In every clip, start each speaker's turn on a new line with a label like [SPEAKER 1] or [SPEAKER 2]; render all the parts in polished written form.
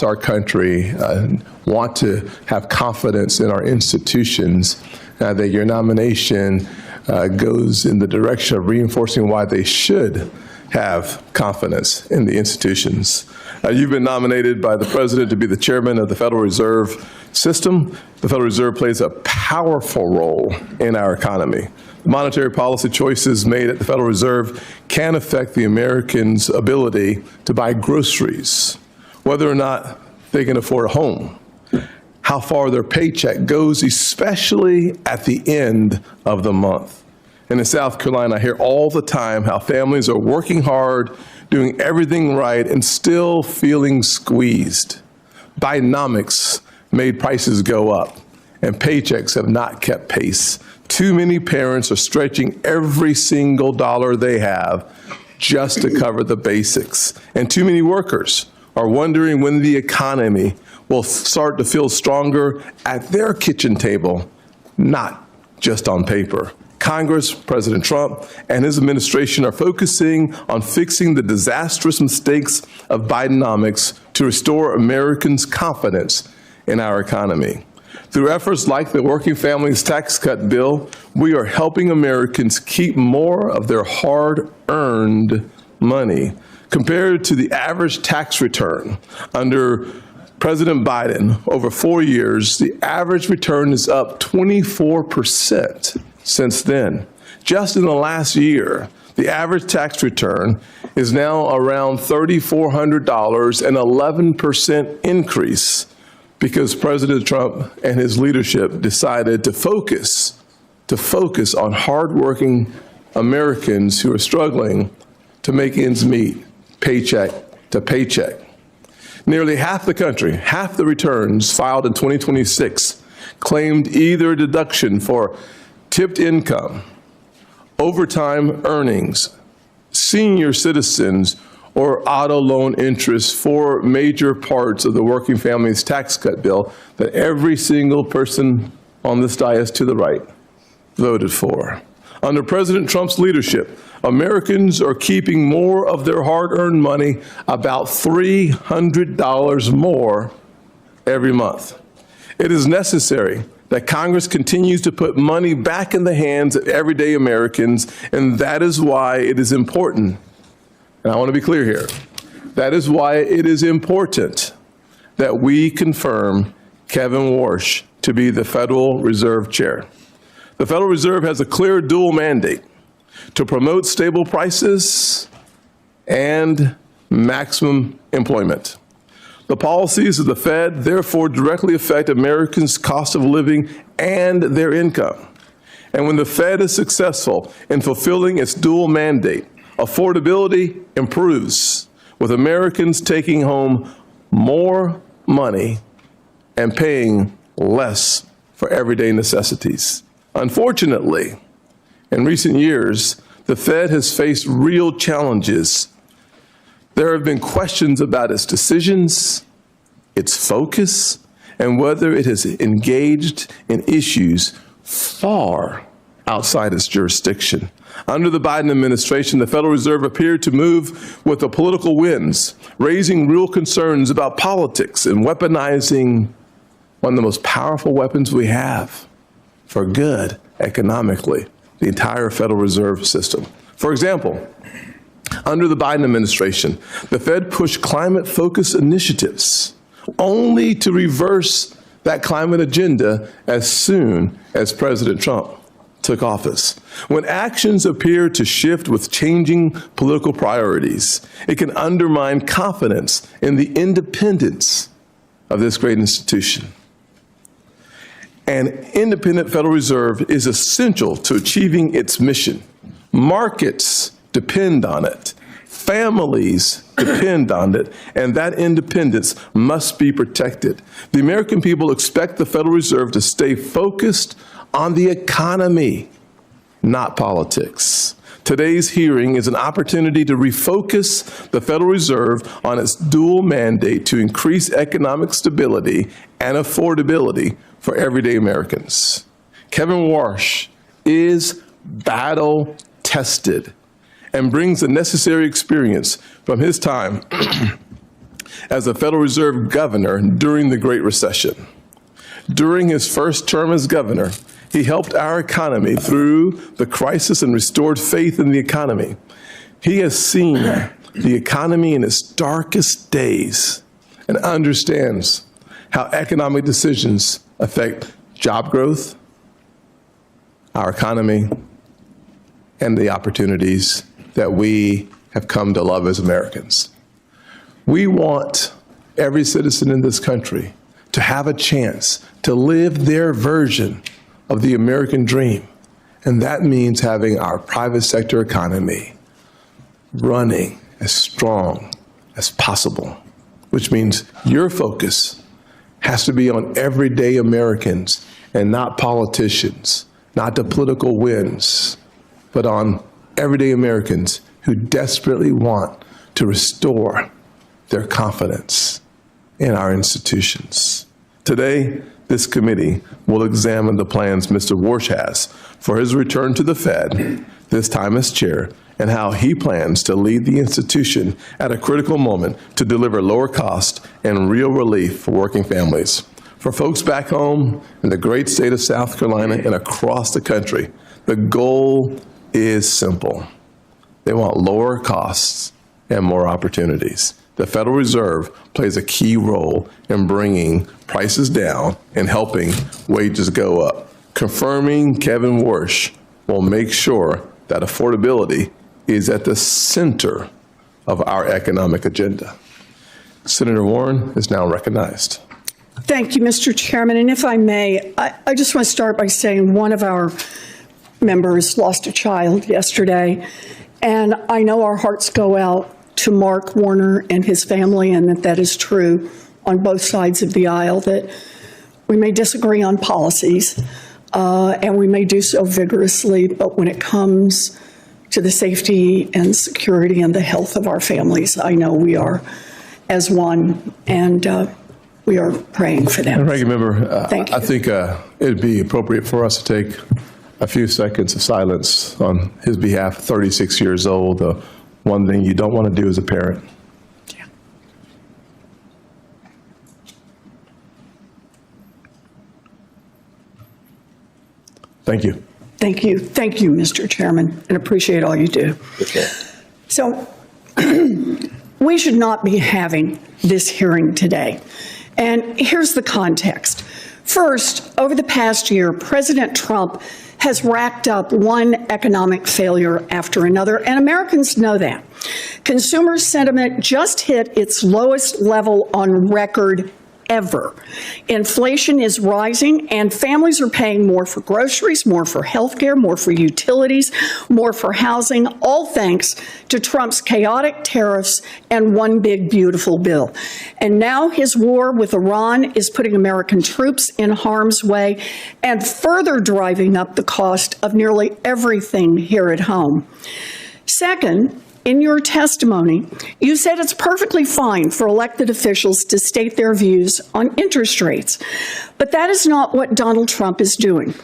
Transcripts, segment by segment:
[SPEAKER 1] our country want to have confidence in our institutions, that your nomination goes in the direction of reinforcing why they should have confidence in the institutions. You've been nominated by the President to be the chairman of the Federal Reserve System. The Federal Reserve plays a powerful role in our economy. The monetary policy choices made at the Federal Reserve can affect the Americans' ability to buy groceries, whether or not they can afford a home, how far their paycheck goes, especially at the end of the month. And in South Carolina, I hear all the time how families are working hard, doing everything right, and still feeling squeezed. Bidenomics made prices go up, and paychecks have not kept pace. Too many parents are stretching every single dollar they have just to cover the basics. And too many workers are wondering when the economy will start to feel stronger at their kitchen table, not just on paper. Congress, President Trump, and his administration are focusing on fixing the disastrous mistakes of Bidenomics to restore Americans' confidence in our economy. Through efforts like the Working Families Tax Cut bill, we are helping Americans keep more of their hard-earned money. Compared to the average tax return under President Biden over 4 years, the average return is up 24% since then. Just in the last year, the average tax return is now around $3,400, an 11% increase, because President Trump and his leadership decided to focus on hardworking Americans who are struggling to make ends meet, paycheck to paycheck. Nearly half the country, half the returns filed in 2026 claimed either a deduction for tipped income, overtime earnings, senior citizens, or auto loan interest, for major parts of the Working Families Tax Cut bill that every single person on this dais to the right voted for. Under President Trump's leadership, Americans are keeping more of their hard-earned money, about $300 more every month. It is necessary that Congress continues to put money back in the hands of everyday Americans, and that is why it is important, and I want to be clear here, that is why it is important that we confirm Kevin Warsh to be the Federal Reserve Chair. The Federal Reserve has a clear dual mandate to promote stable prices and maximum employment. The policies of the Fed therefore directly affect Americans' cost of living and their income. And when the Fed is successful in fulfilling its dual mandate, affordability improves, with Americans taking home more money and paying less for everyday necessities. Unfortunately, in recent years, the Fed has faced real challenges. There have been questions about its decisions, its focus, and whether it has engaged in issues far outside its jurisdiction. Under the Biden administration, the Federal Reserve appeared to move with the political winds, raising real concerns about politics and weaponizing one of the most powerful weapons we have for good economically, the entire Federal Reserve System. For example, under the Biden administration, the Fed pushed climate-focused initiatives only to reverse that climate agenda as soon as President Trump took office. When actions appear to shift with changing political priorities, it can undermine confidence in the independence of this great institution. An independent Federal Reserve is essential to achieving its mission. Markets depend on it. Families depend on it, and that independence must be protected. The American people expect the Federal Reserve to stay focused on the economy, not politics. Today's hearing is an opportunity to refocus the Federal Reserve on its dual mandate to increase economic stability and affordability for everyday Americans. Kevin Warsh is battle-tested and brings the necessary experience from his time as a Federal Reserve governor during the Great Recession. During his first term as governor, he helped our economy through the crisis and restored faith in the economy. He has seen the economy in its darkest days and understands how economic decisions affect job growth, our economy, and the opportunities that we have come to love as Americans. We want every citizen in this country to have a chance to live their version of the American dream. And that means having our private sector economy running as strong as possible, which means your focus has to be on everyday Americans and not politicians, not the political wins, but on everyday Americans who desperately want to restore their confidence in our institutions. Today, this committee will examine the plans Mr. Warsh has for his return to the Fed, this time as chair, and how he plans to lead the institution at a critical moment to deliver lower cost and real relief for working families. For folks back home in the great state of South Carolina and across the country, the goal is simple. They want lower costs and more opportunities. The Federal Reserve plays a key role in bringing prices down and helping wages go up. Confirming Kevin Warsh will make sure that affordability is at the center of our economic agenda. Senator Warren is now recognized.
[SPEAKER 2] Thank you, Mr. Chairman. And if I may, I just want to start by saying one of our members lost a child yesterday, and I know our hearts go out to Mark Warner and his family, and that is true on both sides of the aisle, that we may disagree on policies, and we may do so vigorously, but when it comes to the safety and security and the health of our families, I know we are as one, and we are praying for them.
[SPEAKER 1] Ranking Member,
[SPEAKER 2] Thank you.
[SPEAKER 1] I think it'd be appropriate for us to take a few seconds of silence on his behalf. 36 years old, one thing you don't want to do as a parent.
[SPEAKER 2] Yeah.
[SPEAKER 1] Thank you.
[SPEAKER 2] Thank you. Thank you, Mr. Chairman, and appreciate all you do.
[SPEAKER 1] Okay.
[SPEAKER 2] So we should not be having this hearing today. And here's the context. First, over the past year, President Trump has racked up one economic failure after another, and Americans know that. Consumer sentiment just hit its lowest level on record ever. Inflation is rising, and families are paying more for groceries, more for healthcare, more for utilities, more for housing, all thanks to Trump's chaotic tariffs and one big beautiful bill. And now his war with Iran is putting American troops in harm's way and further driving up the cost of nearly everything here at home. Second, in your testimony, you said it's perfectly fine for elected officials to state their views on interest rates, but that is not what Donald Trump is doing.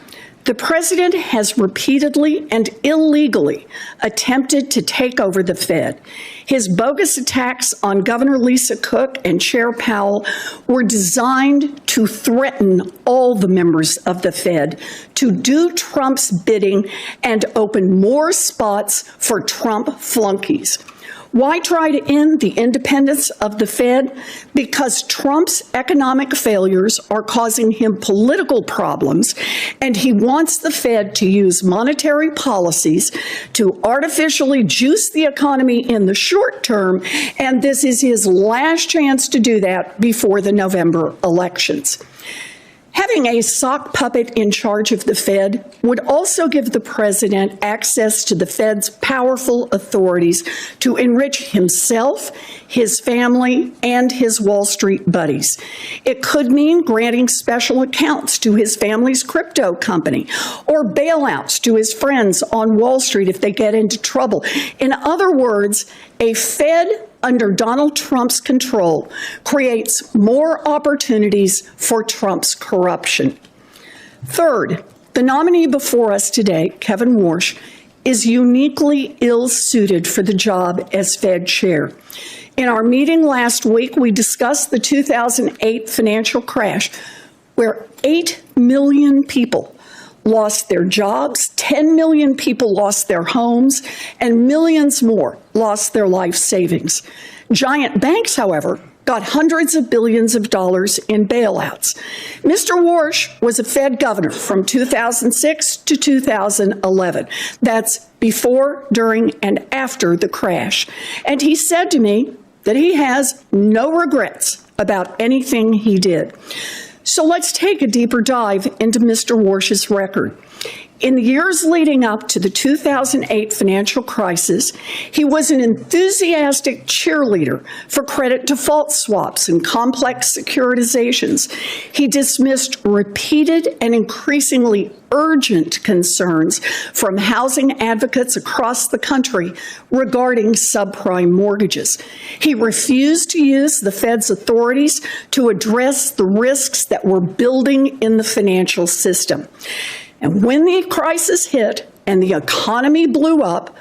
[SPEAKER 2] The president has repeatedly and illegally attempted to take over the Fed. His bogus attacks on Governor Lisa Cook and Chair Powell were designed to threaten all the members of the Fed to do Trump's bidding and open more spots for Trump flunkies. Why try to end the independence of the Fed? Because Trump's economic failures are causing him political problems, and he wants the Fed to use monetary policies to artificially juice the economy in the short term, and this is his last chance to do that before the November elections. Having a sock puppet in charge of the Fed would also give the president access to the Fed's powerful authorities to enrich himself, his family, and his Wall Street buddies. It could mean granting special accounts to his family's crypto company or bailouts to his friends on Wall Street if they get into trouble. In other words, a Fed under Donald Trump's control creates more opportunities for Trump's corruption. Third, the nominee before us today, Kevin Warsh, is uniquely ill-suited for the job as Fed chair. In our meeting last week, we discussed the 2008 financial crash, where 8 million people lost their jobs, 10 million people lost their homes, and millions more lost their life savings. Giant banks, however, got hundreds of billions of dollars in bailouts. Mr. Warsh was a Fed governor from 2006 to 2011. That's before, during, and after the crash. And he said to me that he has no regrets about anything he did. So let's take a deeper dive into Mr. Warsh's record. In the years leading up to the 2008 financial crisis, he was an enthusiastic cheerleader for credit default swaps and complex securitizations. He dismissed repeated and increasingly urgent concerns from housing advocates across the country regarding subprime mortgages. He refused to use the Fed's authorities to address the risks that were building in the financial system. And when the crisis hit and the economy blew up,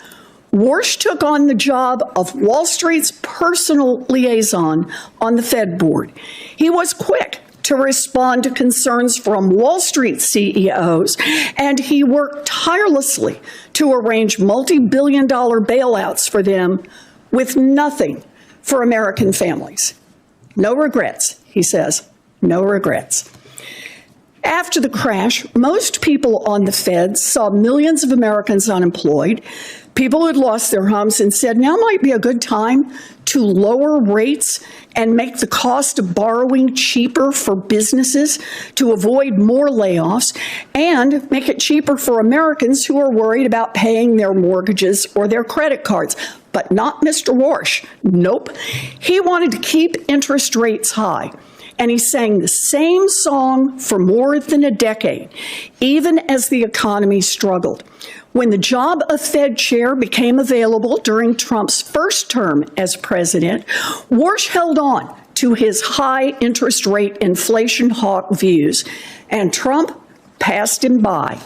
[SPEAKER 2] Warsh took on the job of Wall Street's personal liaison on the Fed board. He was quick to respond to concerns from Wall Street CEOs, and he worked tirelessly to arrange multi-billion-dollar bailouts for them with nothing for American families. No regrets, he says, no regrets. After the crash, most people on the Fed saw millions of Americans unemployed, people who had lost their homes, and said now might be a good time to lower rates and make the cost of borrowing cheaper for businesses to avoid more layoffs, and make it cheaper for Americans who are worried about paying their mortgages or their credit cards. But not Mr. Warsh. Nope. He wanted to keep interest rates high. And he sang the same song for more than a decade, even as the economy struggled. When the job of Fed chair became available during Trump's first term as president, Warsh held on to his high interest rate inflation hawk views, and Trump passed him by.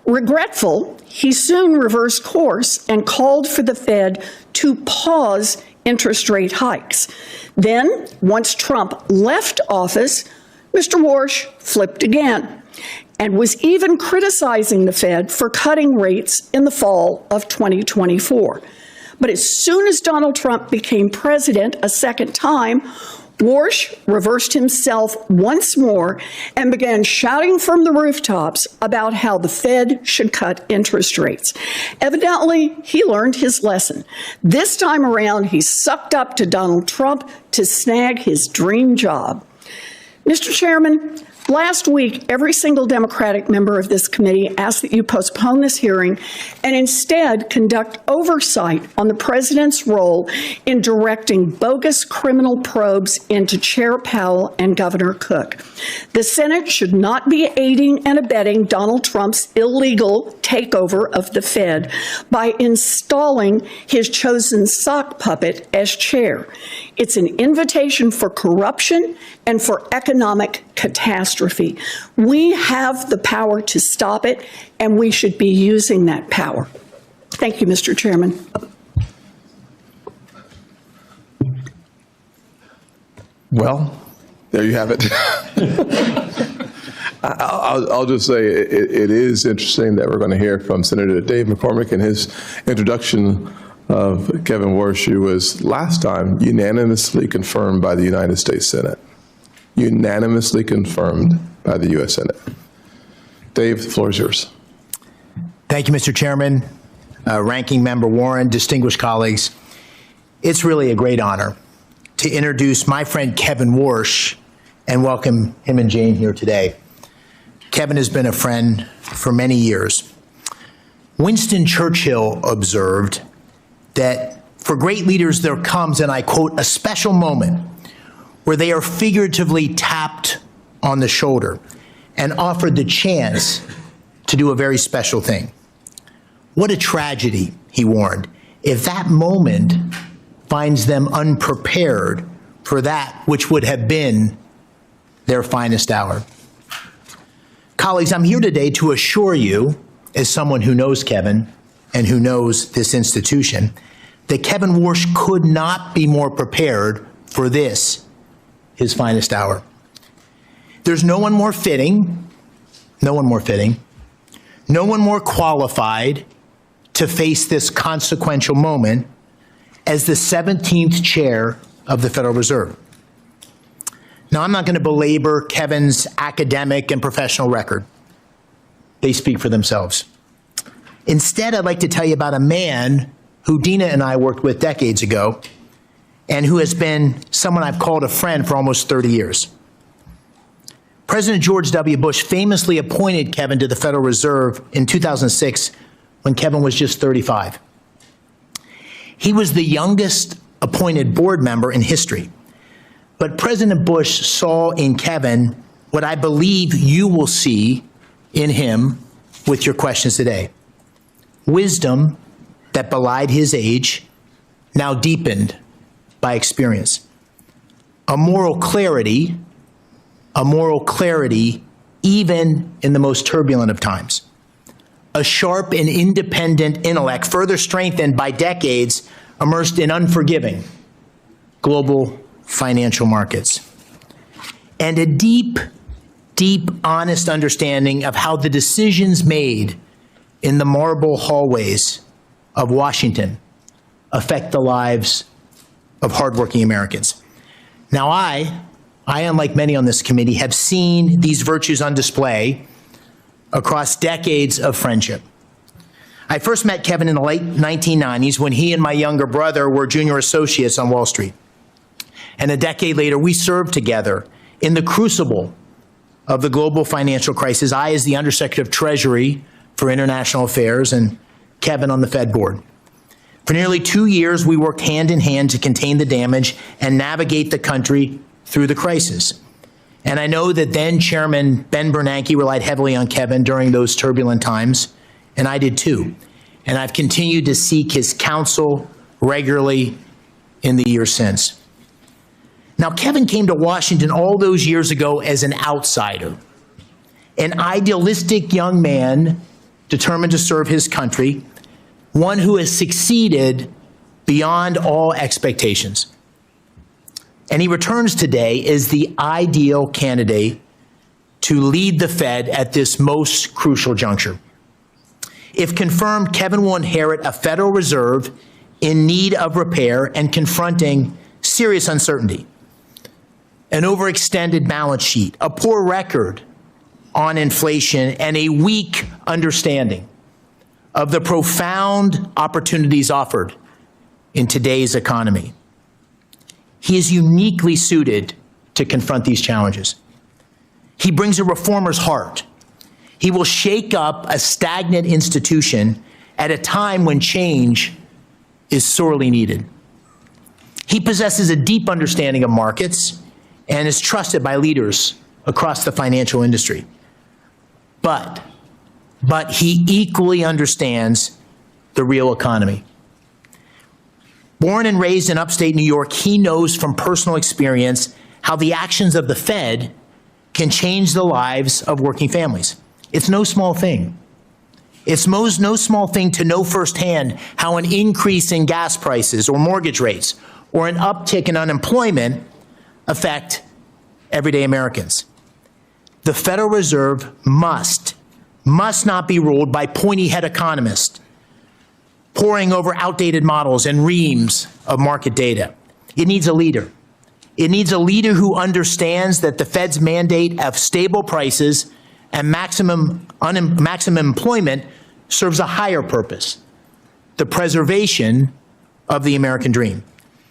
[SPEAKER 2] Regretful, he soon reversed course and called for the Fed to pause interest rate hikes. Then, once Trump left office, Mr. Warsh flipped again and was even criticizing the Fed for cutting rates in the fall of 2024. But as soon as Donald Trump became president a second time, Warsh reversed himself once more and began shouting from the rooftops about how the Fed should cut interest rates. Evidently, he learned his lesson. This time around, he sucked up to Donald Trump to snag his dream job. Mr. Chairman, last week, every single Democratic member of this committee asked that you postpone this hearing and instead conduct oversight on the president's role in directing bogus criminal probes into Chair Powell and Governor Cook. The Senate should not be aiding and abetting Donald Trump's illegal takeover of the Fed by installing his chosen sock puppet as chair. It's an invitation for corruption and for economic catastrophe. We have the power to stop it, and we should be using that power. Thank you, Mr. Chairman.
[SPEAKER 1] Well, there you have it. I'll just say it is interesting that we're going to hear from Senator Dave McCormick in his introduction of Kevin Warsh, who was last time unanimously confirmed by the United States Senate. Unanimously confirmed by the U.S. Senate. Dave, the floor is yours.
[SPEAKER 3] Thank you, Mr. Chairman, Ranking Member Warren, distinguished colleagues. It's really a great honor to introduce my friend Kevin Warsh and welcome him and Jane here today. Kevin has been a friend for many years. Winston Churchill observed that for great leaders there comes, and I quote, a special moment where they are figuratively tapped on the shoulder and offered the chance to do a very special thing. What a tragedy, he warned, if that moment finds them unprepared for that which would have been their finest hour. Colleagues, I'm here today to assure you, as someone who knows Kevin and who knows this institution, that Kevin Warsh could not be more prepared for this, his finest hour. There's no one more fitting, no one more qualified to face this consequential moment as the 17th chair of the Federal Reserve. Now, I'm not going to belabor Kevin's academic and professional record. They speak for themselves. Instead, I'd like to tell you about a man who Dina and I worked with decades ago and who has been someone I've called a friend for almost 30 years. President George W. Bush famously appointed Kevin to the Federal Reserve in 2006 when Kevin was just 35. He was the youngest appointed board member in history. But President Bush saw in Kevin what I believe you will see in him with your questions today. Wisdom that belied his age, now deepened by experience. A moral clarity even in the most turbulent of times. A sharp and independent intellect, further strengthened by decades immersed in unforgiving global financial markets. And a deep, honest understanding of how the decisions made in the marble hallways of Washington affect the lives of hardworking Americans. Now, I, unlike many on this committee, have seen these virtues on display across decades of friendship. I first met Kevin in the late 1990s when he and my younger brother were junior associates on Wall Street. And a decade later, we served together in the crucible of the global financial crisis. I as the Undersecretary of Treasury for International Affairs and Kevin on the Fed board. For nearly 2 years, we worked hand in hand to contain the damage and navigate the country through the crisis. And I know that then Chairman Ben Bernanke relied heavily on Kevin during those turbulent times, and I did too. And I've continued to seek his counsel regularly in the years since. Now, Kevin came to Washington all those years ago as an outsider, an idealistic young man determined to serve his country, one who has succeeded beyond all expectations. And he returns today as the ideal candidate to lead the Fed at this most crucial juncture. If confirmed, Kevin will inherit a Federal Reserve in need of repair and confronting serious uncertainty. An overextended balance sheet, a poor record on inflation, and a weak understanding of the profound opportunities offered in today's economy. He is uniquely suited to confront these challenges. He brings a reformer's heart. He will shake up a stagnant institution at a time when change is sorely needed. He possesses a deep understanding of markets and is trusted by leaders across the financial industry. But he equally understands the real economy. Born and raised in upstate New York, he knows from personal experience how the actions of the Fed can change the lives of working families. It's no small thing. It's no small thing to know firsthand how an increase in gas prices or mortgage rates or an uptick in unemployment affect everyday Americans. The Federal Reserve must not be ruled by pointy-head economists poring over outdated models and reams of market data. It needs a leader. It needs a leader who understands that the Fed's mandate of stable prices and maximum employment serves a higher purpose, the preservation of the American dream.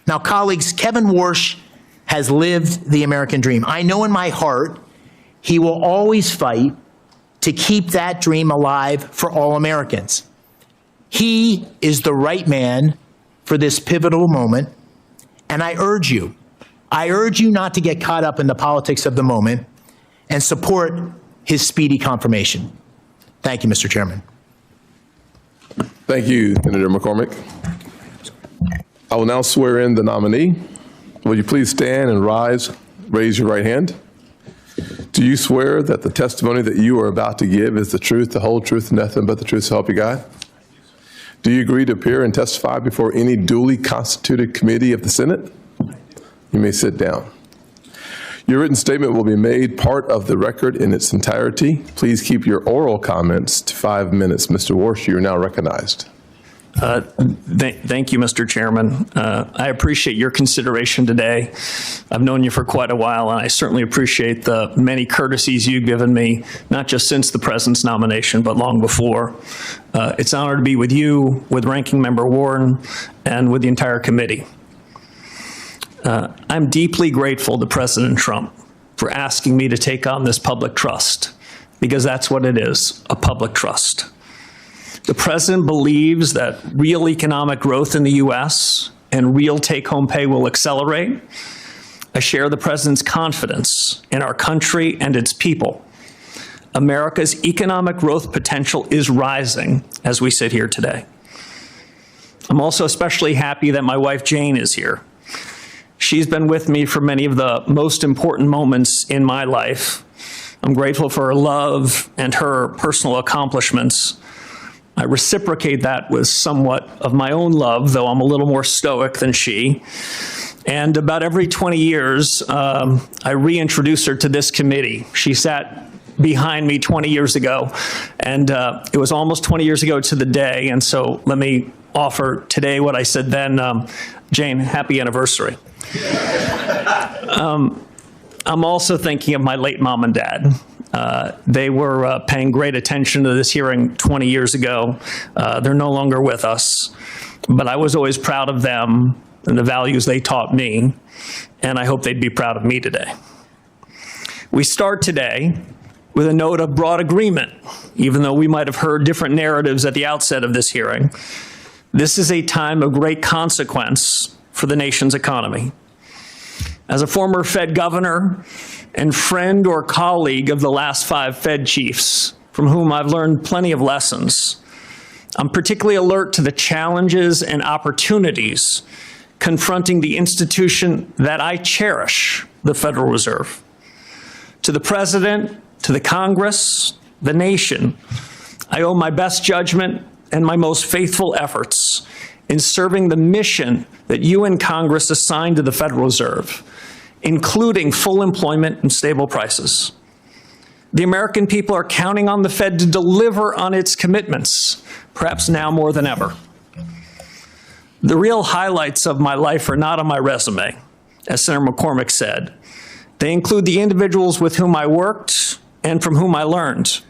[SPEAKER 3] Now, colleagues, Kevin Warsh has lived the American dream. I know in my heart he will always fight to keep that dream alive for all Americans. He is the right man for this pivotal moment, and I urge you not to get caught up in the politics of the moment and support his speedy confirmation. Thank you, Mr. Chairman.
[SPEAKER 1] Thank you, Senator McCormick. I will now swear in the nominee. Will you please stand and raise your right hand? Do you swear that the testimony that you are about to give is the truth, the whole truth, and nothing but the truth, so help you God? Do you agree to appear and testify before any duly constituted committee of the Senate? You may sit down. Your written statement will be made part of the record in its entirety. Please keep your oral comments to 5 minutes. Mr. Warsh, you are now recognized.
[SPEAKER 4] Thank you, Mr. Chairman. I appreciate your consideration today. I've known you for quite a while, and I certainly appreciate the many courtesies you've given me, not just since the President's nomination, but long before. It's an honor to be with you, with Ranking Member Warren, and with the entire committee. I'm deeply grateful to President Trump for asking me to take on this public trust, because that's what it is, a public trust. The President believes that real economic growth in the U.S. and real take-home pay will accelerate. I share the President's confidence in our country and its people. America's economic growth potential is rising as we sit here today. I'm also especially happy that my wife Jane is here. She's been with me for many of the most important moments in my life. I'm grateful for her love and her personal accomplishments. I reciprocate that with somewhat of my own love, though I'm a little more stoic than she. And about every 20 years, I reintroduce her to this committee. She sat behind me 20 years ago, and it was almost 20 years ago to the day. And so let me offer today what I said then. Jane, happy anniversary. I'm also thinking of my late mom and dad. They were paying great attention to this hearing 20 years ago. They're no longer with us, but I was always proud of them and the values they taught me, and I hope they'd be proud of me today. We start today with a note of broad agreement, even though we might have heard different narratives at the outset of this hearing. This is a time of great consequence for the nation's economy. As a former Fed governor and friend or colleague of the last 5 Fed chiefs, from whom I've learned plenty of lessons, I'm particularly alert to the challenges and opportunities confronting the institution that I cherish, the Federal Reserve. To the President, to the Congress, the nation, I owe my best judgment and my most faithful efforts in serving the mission that you and Congress assigned to the Federal Reserve, including full employment and stable prices. The American people are counting on the Fed to deliver on its commitments, perhaps now more than ever. The real highlights of my life are not on my resume, as Senator McCormick said. They include the individuals with whom I worked and from whom I learned.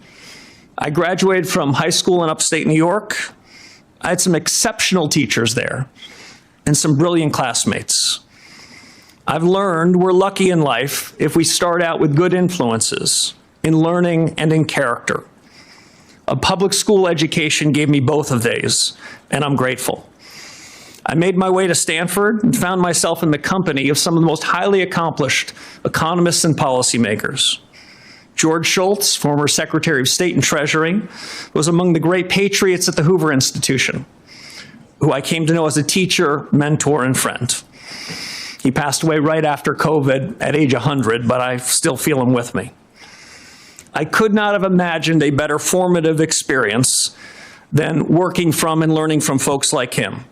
[SPEAKER 4] I graduated from high school in upstate New York. I had some exceptional teachers there and some brilliant classmates. I've learned we're lucky in life if we start out with good influences in learning and in character. A public school education gave me both of these, and I'm grateful. I made my way to Stanford and found myself in the company of some of the most highly accomplished economists and policymakers. George Shultz, former Secretary of State and Treasury, was among the great patriots at the Hoover Institution, who I came to know as a teacher, mentor, and friend. He passed away right after COVID at age 100, but I still feel him with me. I could not have imagined a better formative experience than working from and learning from folks like him.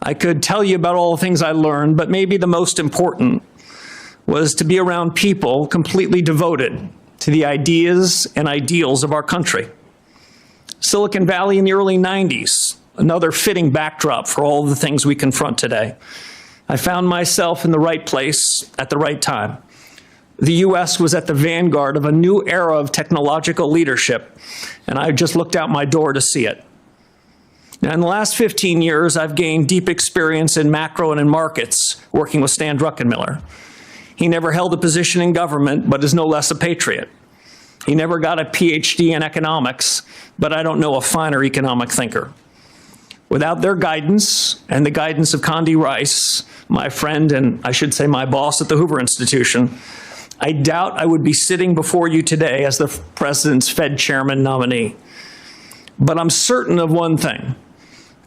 [SPEAKER 4] I could tell you about all the things I learned, but maybe the most important was to be around people completely devoted to the ideas and ideals of our country. Silicon Valley in the early 90s, another fitting backdrop for all the things we confront today. I found myself in the right place at the right time. The U.S. was at the vanguard of a new era of technological leadership, and I just looked out my door to see it. Now, in the last 15 years, I've gained deep experience in macro and in markets, working with Stan Druckenmiller. He never held a position in government, but is no less a patriot. He never got a PhD in economics, but I don't know a finer economic thinker. Without their guidance and the guidance of Condi Rice, my friend and I should say my boss at the Hoover Institution, I doubt I would be sitting before you today as the President's Fed Chairman nominee. But I'm certain of one thing.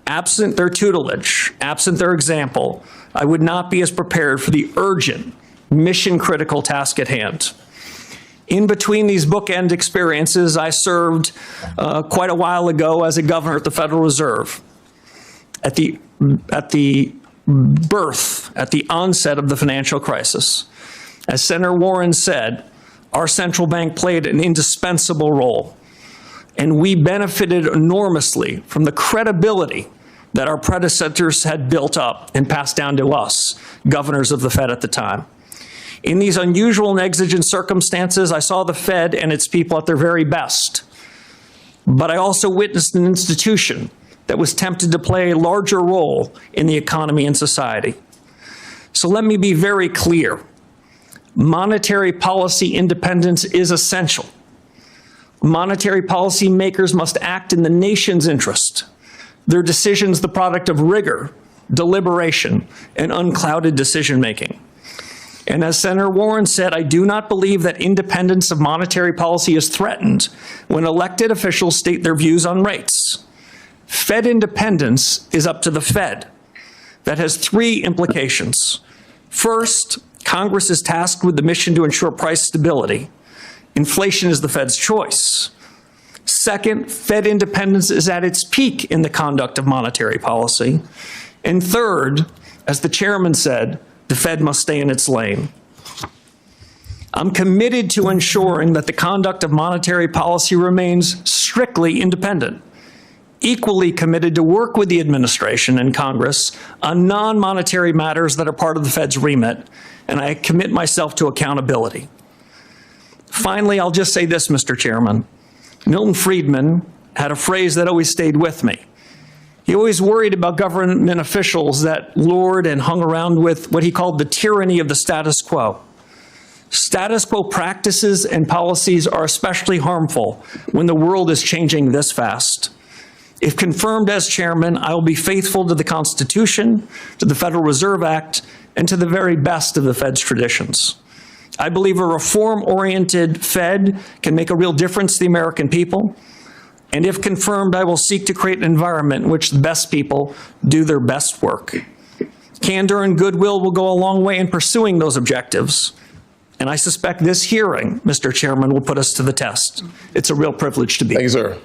[SPEAKER 4] Absent their tutelage, absent their example, I would not be as prepared for the urgent, mission-critical task at hand. In between these bookend experiences, I served quite a while ago as a governor at the Federal Reserve. at the onset of the financial crisis. As Senator Warren said, our central bank played an indispensable role, and we benefited enormously from the credibility that our predecessors had built up and passed down to us, governors of the Fed at the time. In these unusual and exigent circumstances, I saw the Fed and its people at their very best. But I also witnessed an institution that was tempted to play a larger role in the economy and society. So let me be very clear. Monetary policy independence is essential. Monetary policy makers must act in the nation's interest. Their decisions the product of rigor, deliberation, and unclouded decision-making. And as Senator Warren said, I do not believe that independence of monetary policy is threatened when elected officials state their views on rates. Fed independence is up to the Fed. That has three implications. First, Congress is tasked with the mission to ensure price stability. Inflation is the Fed's choice. Second, Fed independence is at its peak in the conduct of monetary policy. And third, as the chairman said, the Fed must stay in its lane. I'm committed to ensuring that the conduct of monetary policy remains strictly independent, equally committed to work with the administration and Congress on non-monetary matters that are part of the Fed's remit, and I commit myself to accountability. Finally, I'll just say this, Mr. Chairman. Milton Friedman had a phrase that always stayed with me. He always worried about government officials that lured and hung around with what he called the tyranny of the status quo. Status quo practices and policies are especially harmful when the world is changing this fast. If confirmed as chairman, I will be faithful to the Constitution, to the Federal Reserve Act, and to the very best of the Fed's traditions. I believe a reform-oriented Fed can make a real difference to the American people. And if confirmed, I will seek to create an environment in which the best people do their best work. Candor and goodwill will go a long way in pursuing those objectives. And I suspect this hearing, Mr. Chairman, will put us to the test. It's a real privilege to be here.
[SPEAKER 1] Thank you, sir.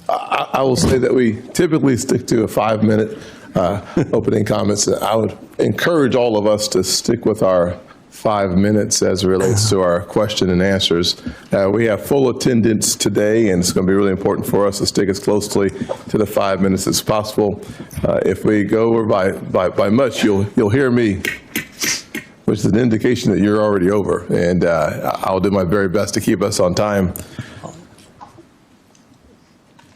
[SPEAKER 1] I will say that we typically stick to a 5-minute opening comments. I would encourage all of us to stick with our 5 minutes as it relates to our question and answers. We have full attendance today, and it's going to be really important for us to stick as closely to the 5 minutes as possible. If we go over by much, you'll hear me, which is an indication that you're already over, and I'll do my very best to keep us on time.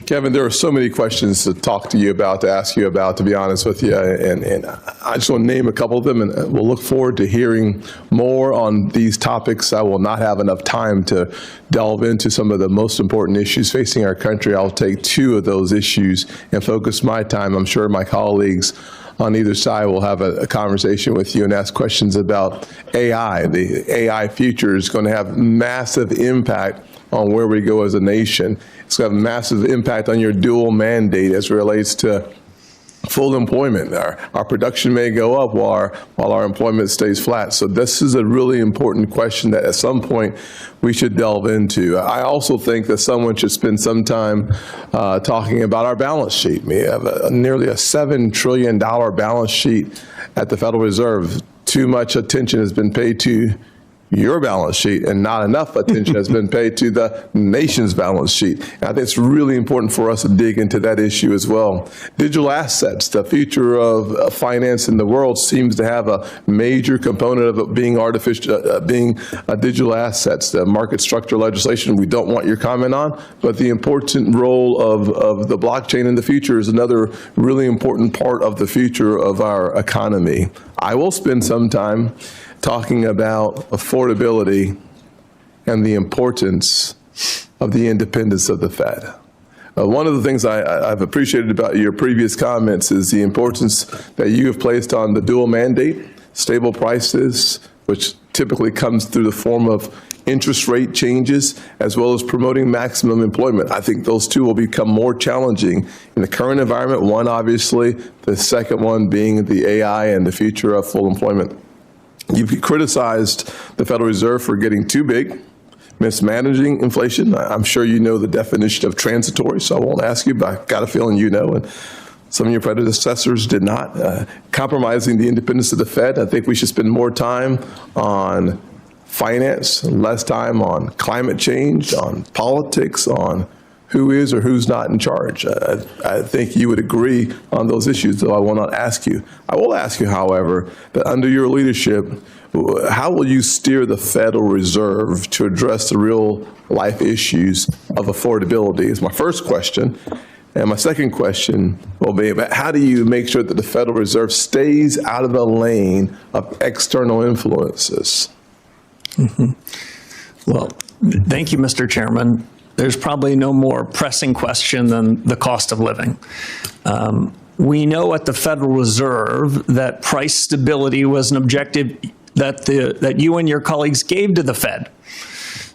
[SPEAKER 1] Kevin, there are so many questions to talk to you about, to ask you about, to be honest with you, and I just want to name a couple of them, and we'll look forward to hearing more on these topics. I will not have enough time to delve into some of the most important issues facing our country. I'll take two of those issues and focus my time. I'm sure my colleagues on either side will have a conversation with you and ask questions about AI. The AI future is going to have massive impact on where we go as a nation. It's going to have a massive impact on your dual mandate as it relates to full employment. Our production may go up while our employment stays flat. So this is a really important question that at some point we should delve into. I also think that someone should spend some time talking about our balance sheet. We have nearly a $7 trillion balance sheet at the Federal Reserve. Too much attention has been paid to your balance sheet, and not enough attention has been paid to the nation's balance sheet. And I think it's really important for us to dig into that issue as well. Digital assets, the future of finance in the world seems to have a major component of it being digital assets. The market structure legislation, we don't want your comment on, but the important role of the blockchain in the future is another really important part of the future of our economy. I will spend some time talking about affordability and the importance of the independence of the Fed. One of the things I've appreciated about your previous comments is the importance that you have placed on the dual mandate, stable prices, which typically comes through the form of interest rate changes, as well as promoting maximum employment. I think those two will become more challenging in the current environment. One, obviously, the second one being the AI and the future of full employment. You've criticized the Federal Reserve for getting too big, mismanaging inflation. I'm sure you know the definition of transitory, so I won't ask you, but I've got a feeling you know. And Some of your predecessors did not. Compromising the independence of the Fed, I think we should spend more time on finance, less time on climate change, on politics, on who is or who's not in charge. I think you would agree on those issues, though I will not ask you. I will ask you, however, that under your leadership, how will you steer the Federal Reserve to address the real life issues of affordability is my first question. And my second question will be about how do you make sure that the Federal Reserve stays out of the lane of external influences?
[SPEAKER 4] Well, thank you, Mr. Chairman. There's probably no more pressing question than the cost of living. We know at the Federal Reserve that price stability was an objective that you and your colleagues gave to the Fed.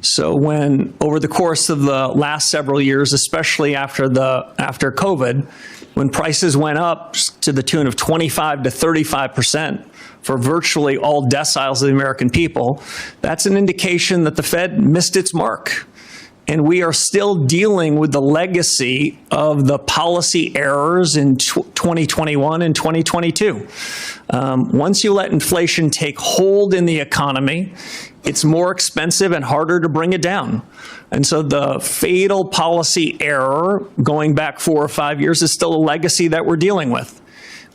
[SPEAKER 4] So when, over the course of the last several years, especially after COVID, when prices went up to the tune of 25 to 35% for virtually all deciles of the American people, that's an indication that the Fed missed its mark. And we are still dealing with the legacy of the policy errors in 2021 and 2022. Once you let inflation take hold in the economy, it's more expensive and harder to bring it down. And so the fatal policy error going back 4 or 5 years is still a legacy that we're dealing with.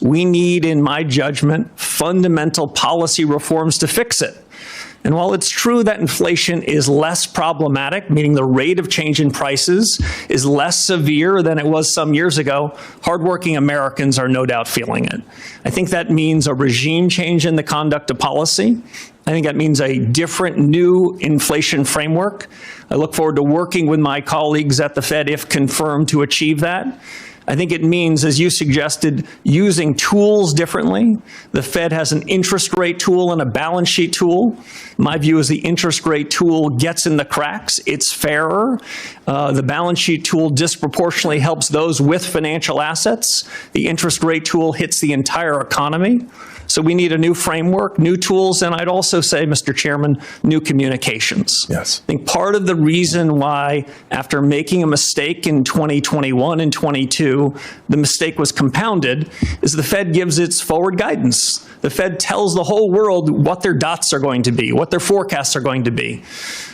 [SPEAKER 4] We need, in my judgment, fundamental policy reforms to fix it. And while it's true that inflation is less problematic, meaning the rate of change in prices is less severe than it was some years ago, hardworking Americans are no doubt feeling it. I think that means a regime change in the conduct of policy. I think that means a different new inflation framework. I look forward to working with my colleagues at the Fed, if confirmed, to achieve that. I think it means, as you suggested, using tools differently. The Fed has an interest rate tool and a balance sheet tool. My view is the interest rate tool gets in the cracks. It's fairer. The balance sheet tool disproportionately helps those with financial assets. The interest rate tool hits the entire economy. So we need a new framework, new tools, and I'd also say, Mr. Chairman, new communications.
[SPEAKER 1] Yes.
[SPEAKER 4] I think part of the reason why, after making a mistake in 2021 and 22, the mistake was compounded is the Fed gives its forward guidance. The Fed tells the whole world what their dots are going to be, what their forecasts are going to be.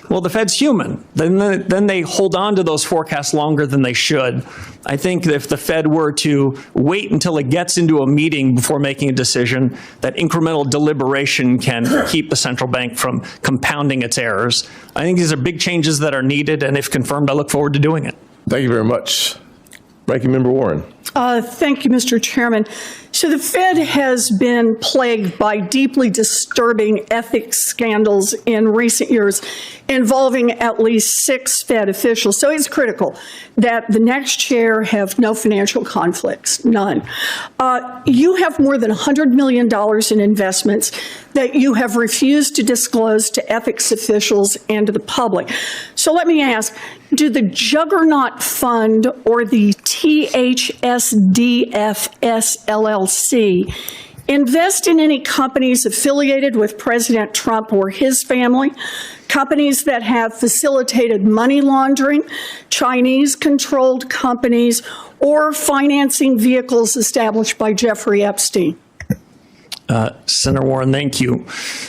[SPEAKER 4] Well, the Fed's human. Then they hold on to those forecasts longer than they should. I think that if the Fed were to wait until it gets into a meeting before making a decision, that incremental deliberation can keep the central bank from compounding its errors. I think these are big changes that are needed, and if confirmed, I look forward to doing it.
[SPEAKER 1] Thank you very much. Ranking Member Warren.
[SPEAKER 2] Thank you, Mr. Chairman. So the Fed has been plagued by deeply disturbing ethics scandals in recent years involving at least 6 Fed officials. So it's critical that the next chair have no financial conflicts, none. You have more than $100 million in investments that you have refused to disclose to ethics officials and to the public. So let me ask, do the Juggernaut Fund or the THSDFS LLC invest in any companies affiliated with President Trump or his family, companies that have facilitated money laundering, Chinese-controlled companies, or financing vehicles established by Jeffrey Epstein?
[SPEAKER 4] Senator Warren, thank you.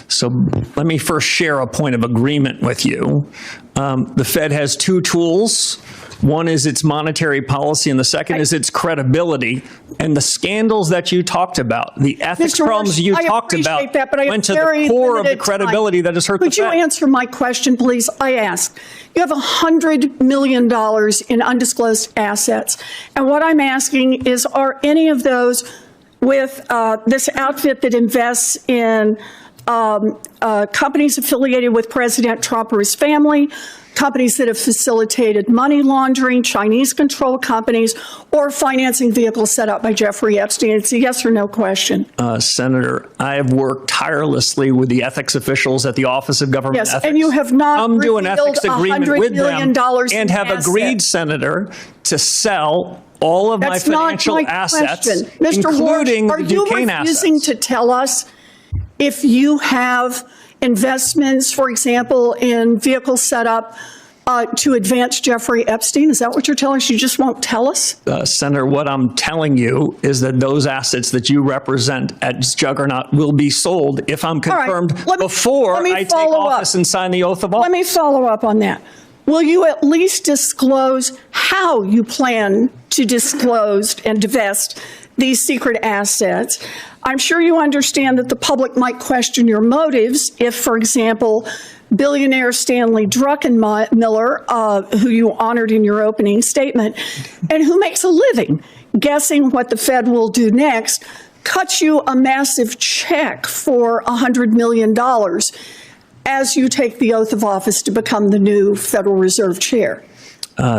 [SPEAKER 4] So let me first share a point of agreement with you. The Fed has 2 tools. One is its monetary policy, and the second is its credibility. And the scandals that you talked about, the ethics problems you talked about, went to the core of the credibility that has hurt the Fed.
[SPEAKER 2] Could you answer my question, please? I asked. You have $100 million in undisclosed assets. And what I'm asking is, are any of those with this outfit that invests in companies affiliated with President Trump or his family, companies that have facilitated money laundering, Chinese-controlled companies, or financing vehicles set up by Jeffrey Epstein? It's a yes or no question.
[SPEAKER 4] Senator, I have worked tirelessly with the ethics officials at the Office of Government
[SPEAKER 2] Ethics.
[SPEAKER 4] Ethics.
[SPEAKER 2] And you have not
[SPEAKER 4] do an ethics agreement with them
[SPEAKER 2] and
[SPEAKER 4] have agreed, Senator, to sell all of my financial assets, including the Duquesne assets.
[SPEAKER 2] Are you refusing to tell us if you have investments, for example, in vehicles set up to advance Jeffrey Epstein? Is that what you're telling us? You just won't tell us?
[SPEAKER 4] Senator, what I'm telling you is that those assets that you represent at Juggernaut will be sold if I'm confirmed before I take office and sign the oath of office.
[SPEAKER 2] Let me follow up on that. Will you at least disclose how you plan to disclose and divest these secret assets? I'm sure you understand that the public might question your motives if, for example, billionaire Stanley Druckenmiller, who you honored in your opening statement, and who makes a living guessing what the Fed will do next, cuts you a massive check for $100 million as you take the oath of office to become the new Federal Reserve Chair.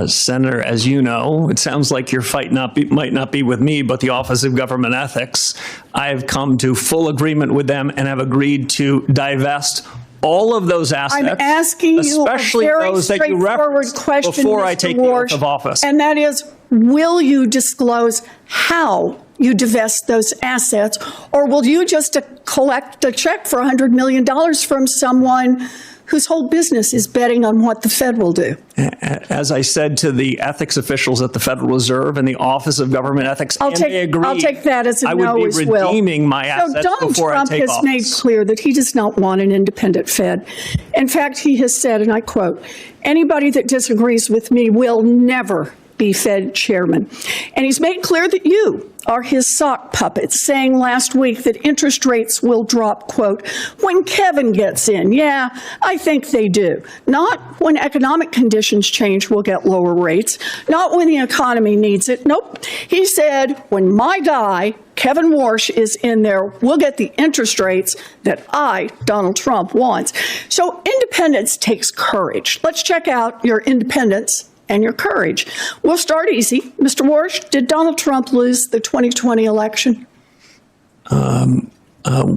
[SPEAKER 4] Senator, as you know, it sounds like your fight might not be with me, but the Office of Government Ethics. I have come to full agreement with them and have agreed to divest all of those assets.
[SPEAKER 2] I'm asking you a very straightforward question,
[SPEAKER 4] before I take the oath of office.
[SPEAKER 2] And that is, will you disclose how you divest those assets, or will you just collect a check for $100 million from someone whose whole business is betting on what the Fed will do?
[SPEAKER 4] As I said to the ethics officials at the Federal Reserve and the Office of Government Ethics, they agreed,
[SPEAKER 2] I'll take that as a
[SPEAKER 4] I
[SPEAKER 2] no
[SPEAKER 4] would
[SPEAKER 2] as
[SPEAKER 4] be
[SPEAKER 2] well.
[SPEAKER 4] redeeming my assets before I take office.
[SPEAKER 2] Donald Trump has made clear that he does not want an independent Fed. In fact, he has said, and I quote, "Anybody that disagrees with me will never be Fed chairman." And he's made clear that you are his sock puppets, saying last week that interest rates will drop, quote, "when Kevin gets in." Yeah, I think they do. Not when economic conditions change, we'll get lower rates. Not when the economy needs it. Nope. He said, when my guy, Kevin Warsh, is in there, we'll get the interest rates that I, Donald Trump, wants. So independence takes courage. Let's check out your independence and your courage. We'll start easy. Mr. Warsh, did Donald Trump lose the 2020 election?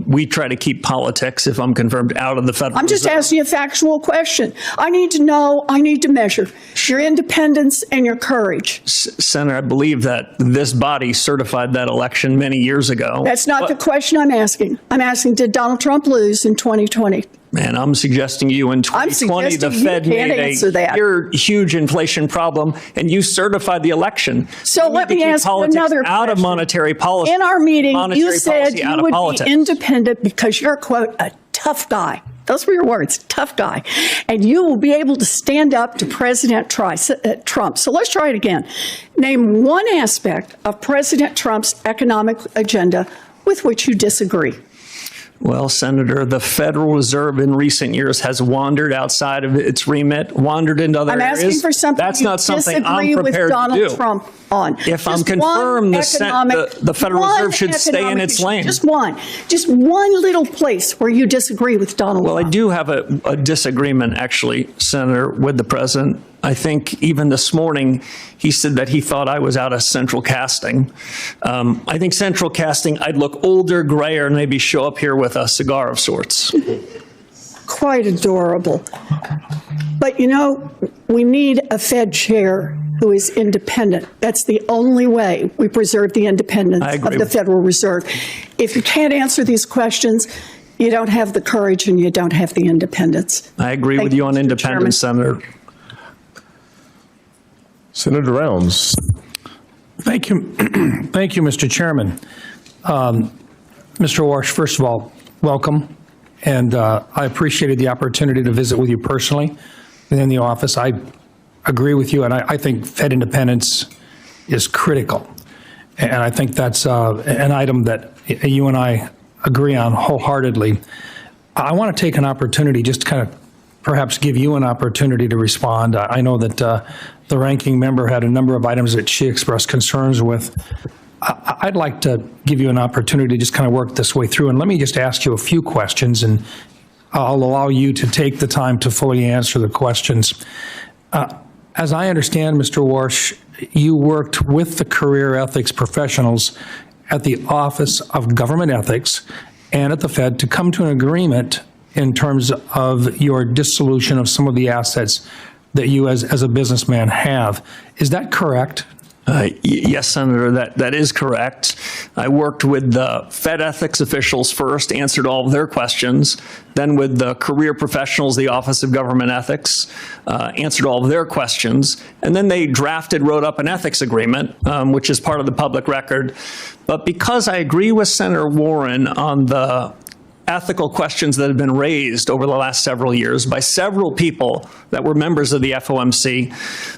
[SPEAKER 4] We try to keep politics, if I'm confirmed, out of the Federal
[SPEAKER 2] I'm just
[SPEAKER 4] Reserve.
[SPEAKER 2] asking you a factual question. I need to know, I need to measure your independence and your courage.
[SPEAKER 4] Senator, I believe that this body certified that election many years ago.
[SPEAKER 2] That's not the question I'm asking. I'm asking, did Donald Trump lose in 2020?
[SPEAKER 4] Man, I'm suggesting you in 2020, the Fed made a huge inflation problem, and you certified the election.
[SPEAKER 2] So let me ask you another question.
[SPEAKER 4] Out of monetary policy.
[SPEAKER 2] In our meeting, you said you would be independent because you're, quote, a tough guy. Those were your words, tough guy. And you will be able to stand up to President Trump. So let's try it again. Name one aspect of President Trump's economic agenda with which you disagree.
[SPEAKER 4] Well, Senator, the Federal Reserve in recent years has wandered outside of its remit, wandered into other areas.
[SPEAKER 2] I'm asking for something
[SPEAKER 4] That's not something I'm prepared
[SPEAKER 2] with Donald
[SPEAKER 4] to do.
[SPEAKER 2] Trump on.
[SPEAKER 4] If I'm confirmed, the Federal Reserve should stay in its lane.
[SPEAKER 2] Just one little place where you disagree with Donald Trump.
[SPEAKER 4] Well, I do have a disagreement, actually, Senator, with the president. I think even this morning, he said that he thought I was out of central casting. I think central casting, I'd look older, grayer, and maybe show up here with a cigar of sorts.
[SPEAKER 2] Quite adorable. But, you know, we need a Fed chair who is independent. That's the only way we preserve the independence of the Federal Reserve. If you can't answer these questions, you don't have the courage and you don't have the independence.
[SPEAKER 4] I agree with you on independence, Senator.
[SPEAKER 1] Senator Rounds.
[SPEAKER 5] Thank you. Thank you, Mr. Chairman. Mr. Warsh, first of all, welcome. And I appreciated the opportunity to visit with you personally within the office. I agree with you, and I think Fed independence is critical. And I think that's an item that you and I agree on wholeheartedly. I want to take an opportunity just to kind of perhaps give you an opportunity to respond. I know that the ranking member had a number of items that she expressed concerns with. I'd like to give you an opportunity to just kind of work this way through. And let me just ask you a few questions, and I'll allow you to take the time to fully answer the questions. As I understand, Mr. Warsh, you worked with the career ethics professionals at the Office of Government Ethics and at the Fed to come to an agreement in terms of your dissolution of some of the assets that you as a businessman have. Is that correct?
[SPEAKER 4] Yes, Senator, that is correct. I worked with the Fed ethics officials first, answered all of their questions, then with the career professionals, the Office of Government Ethics, answered all of their questions, and then they wrote up an ethics agreement, which is part of the public record. But because I agree with Senator Warren on the ethical questions that have been raised over the last several years by several people that were members of the FOMC,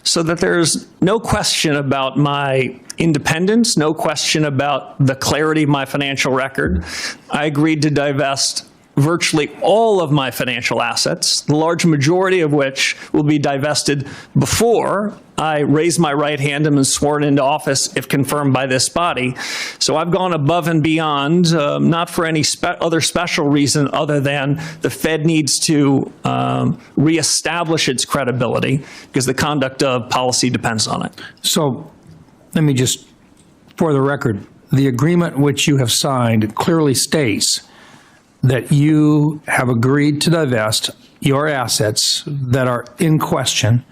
[SPEAKER 4] so that there's no question about my independence, no question about the clarity of my financial record, I agreed to divest virtually all of my financial assets, the large majority of which will be divested before I raise my right hand and am sworn into office if confirmed by this body. So I've gone above and beyond, not for any other special reason other than the Fed needs to reestablish its credibility because the conduct of policy depends on it.
[SPEAKER 5] So let me just, for the record, the agreement which you have signed clearly states that you have agreed to divest your assets that are in question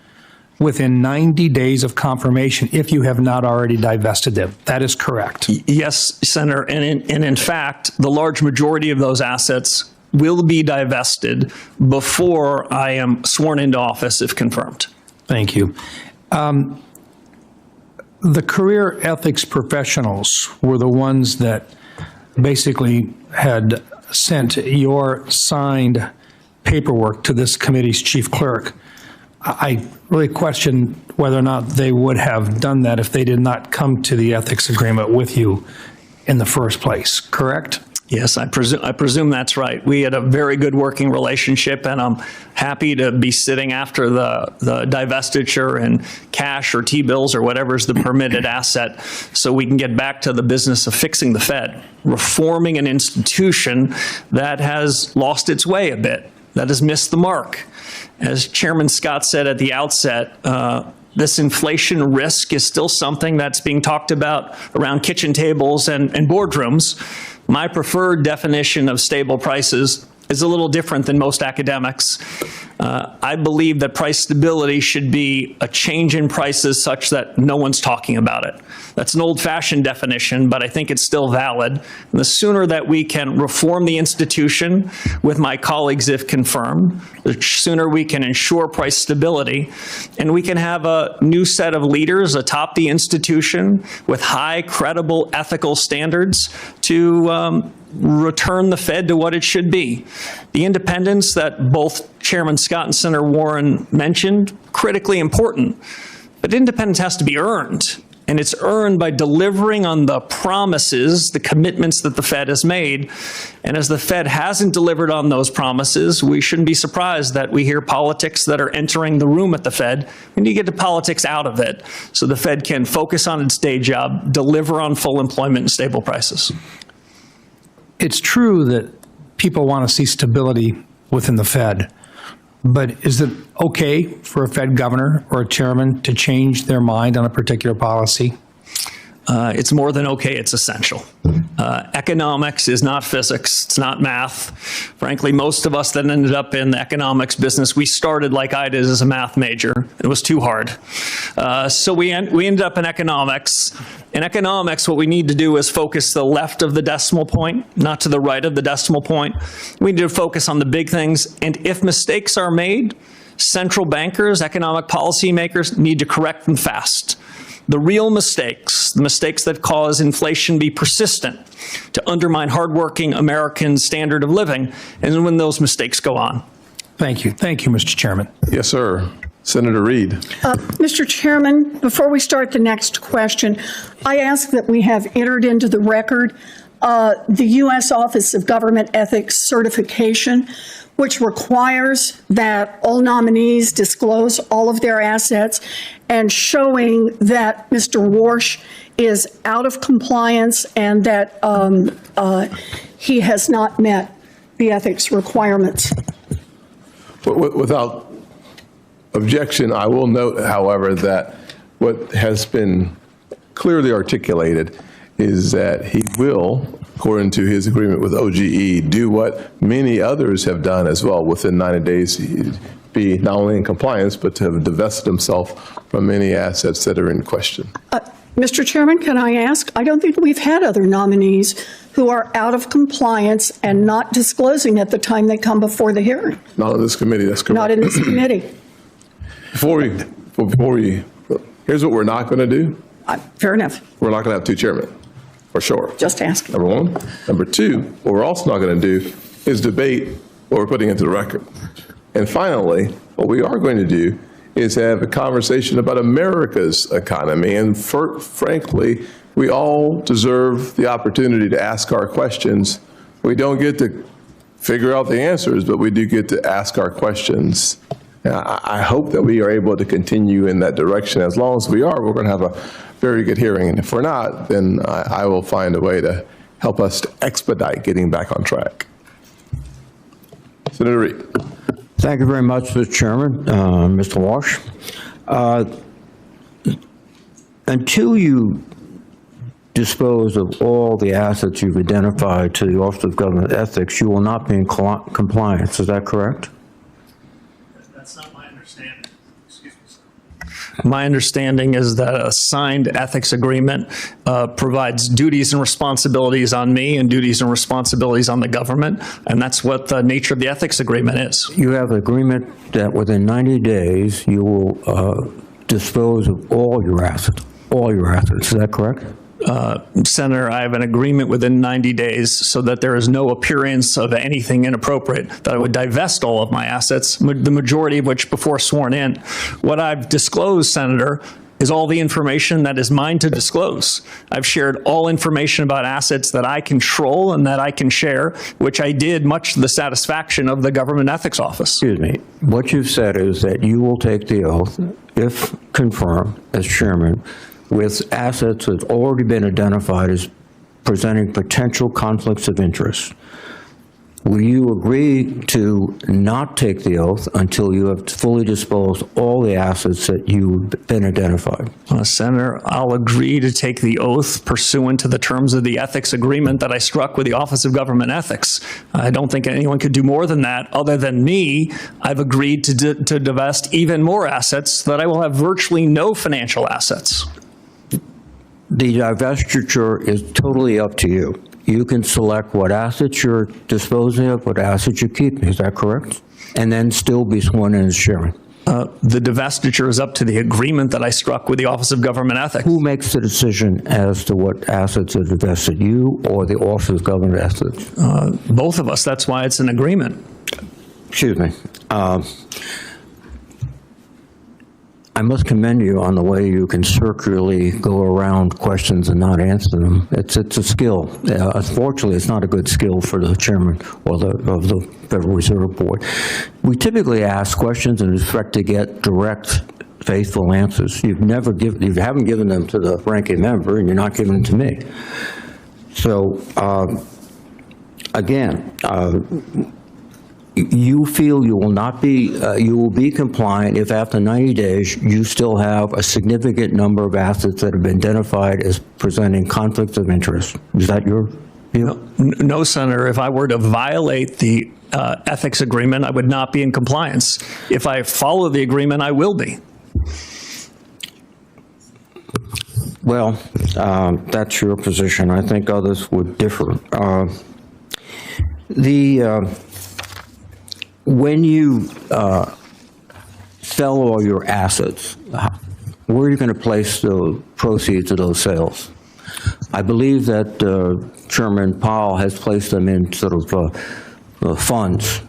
[SPEAKER 5] within 90 days of confirmation if you have not already divested them. That is correct.
[SPEAKER 4] Yes, Senator, and in fact, the large majority of those assets will be divested before I am sworn into office if confirmed.
[SPEAKER 5] Thank you. The career ethics professionals were the ones that basically had sent your signed paperwork to this committee's chief clerk. I really question whether or not they would have done that if they did not come to the ethics agreement with you in the first place, correct?
[SPEAKER 4] Yes, I presume that's right. We had a very good working relationship, and I'm happy to be sitting after the divestiture and cash or T-bills or whatever is the permitted asset so we can get back to the business of fixing the Fed, reforming an institution that has lost its way a bit, that has missed the mark. As Chairman Scott said at the outset, this inflation risk is still something that's being talked about around kitchen tables and boardrooms. My preferred definition of stable prices is a little different than most academics. I believe that price stability should be a change in prices such that no one's talking about it. That's an old-fashioned definition, but I think it's still valid. And the sooner that we can reform the institution with my colleagues if confirmed, the sooner we can ensure price stability, and we can have a new set of leaders atop the institution with high, credible, ethical standards to return the Fed to what it should be. The independence that both Chairman Scott and Senator Warren mentioned, critically important, but independence has to be earned. And it's earned by delivering on the promises, the commitments that the Fed has made. And as the Fed hasn't delivered on those promises, we shouldn't be surprised that we hear politics that are entering the room at the Fed. We need to get the politics out of it so the Fed can focus on its day job, deliver on full employment and stable prices.
[SPEAKER 5] It's true that people want to see stability within the Fed, but is it okay for a Fed governor or a chairman to change their mind on a particular policy?
[SPEAKER 4] It's more than okay, it's essential. Economics is not physics, it's not math. Frankly, most of us that ended up in the economics business, we started like I did as a math major. It was too hard. So we ended up in economics. In economics, what we need to do is focus to the left of the decimal point, not to the right of the decimal point. We need to focus on the big things, and if mistakes are made, central bankers, economic policymakers need to correct them fast. The real mistakes, the mistakes that cause inflation to be persistent, to undermine hardworking American standard of living, and when those mistakes go on.
[SPEAKER 5] Thank you. Thank you, Mr. Chairman.
[SPEAKER 1] Yes, sir. Senator Reed.
[SPEAKER 2] Mr. Chairman, before we start the next question, I ask that we have entered into the record the U.S. Office of Government Ethics certification, which requires that all nominees disclose all of their assets, and showing that Mr. Warsh is out of compliance and that he has not met the ethics requirements.
[SPEAKER 1] Without objection, I will note, however, that what has been clearly articulated is that he will, according to his agreement with OGE, do what many others have done as well within 90 days, be not only in compliance, but to have divested himself from any assets that are in question.
[SPEAKER 2] Mr. Chairman, can I ask? I don't think we've had other nominees who are out of compliance and not disclosing at the time they come before the hearing.
[SPEAKER 1] Not on this committee, that's correct.
[SPEAKER 2] Not in this committee.
[SPEAKER 1] Before we, here's what we're not going to do.
[SPEAKER 2] Fair enough.
[SPEAKER 1] We're not going to have two chairmen, for sure.
[SPEAKER 2] Just asking.
[SPEAKER 1] Number one. Number two, what we're also not going to do is debate what we're putting into the record. And finally, what we are going to do is have a conversation about America's economy. And frankly, we all deserve the opportunity to ask our questions. We don't get to figure out the answers, but we do get to ask our questions. And I hope that we are able to continue in that direction. As long as we are, we're going to have a very good hearing. And if we're not, then I will find a way to help us to expedite getting back on track. Senator Reid.
[SPEAKER 6] Thank you very much, Mr. Chairman, Mr. Warsh. Until you dispose of all the assets you've identified to the Office of Government Ethics, you will not be in compliance. Is that correct?
[SPEAKER 4] That's not my understanding. Excuse me, sir. My understanding is that a signed ethics agreement provides duties and responsibilities on me and duties and responsibilities on the government, and that's what the nature of the ethics agreement is.
[SPEAKER 6] You have an agreement that within 90 days you will dispose of all your assets. All your assets. Is that correct?
[SPEAKER 4] Senator, I have an agreement within 90 days so that there is no appearance of anything inappropriate, that I would divest all of my assets, the majority of which before sworn in. What I've disclosed, Senator, is all the information that is mine to disclose. I've shared all information about assets that I control and that I can share, which I did much to the satisfaction of the Government Ethics Office.
[SPEAKER 6] Excuse me. What you've said is that you will take the oath, if confirmed as chairman, with assets that have already been identified as presenting potential conflicts of interest. Will you agree to not take the oath until you have fully disposed all the assets that you've been identified?
[SPEAKER 4] Senator, I'll agree to take the oath pursuant to the terms of the ethics agreement that I struck with the Office of Government Ethics. I don't think anyone could do more than that. Other than me, I've agreed to divest even more assets so that I will have virtually no financial assets.
[SPEAKER 6] The divestiture is totally up to you. You can select what assets you're disposing of, what assets you keep. Is that correct? And then still be sworn in as chairman.
[SPEAKER 4] The divestiture is up to the agreement that I struck with the Office of Government Ethics.
[SPEAKER 6] Who makes the decision as to what assets are divested, you or the Office of Government Ethics?
[SPEAKER 4] Both of us. That's why it's an agreement.
[SPEAKER 6] Excuse me. I must commend you on the way you can circularly go around questions and not answer them. It's a skill. Unfortunately, it's not a good skill for the chairman or of the Federal Reserve Board. We typically ask questions and expect to get direct, faithful answers. You haven't given them to the ranking member, and you're not giving them to me. So, again, you feel you will not be, you will be compliant if after 90 days you still have a significant number of assets that have been identified as presenting conflicts of interest. Is that your view?
[SPEAKER 4] No, Senator. If I were to violate the ethics agreement, I would not be in compliance. If I follow the agreement, I will be.
[SPEAKER 6] Well, that's your position. I think others would differ. When you sell all your assets, where are you going to place the proceeds of those sales? I believe that Chairman Powell has placed them in sort of funds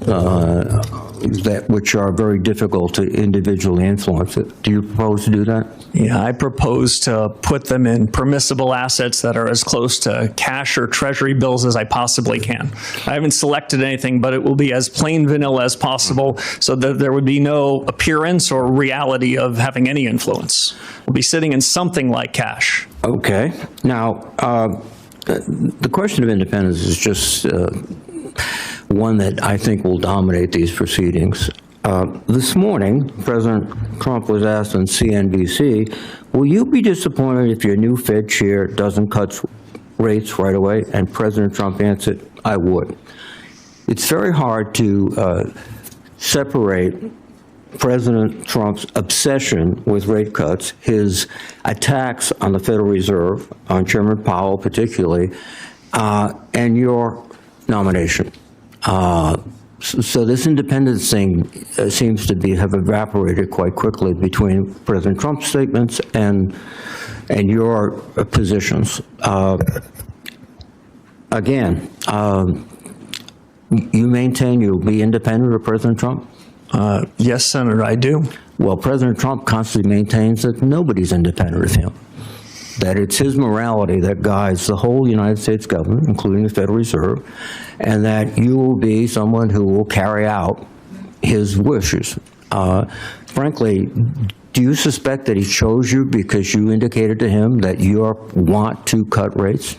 [SPEAKER 6] which are very difficult to individually influence. Do you propose to do that?
[SPEAKER 4] Yeah, I propose to put them in permissible assets that are as close to cash or treasury bills as I possibly can. I haven't selected anything, but it will be as plain vanilla as possible so that there would be no appearance or reality of having any influence. We'll be sitting in something like cash.
[SPEAKER 6] Okay. Now, the question of independence is just one that I think will dominate these proceedings. This morning, President Trump was asked on CNBC, will you be disappointed if your new Fed chair doesn't cut rates right away? And President Trump answered, I would. It's very hard to separate President Trump's obsession with rate cuts, his attacks on the Federal Reserve, on Chairman Powell particularly, and your nomination. So this independence thing seems to have evaporated quite quickly between President Trump's statements and your positions. Again, you maintain you'll be independent of President Trump?
[SPEAKER 4] Yes, Senator, I do.
[SPEAKER 6] Well, President Trump constantly maintains that nobody's independent of him, that it's his morality that guides the whole United States government, including the Federal Reserve, and that you will be someone who will carry out his wishes. Frankly, do you suspect that he chose you because you indicated to him that you want to cut rates?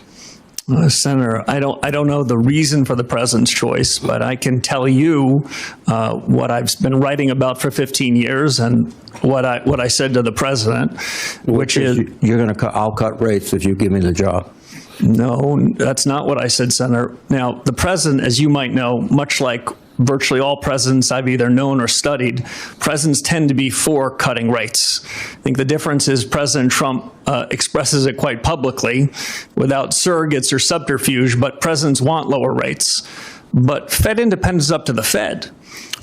[SPEAKER 4] Senator, I don't know the reason for the president's choice, but I can tell you what I've been writing about for 15 years and what I said to the president, which is
[SPEAKER 6] you're going to I'll cut rates if you give me the job.
[SPEAKER 4] No, that's not what I said, Senator. Now, the president, as you might know, much like virtually all presidents I've either known or studied, presidents tend to be for cutting rates. I think the difference is President Trump expresses it quite publicly without surrogates or subterfuge, but presidents want lower rates. But Fed independence is up to the Fed.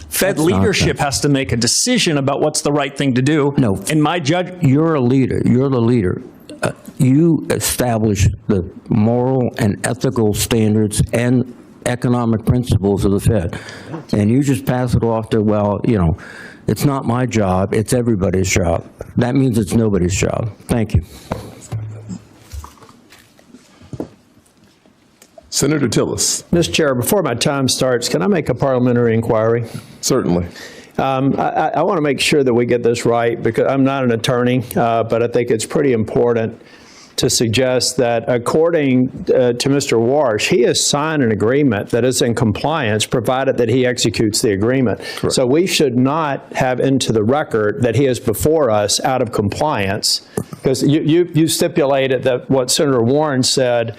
[SPEAKER 4] Fed leadership has to make a decision about what's the right thing to do.
[SPEAKER 6] No.
[SPEAKER 4] In my judgment,
[SPEAKER 6] you're a leader. You're the leader. You establish the moral and ethical standards and economic principles of the Fed. And you just pass it off to, well, you know, it's not my job, it's everybody's job. That means it's nobody's job. Thank you.
[SPEAKER 1] Senator Tillis.
[SPEAKER 7] Mr. Chair, before my time starts, can I make a parliamentary inquiry?
[SPEAKER 1] Certainly.
[SPEAKER 7] I want to make sure that we get this right, because I'm not an attorney, but I think it's pretty important to suggest that according to Mr. Warsh, he has signed an agreement that is in compliance provided that he executes the agreement.
[SPEAKER 1] Correct.
[SPEAKER 7] So we should not have into the record that he is before us out of compliance, because you stipulated that what Senator Warren said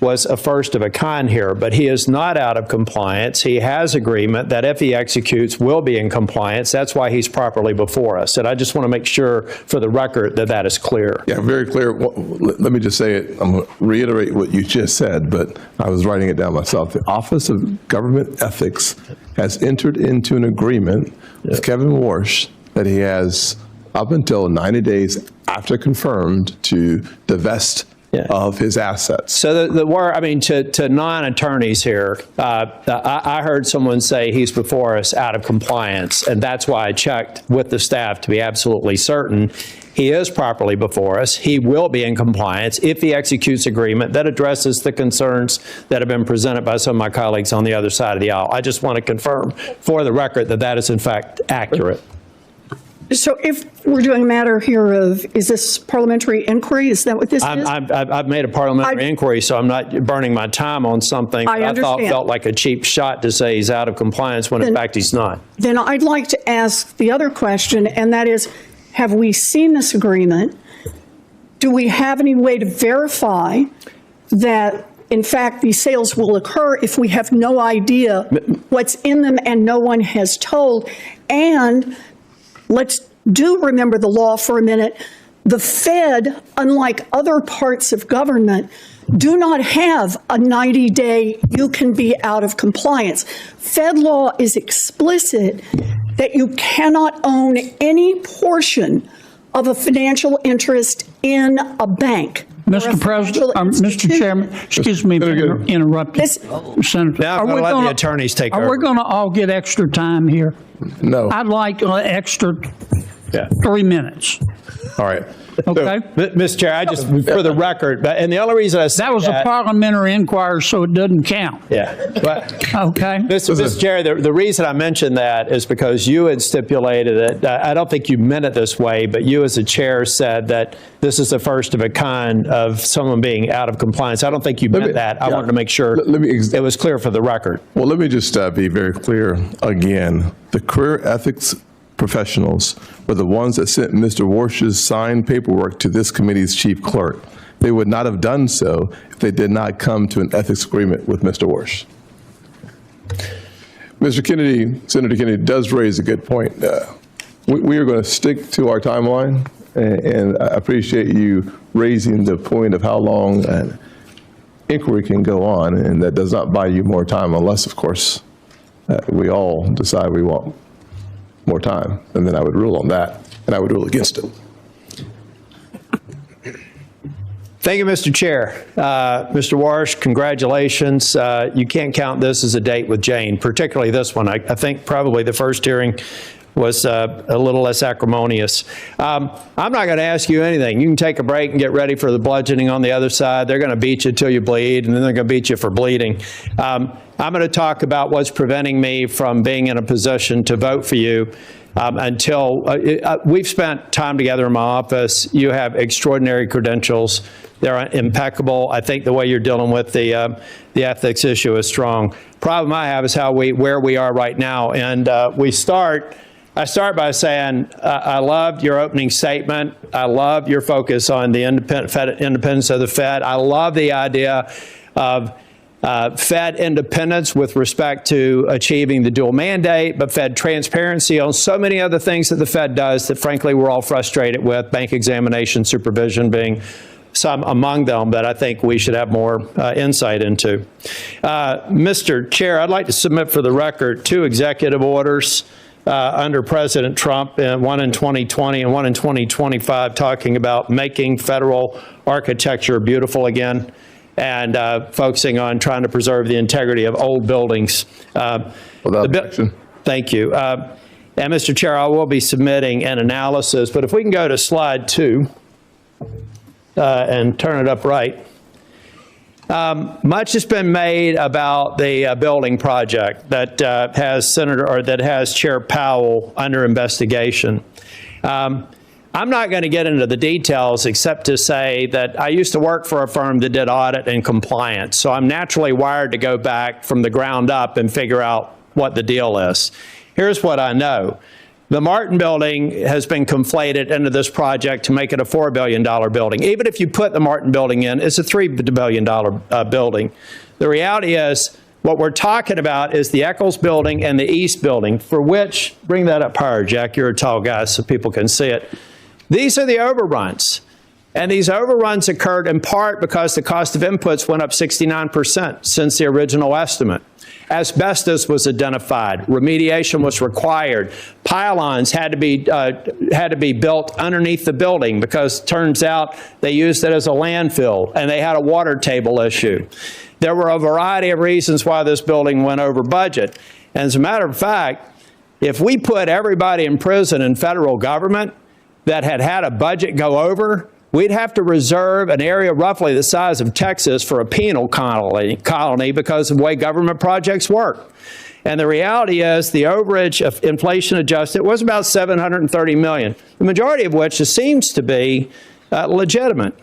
[SPEAKER 7] was a first of a kind here, but he is not out of compliance. He has agreement that if he executes, will be in compliance. That's why he's properly before us. And I just want to make sure for the record that that is clear.
[SPEAKER 1] Yeah, very clear. Let me just say it. I'm going to reiterate what you just said, but I was writing it down myself. The Office of Government Ethics has entered into an agreement with Kevin Warsh that he has up until 90 days after confirmed to divest of his assets.
[SPEAKER 7] So the word, I mean, to non-attorneys here, I heard someone say he's before us out of compliance, and that's why I checked with the staff to be absolutely certain. He is properly before us. He will be in compliance if he executes agreement that addresses the concerns that have been presented by some of my colleagues on the other side of the aisle. I just want to confirm for the record that that is in fact accurate.
[SPEAKER 2] So if we're doing a matter here of, is this parliamentary inquiry? Is that what this is?
[SPEAKER 7] I've made a parliamentary inquiry, so I'm not burning my time on something that I thought felt like a cheap shot to say he's out of compliance when in fact he's not.
[SPEAKER 2] Then I'd like to ask the other question, and that is, have we seen this agreement? Do we have any way to verify that, in fact, these sales will occur if we have no idea what's in them and no one has told? And let's remember the law for a minute. The Fed, unlike other parts of government, do not have a 90-day you can be out of compliance. Fed law is explicit that you cannot own any portion of a financial interest in a bank.
[SPEAKER 5] Mr. President, Mr. Chairman, excuse me for interrupting. Senator,
[SPEAKER 7] now I'm going to let the attorneys take over.
[SPEAKER 5] Are we going to all get extra time here?
[SPEAKER 1] No.
[SPEAKER 5] I'd like an extra 3 minutes.
[SPEAKER 1] All right.
[SPEAKER 5] Okay.
[SPEAKER 7] Mr. Chair, I just, for the record, and the only reason I said
[SPEAKER 5] that was a parliamentary inquiry, so it doesn't count.
[SPEAKER 7] Yeah. But,
[SPEAKER 5] okay.
[SPEAKER 7] Mr. Chair, the reason I mentioned that is because you had stipulated it. I don't think you meant it this way, but you as a chair said that this is the first of a kind of someone being out of compliance. I don't think you meant that. I wanted to make sure it was clear for the record.
[SPEAKER 1] Well, let me just be very clear again. The career ethics professionals were the ones that sent Mr. Warsh's signed paperwork to this committee's chief clerk. They would not have done so if they did not come to an ethics agreement with Mr. Warsh. Mr. Kennedy, Senator Kennedy does raise a good point. We are going to stick to our timeline, and I appreciate you raising the point of how long an inquiry can go on, and that does not buy you more time unless, of course, we all decide we want more time, and then I would rule on that, and I would rule against it.
[SPEAKER 7] Thank you, Mr. Chair. Mr. Warsh, congratulations. You can't count this as a date with Jane, particularly this one. I think probably the first hearing was a little less acrimonious. I'm not going to ask you anything. You can take a break and get ready for the bludgeoning on the other side. They're going to beat you till you bleed, and then they're going to beat you for bleeding. I'm going to talk about what's preventing me from being in a position to vote for you until we've spent time together in my office. You have extraordinary credentials. They're impeccable. I think the way you're dealing with the ethics issue is strong. Problem I have is where we are right now. And I start by saying I loved your opening statement. I love your focus on the independence of the Fed. I love the idea of Fed independence with respect to achieving the dual mandate, but Fed transparency on so many other things that the Fed does that, frankly, we're all frustrated with, bank examination, supervision being some among them that I think we should have more insight into. Mr. Chair, I'd like to submit for the record 2 executive orders under President Trump, one in 2020 and one in 2025, talking about making federal architecture beautiful again and focusing on trying to preserve the integrity of old buildings.
[SPEAKER 1] Without objection.
[SPEAKER 7] Thank you. And Mr. Chair, I will be submitting an analysis, but if we can go to slide 2 and turn it up right. Much has been made about the building project that has Chair Powell under investigation. I'm not going to get into the details except to say that I used to work for a firm that did audit and compliance, so I'm naturally wired to go back from the ground up and figure out what the deal is. Here's what I know. The Martin building has been conflated into this project to make it a $4 billion building. Even if you put the Martin building in, it's a $3 billion building. The reality is, what we're talking about is the Eccles building and the East building, for which, bring that up higher, Jack, you're a tall guy so people can see it. These are the overruns. And these overruns occurred in part because the cost of inputs went up 69% since the original estimate. Asbestos was identified. Remediation was required. Pylons had to be built underneath the building because it turns out they used it as a landfill and they had a water table issue. There were a variety of reasons why this building went over budget. And as a matter of fact, if we put everybody in prison in federal government that had a budget go over, we'd have to reserve an area roughly the size of Texas for a penal colony because of the way government projects work. And the reality is the overage of inflation adjusted was about $730 million, the majority of which seems to be legitimate.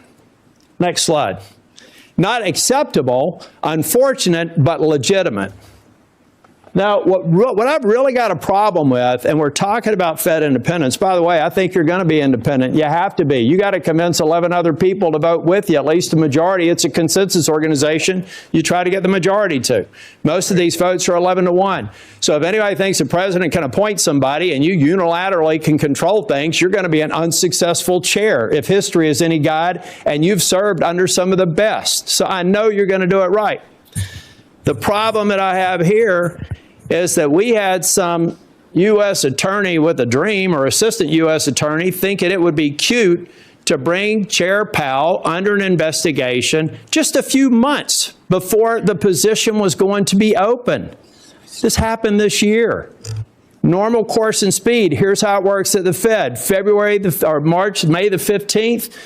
[SPEAKER 7] Next slide. Not acceptable, unfortunate, but legitimate. Now, what I've really got a problem with, and we're talking about Fed independence. By the way, I think you're going to be independent. You have to be. You got to convince 11 other people to vote with you, at least a majority. It's a consensus organization. You try to get the majority to. Most of these votes are 11-1. So if anybody thinks the president can appoint somebody and you unilaterally can control things, you're going to be an unsuccessful chair if history is any guide, and you've served under some of the best. So I know you're going to do it right. The problem that I have here is that we had some U.S. attorney with a dream, or assistant U.S. attorney, thinking it would be cute to bring Chair Powell under an investigation just a few months before the position was going to be open. This happened this year. Normal course and speed. Here's how it works at the Fed. May the 15th,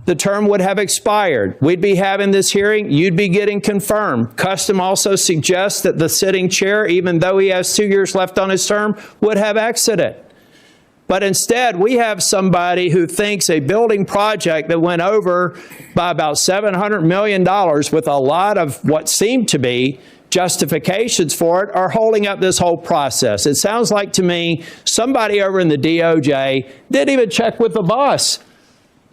[SPEAKER 7] the term would have expired. We'd be having this hearing. You'd be getting confirmed. Custom also suggests that the sitting chair, even though he has 2 years left on his term, would have exited. But instead, we have somebody who thinks a building project that went over by about $700 million with a lot of what seemed to be justifications for it are holding up this whole process. It sounds like to me somebody over in the DOJ didn't even check with the boss.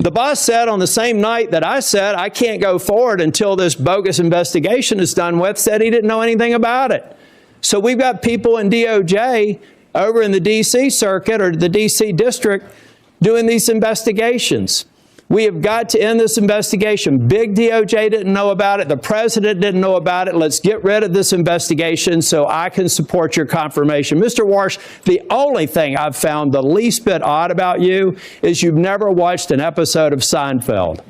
[SPEAKER 7] The boss said on the same night that I said I can't go forward until this bogus investigation is done with, said he didn't know anything about it. So we've got people in DOJ over in the D.C. circuit or the D.C. district doing these investigations. We have got to end this investigation. Big DOJ didn't know about it. The president didn't know about it. Let's get rid of this investigation so I can support your confirmation. Mr. Warsh, the only thing I've found the least bit odd about you is you've never watched an episode of Seinfeld.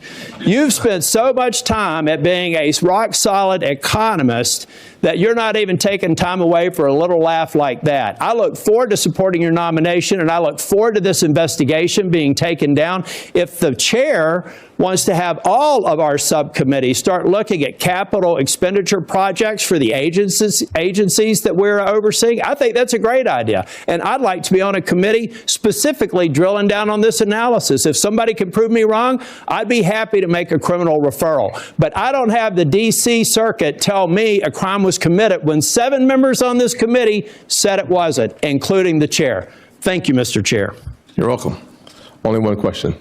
[SPEAKER 7] You've spent so much time at being a rock-solid economist that you're not even taking time away for a little laugh like that. I look forward to supporting your nomination, and I look forward to this investigation being taken down. If the chair wants to have all of our subcommittees start looking at capital expenditure projects for the agencies that we're overseeing, I think that's a great idea. And I'd like to be on a committee specifically drilling down on this analysis. If somebody can prove me wrong, I'd be happy to make a criminal referral. But I don't have the D.C. circuit tell me a crime was committed when 7 members on this committee said it wasn't, including the chair. Thank you, Mr. Chair.
[SPEAKER 1] You're welcome. Only one question.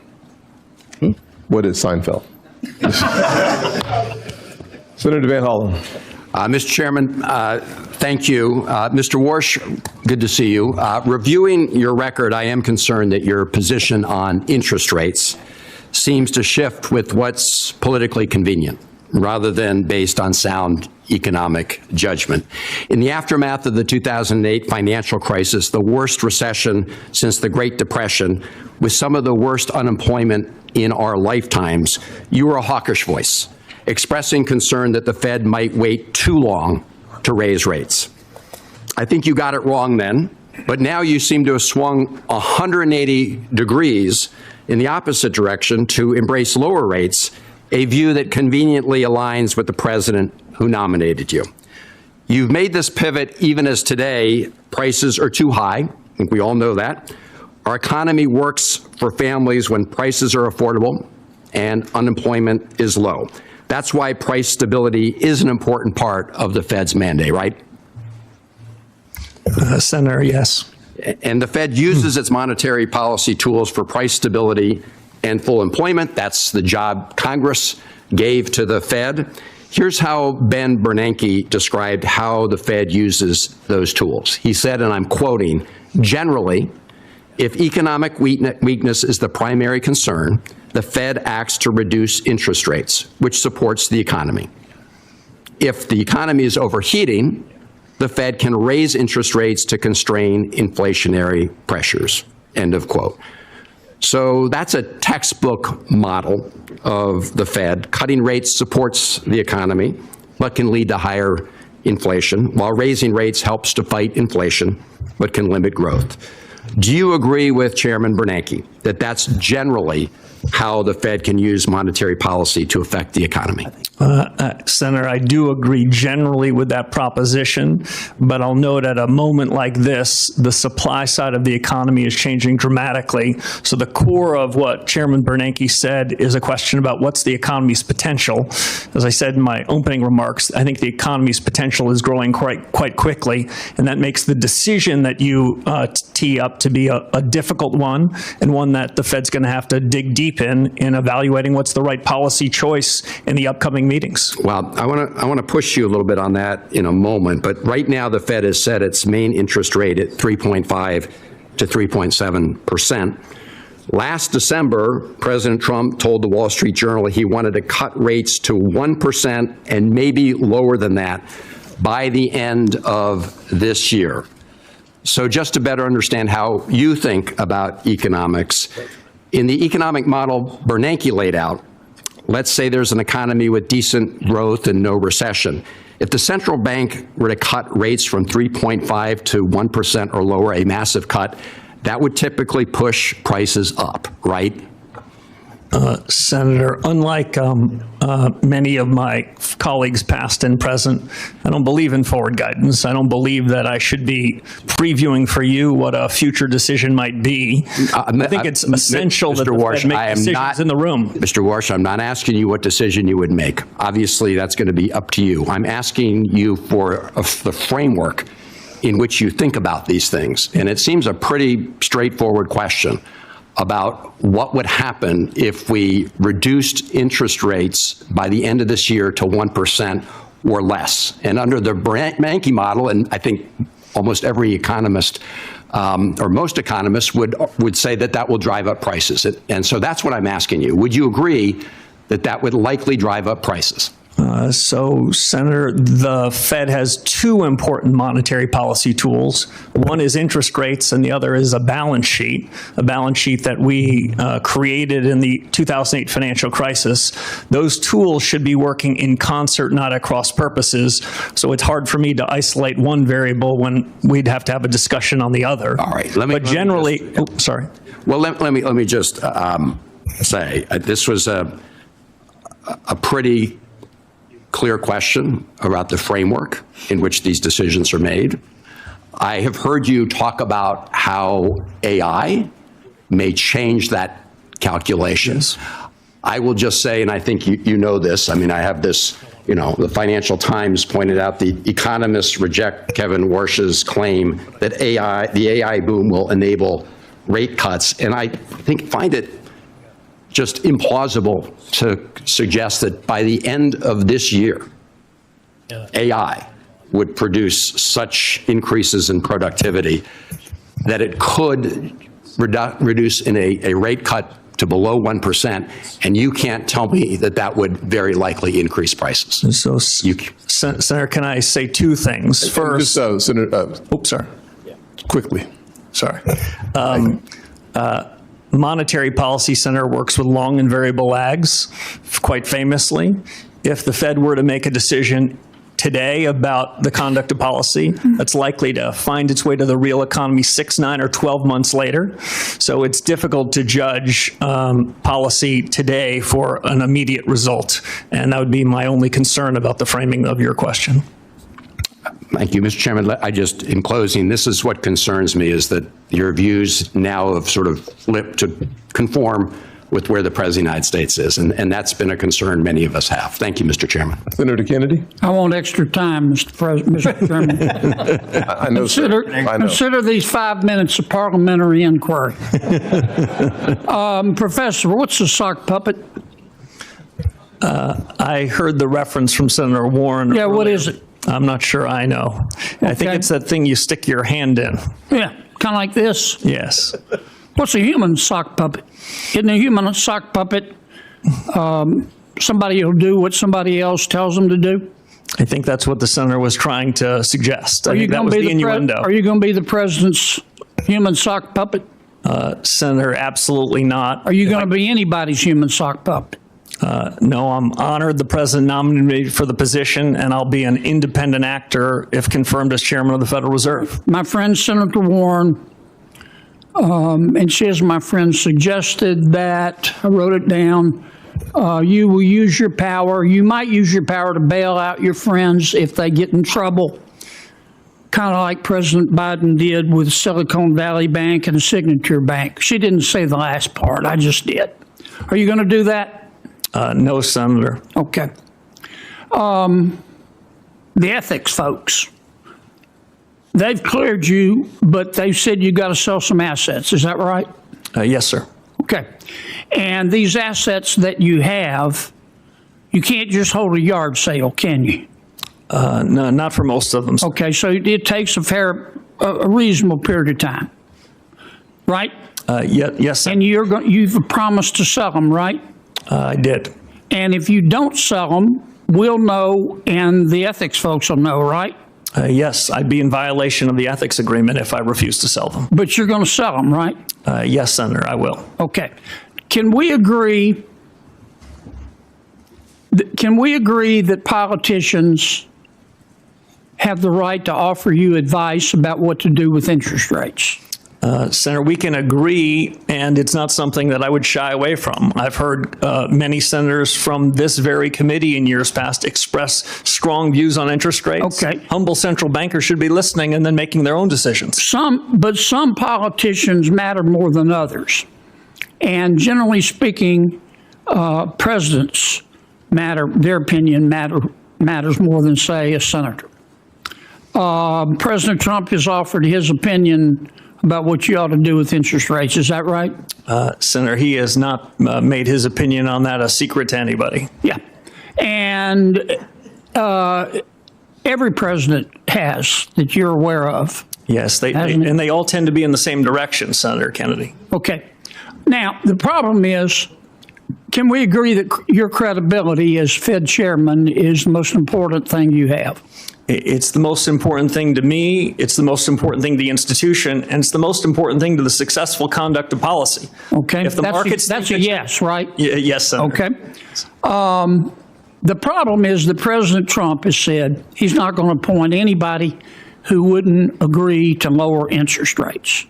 [SPEAKER 1] What is Seinfeld? Senator Van Hollen.
[SPEAKER 8] Mr. Chairman, thank you. Mr. Warsh, good to see you. Reviewing your record, I am concerned that your position on interest rates seems to shift with what's politically convenient, rather than based on sound economic judgment. In the aftermath of the 2008 financial crisis, the worst recession since the Great Depression, with some of the worst unemployment in our lifetimes, you were a hawkish voice, expressing concern that the Fed might wait too long to raise rates. I think you got it wrong then, but now you seem to have swung 180 degrees in the opposite direction to embrace lower rates, a view that conveniently aligns with the president who nominated you. You've made this pivot even as today prices are too high. I think we all know that. Our economy works for families when prices are affordable and unemployment is low. That's why price stability is an important part of the Fed's mandate, right?
[SPEAKER 4] Senator, yes.
[SPEAKER 8] And the Fed uses its monetary policy tools for price stability and full employment. That's the job Congress gave to the Fed. Here's how Ben Bernanke described how the Fed uses those tools. He said, and I'm quoting, "Generally, if economic weakness is the primary concern, the Fed acts to reduce interest rates, which supports the economy. If the economy is overheating, the Fed can raise interest rates to constrain inflationary pressures," end of quote. So that's a textbook model of the Fed. Cutting rates supports the economy, but can lead to higher inflation, while raising rates helps to fight inflation, but can limit growth. Do you agree with Chairman Bernanke that that's generally how the Fed can use monetary policy to affect the economy?
[SPEAKER 4] Senator, I do agree generally with that proposition, but I'll note at a moment like this, the supply side of the economy is changing dramatically. So the core of what Chairman Bernanke said is a question about what's the economy's potential. As I said in my opening remarks, I think the economy's potential is growing quite quickly, and that makes the decision that you tee up to be a difficult one, and one that the Fed's going to have to dig deep in evaluating what's the right policy choice in the upcoming meetings.
[SPEAKER 8] Well, I want to push you a little bit on that in a moment, but right now the Fed has set its main interest rate at 3.5 to 3.7%. Last December, President Trump told the Wall Street Journal he wanted to cut rates to 1% and maybe lower than that by the end of this year. So just to better understand how you think about economics, in the economic model Bernanke laid out, let's say there's an economy with decent growth and no recession. If the central bank were to cut rates from 3.5 to 1% or lower, a massive cut, that would typically push prices up, right?
[SPEAKER 4] Senator, unlike many of my colleagues, past and present, I don't believe in forward guidance. I don't believe that I should be previewing for you what a future decision might be. I think it's essential that the Fed make decisions in the room.
[SPEAKER 8] Mr. Warsh, I'm not asking you what decision you would make. Obviously, that's going to be up to you. I'm asking you for the framework in which you think about these things. And it seems a pretty straightforward question about what would happen if we reduced interest rates by the end of this year to 1% or less. And under the Bernanke model, and I think almost every economist or most economists would say that that will drive up prices. And so that's what I'm asking you. Would you agree that that would likely drive up prices?
[SPEAKER 4] So, Senator, the Fed has two important monetary policy tools. One is interest rates, and the other is a balance sheet that we created in the 2008 financial crisis. Those tools should be working in concert, not at cross purposes. So it's hard for me to isolate one variable when we'd have to have a discussion on the other.
[SPEAKER 8] All right.
[SPEAKER 4] But generally, sorry.
[SPEAKER 8] Well, let me just say this was a pretty clear question about the framework in which these decisions are made. I have heard you talk about how AI may change that calculation.
[SPEAKER 4] Yes.
[SPEAKER 8] I will just say, and I think you know this, I mean, I have this, you know, the Financial Times pointed out the economists reject Kevin Warsh's claim that the AI boom will enable rate cuts, and I find it just implausible to suggest that by the end of this year, AI would produce such increases in productivity that it could reduce in a rate cut to below 1%, and you can't tell me that that would very likely increase prices.
[SPEAKER 4] So, Senator, can I say two things? First,
[SPEAKER 1] Senator,
[SPEAKER 4] sorry.
[SPEAKER 1] quickly.
[SPEAKER 4] Sorry. Monetary Policy Center works with long and variable lags, quite famously. If the Fed were to make a decision today about the conduct of policy, that's likely to find its way to the real economy 6, 9, or 12 months later. So it's difficult to judge policy today for an immediate result. And that would be my only concern about the framing of your question.
[SPEAKER 8] Thank you, Mr. Chairman. I just, in closing, this is what concerns me, is that your views now have sort of flipped to conform with where the President of the United States is, and that's been a concern many of us have. Thank you, Mr. Chairman.
[SPEAKER 1] Senator Kennedy?
[SPEAKER 9] I want extra time, Mr. Chairman.
[SPEAKER 1] I know, sir. I know.
[SPEAKER 9] Consider these 5 minutes of parliamentary inquiry. Professor, what's a sock puppet?
[SPEAKER 4] I heard the reference from Senator Warren.
[SPEAKER 9] Yeah,
[SPEAKER 4] earlier.
[SPEAKER 9] what is it?
[SPEAKER 4] I'm not sure I know. I think it's that thing you stick your hand in.
[SPEAKER 9] Yeah, kind of like this.
[SPEAKER 4] Yes.
[SPEAKER 9] What's a human sock puppet? Isn't a human sock puppet somebody who'll do what somebody else tells them to do?
[SPEAKER 4] I think that's what the senator was trying to suggest. I think that was the innuendo.
[SPEAKER 9] Are you going to be the president's human sock puppet?
[SPEAKER 4] Senator, absolutely not.
[SPEAKER 9] Are you going to be anybody's human sock puppet?
[SPEAKER 4] No, I'm honored the president nominated me for the position, and I'll be an independent actor if confirmed as chairman of the Federal Reserve.
[SPEAKER 9] My friend Senator Warren, and she, as my friend, suggested that, I wrote it down, you will use your power, you might use your power to bail out your friends if they get in trouble, kind of like President Biden did with Silicon Valley Bank and Signature Bank. She didn't say the last part, I just did. Are you going to do that?
[SPEAKER 4] No, Senator.
[SPEAKER 9] Okay. The ethics folks, they've cleared you, but they've said you got to sell some assets. Is that right?
[SPEAKER 4] Yes, sir.
[SPEAKER 9] Okay. And these assets that you have, you can't just hold a yard sale, can you?
[SPEAKER 4] No, not for most of them.
[SPEAKER 9] Okay, so it takes a reasonable period of time, right?
[SPEAKER 4] Yes, sir.
[SPEAKER 9] And you've promised to sell them, right?
[SPEAKER 4] I did.
[SPEAKER 9] And if you don't sell them, we'll know, and the ethics folks will know, right?
[SPEAKER 4] Yes, I'd be in violation of the ethics agreement if I refuse to sell them.
[SPEAKER 9] But you're going to sell them, right?
[SPEAKER 4] Yes, Senator, I will.
[SPEAKER 9] Okay. Can we agree that politicians have the right to offer you advice about what to do with interest rates?
[SPEAKER 4] Senator, we can agree, and it's not something that I would shy away from. I've heard many senators from this very committee in years past express strong views on interest rates.
[SPEAKER 9] Okay.
[SPEAKER 4] Humble central bankers should be listening and then making their own decisions.
[SPEAKER 9] But some politicians matter more than others. And generally speaking, presidents matter, their opinion matters more than, say, a senator. President Trump has offered his opinion about what you ought to do with interest rates. Is that right?
[SPEAKER 4] Senator, he has not made his opinion on that a secret to anybody.
[SPEAKER 9] Yeah. And every president has that you're aware of.
[SPEAKER 4] Yes, and they all tend to be in the same direction, Senator Kennedy.
[SPEAKER 9] Okay. Now, the problem is, can we agree that your credibility as Fed chairman is the most important thing you have?
[SPEAKER 4] It's the most important thing to me, it's the most important thing to the institution, and it's the most important thing to the successful conduct of policy.
[SPEAKER 9] Okay,
[SPEAKER 4] If the markets
[SPEAKER 9] that's a yes, right?
[SPEAKER 4] Yes, Senator.
[SPEAKER 9] Okay. The problem is that President Trump has said he's not going to appoint anybody who wouldn't agree to lower interest rates.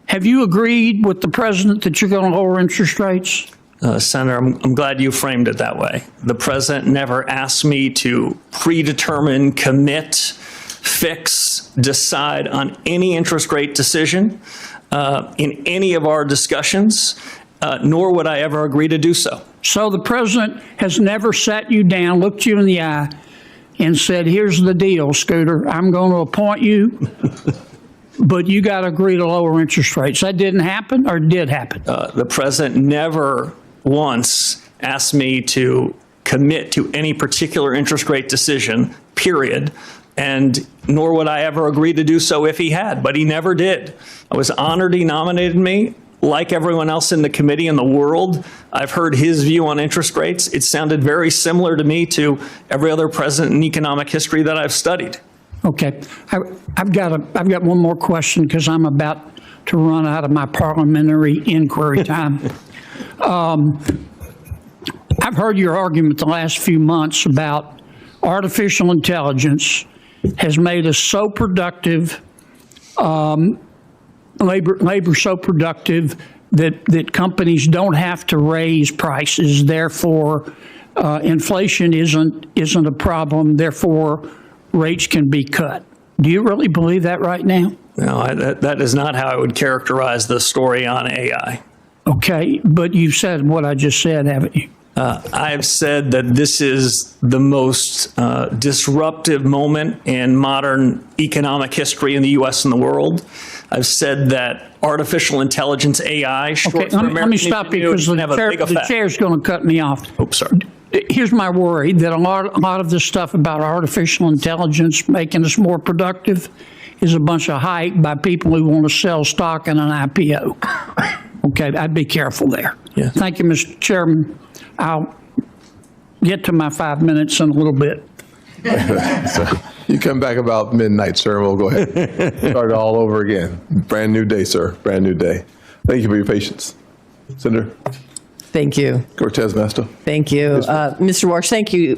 [SPEAKER 9] Have you agreed with the president that you're going to lower interest rates?
[SPEAKER 4] Senator, I'm glad you framed it that way. The president never asked me to predetermine, commit, fix, decide on any interest rate decision in any of our discussions, nor would I ever agree to do so.
[SPEAKER 9] So the president has never sat you down, looked you in the eye, and said, here's the deal, Scooter, I'm going to appoint you, but you got to agree to lower interest rates. That didn't happen, or did happen?
[SPEAKER 4] The president never once asked me to commit to any particular interest rate decision, period, and nor would I ever agree to do so if he had, but he never did. I was honored he nominated me. Like everyone else in the committee in the world, I've heard his view on interest rates. It sounded very similar to me to every other president in economic history that I've studied.
[SPEAKER 9] Okay, I've got one more question because I'm about to run out of my parliamentary inquiry time. I've heard your argument the last few months about artificial intelligence has made us so productive, labor so productive that companies don't have to raise prices. Therefore, inflation isn't a problem. Therefore, rates can be cut. Do you really believe that right now?
[SPEAKER 4] No, that is not how I would characterize the story on AI.
[SPEAKER 9] Okay, but you've said what I just said, haven't you?
[SPEAKER 4] I've said that this is the most disruptive moment in modern economic history in the U.S. and the world. I've said that artificial intelligence, AI, short for American
[SPEAKER 9] let me stop you because the chair's going to cut me off.
[SPEAKER 4] Oops, sorry.
[SPEAKER 9] Here's my worry, that a lot of this stuff about artificial intelligence making us more productive is a bunch of hype by people who want to sell stock in an IPO. Okay, I'd be careful there.
[SPEAKER 4] Yeah.
[SPEAKER 9] Thank you, Mr. Chairman. I'll get to my 5 minutes in a little bit.
[SPEAKER 1] So you come back about midnight, sir, and we'll go ahead. Start all over again. Brand new day, sir. Brand new day. Thank you for your patience. Senator
[SPEAKER 10] Thank you.
[SPEAKER 1] Cortez Masto.
[SPEAKER 10] Thank you. Mr. Warsh, thank you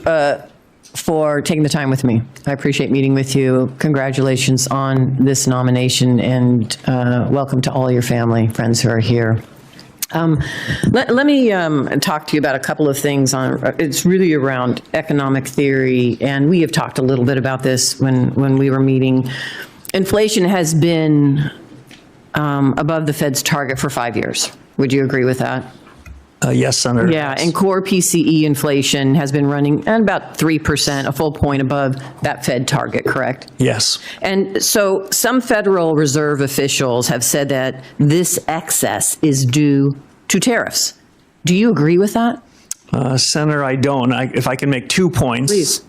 [SPEAKER 10] for taking the time with me. I appreciate meeting with you. Congratulations on this nomination, and welcome to all your family, friends who are here. Let me talk to you about a couple of things. It's really around economic theory, and we have talked a little bit about this when we were meeting. Inflation has been above the Fed's target for 5 years. Would you agree with that?
[SPEAKER 4] Yes, Senator.
[SPEAKER 10] Yeah, and core PCE inflation has been running at about 3%, a full point above that Fed target, correct?
[SPEAKER 4] Yes.
[SPEAKER 10] And so some Federal Reserve officials have said that this excess is due to tariffs. Do you agree with that?
[SPEAKER 4] Senator, I don't. If I can make 2 points.
[SPEAKER 10] Please.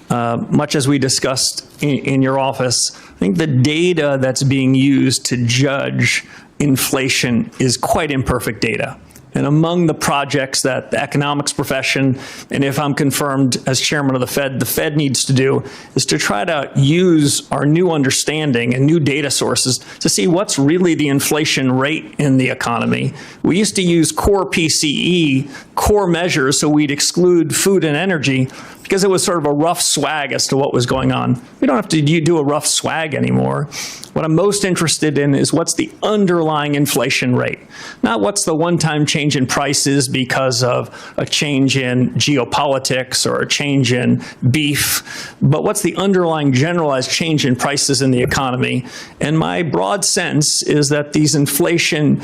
[SPEAKER 4] Much as we discussed in your office, I think the data that's being used to judge inflation is quite imperfect data. And among the projects that the economics profession, and if I'm confirmed as chairman of the Fed needs to do, is to try to use our new understanding and new data sources to see what's really the inflation rate in the economy. We used to use core PCE, core measures, so we'd exclude food and energy because it was sort of a rough swag as to what was going on. We don't have to do a rough swag anymore. What I'm most interested in is what's the underlying inflation rate, not what's the one-time change in prices because of a change in geopolitics or a change in beef, but what's the underlying generalized change in prices in the economy. And my broad sense is that these inflation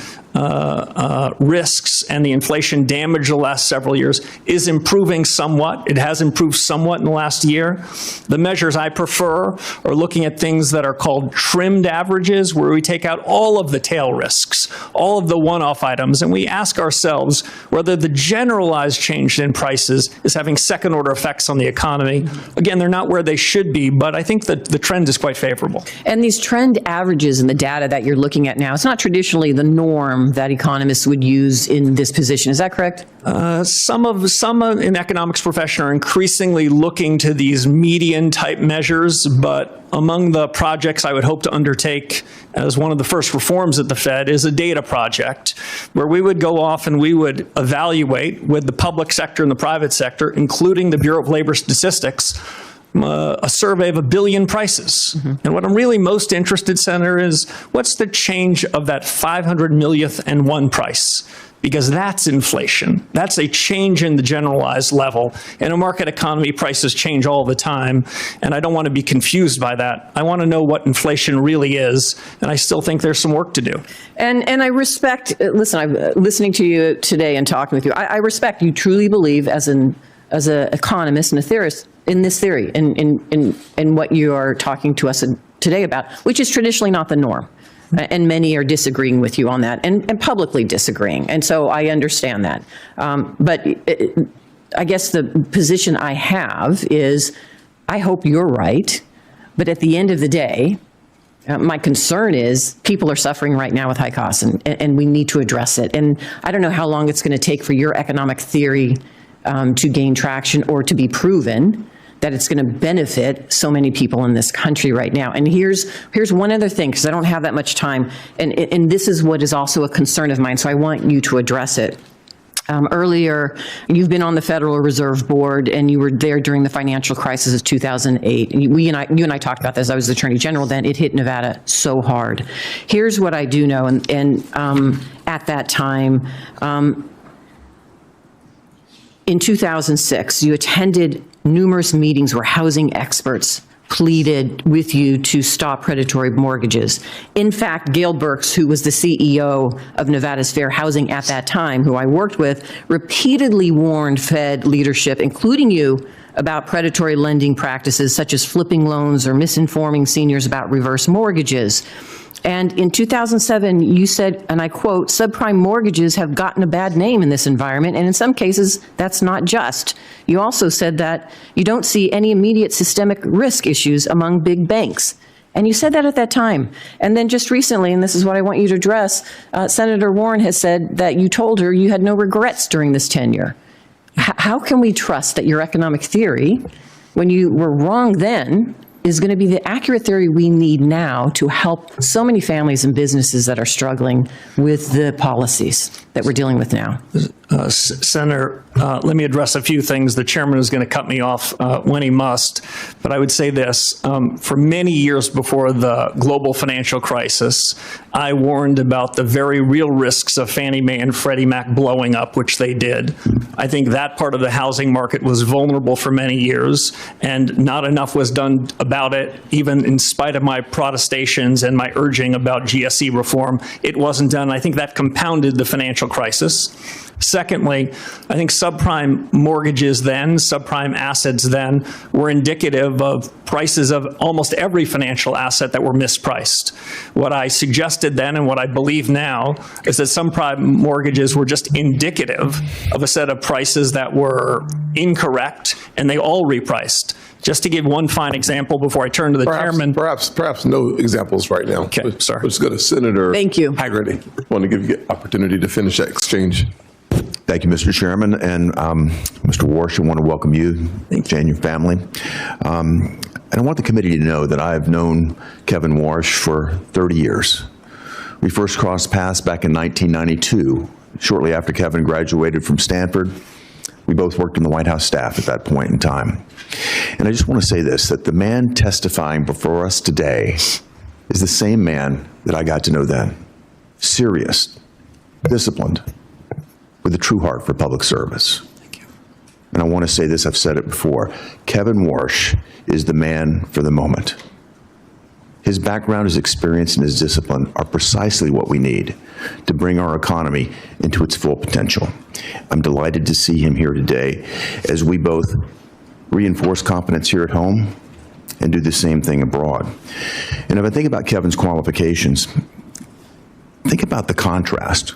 [SPEAKER 4] risks and the inflation damage the last several years is improving somewhat. It has improved somewhat in the last year. The measures I prefer are looking at things that are called trimmed averages, where we take out all of the tail risks, all of the one-off items, and we ask ourselves whether the generalized change in prices is having second-order effects on the economy. Again, they're not where they should be, but I think that the trend is quite favorable.
[SPEAKER 10] And these trend averages and the data that you're looking at now, it's not traditionally the norm that economists would use in this position. Is that correct?
[SPEAKER 4] Some in the economics profession are increasingly looking to these median type measures, but among the projects I would hope to undertake as one of the first reforms at the Fed is a data project where we would go off and we would evaluate with the public sector and the private sector, including the Bureau of Labor Statistics, a survey of 1 billion prices. And what I'm really most interested, Senator, is what's the change of that 500 millionth and one price? Because that's inflation. That's a change in the generalized level. In a market economy, prices change all the time, and I don't want to be confused by that. I want to know what inflation really is, and I still think there's some work to do.
[SPEAKER 10] And I respect, listen, I'm listening to you today and talking with you. I respect you truly believe as an economist and a theorist in this theory, in what you are talking to us today about, which is traditionally not the norm. And many are disagreeing with you on that, and publicly disagreeing. And so I understand that. But I guess the position I have is, I hope you're right. But at the end of the day, my concern is people are suffering right now with high costs, and we need to address it. And I don't know how long it's going to take for your economic theory to gain traction or to be proven that it's going to benefit so many people in this country right now. And here's one other thing, because I don't have that much time, and this is what is also a concern of mine, so I want you to address it. Earlier, you've been on the Federal Reserve Board, and you were there during the financial crisis of 2008. And you and I talked about this. I was the Attorney General then. It hit Nevada so hard. Here's what I do know, and at that time, in 2006, you attended numerous meetings where housing experts pleaded with you to stop predatory mortgages. In fact, Gail Burks, who was the CEO of Nevada's Fair Housing at that time, who I worked with, repeatedly warned Fed leadership, including you, about predatory lending practices such as flipping loans or misinforming seniors about reverse mortgages. And in 2007, you said, and I quote, "Subprime mortgages have gotten a bad name in this environment, and in some cases, that's not just." You also said that you don't see any immediate systemic risk issues among big banks. And you said that at that time. And then just recently, and this is what I want you to address, Senator Warren has said that you told her you had no regrets during this tenure. How can we trust that your economic theory, when you were wrong then, is going to be the accurate theory we need now to help so many families and businesses that are struggling with the policies that we're dealing with now?
[SPEAKER 4] Senator, let me address a few things. The chairman is going to cut me off when he must, but I would say this. For many years before the global financial crisis, I warned about the very real risks of Fannie Mae and Freddie Mac blowing up, which they did. I think that part of the housing market was vulnerable for many years, and not enough was done about it, even in spite of my protestations and my urging about GSE reform. It wasn't done. I think that compounded the financial crisis. Secondly, I think subprime mortgages then, subprime assets then, were indicative of prices of almost every financial asset that were mispriced. What I suggested then and what I believe now is that subprime mortgages were just indicative of a set of prices that were incorrect, and they all repriced. Just to give one fine example before I turn to the chairman.
[SPEAKER 1] Perhaps no examples right now.
[SPEAKER 4] Okay, sorry.
[SPEAKER 1] Let's go to Senator
[SPEAKER 10] Thank you.
[SPEAKER 1] Haggerty. I want to give you the opportunity to finish that exchange.
[SPEAKER 11] Thank you, Mr. Chairman, and Mr. Warsh, I want to welcome you and your family. And I want the committee to know that I've known Kevin Warsh for 30 years. We first crossed paths back in 1992, shortly after Kevin graduated from Stanford. We both worked in the White House staff at that point in time. And I just want to say this, that the man testifying before us today is the same man that I got to know then. Serious, disciplined, with a true heart for public service. Thank you. And I want to say this, I've said it before, Kevin Warsh is the man for the moment. His background, his experience, and his discipline are precisely what we need to bring our economy into its full potential. I'm delighted to see him here today as we both reinforce competence here at home and do the same thing abroad. And if I think about Kevin's qualifications, think about the contrast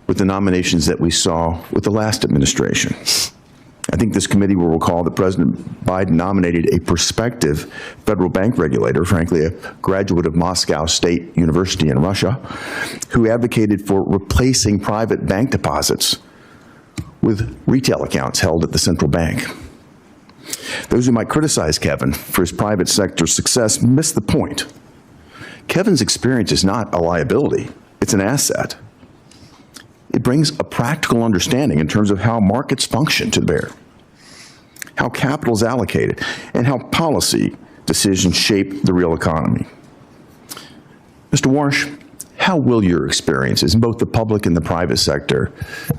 [SPEAKER 11] with the nominations that we saw with the last administration. I think this committee will recall that President Biden nominated a prospective federal bank regulator, frankly, a graduate of Moscow State University in Russia, who advocated for replacing private bank deposits with retail accounts held at the central bank. Those who might criticize Kevin for his private sector success miss the point. Kevin's experience is not a liability, it's an asset. It brings a practical understanding in terms of how markets function to bear, how capital is allocated, and how policy decisions shape the real economy. Mr. Warsh, how will your experiences in both the public and the private sector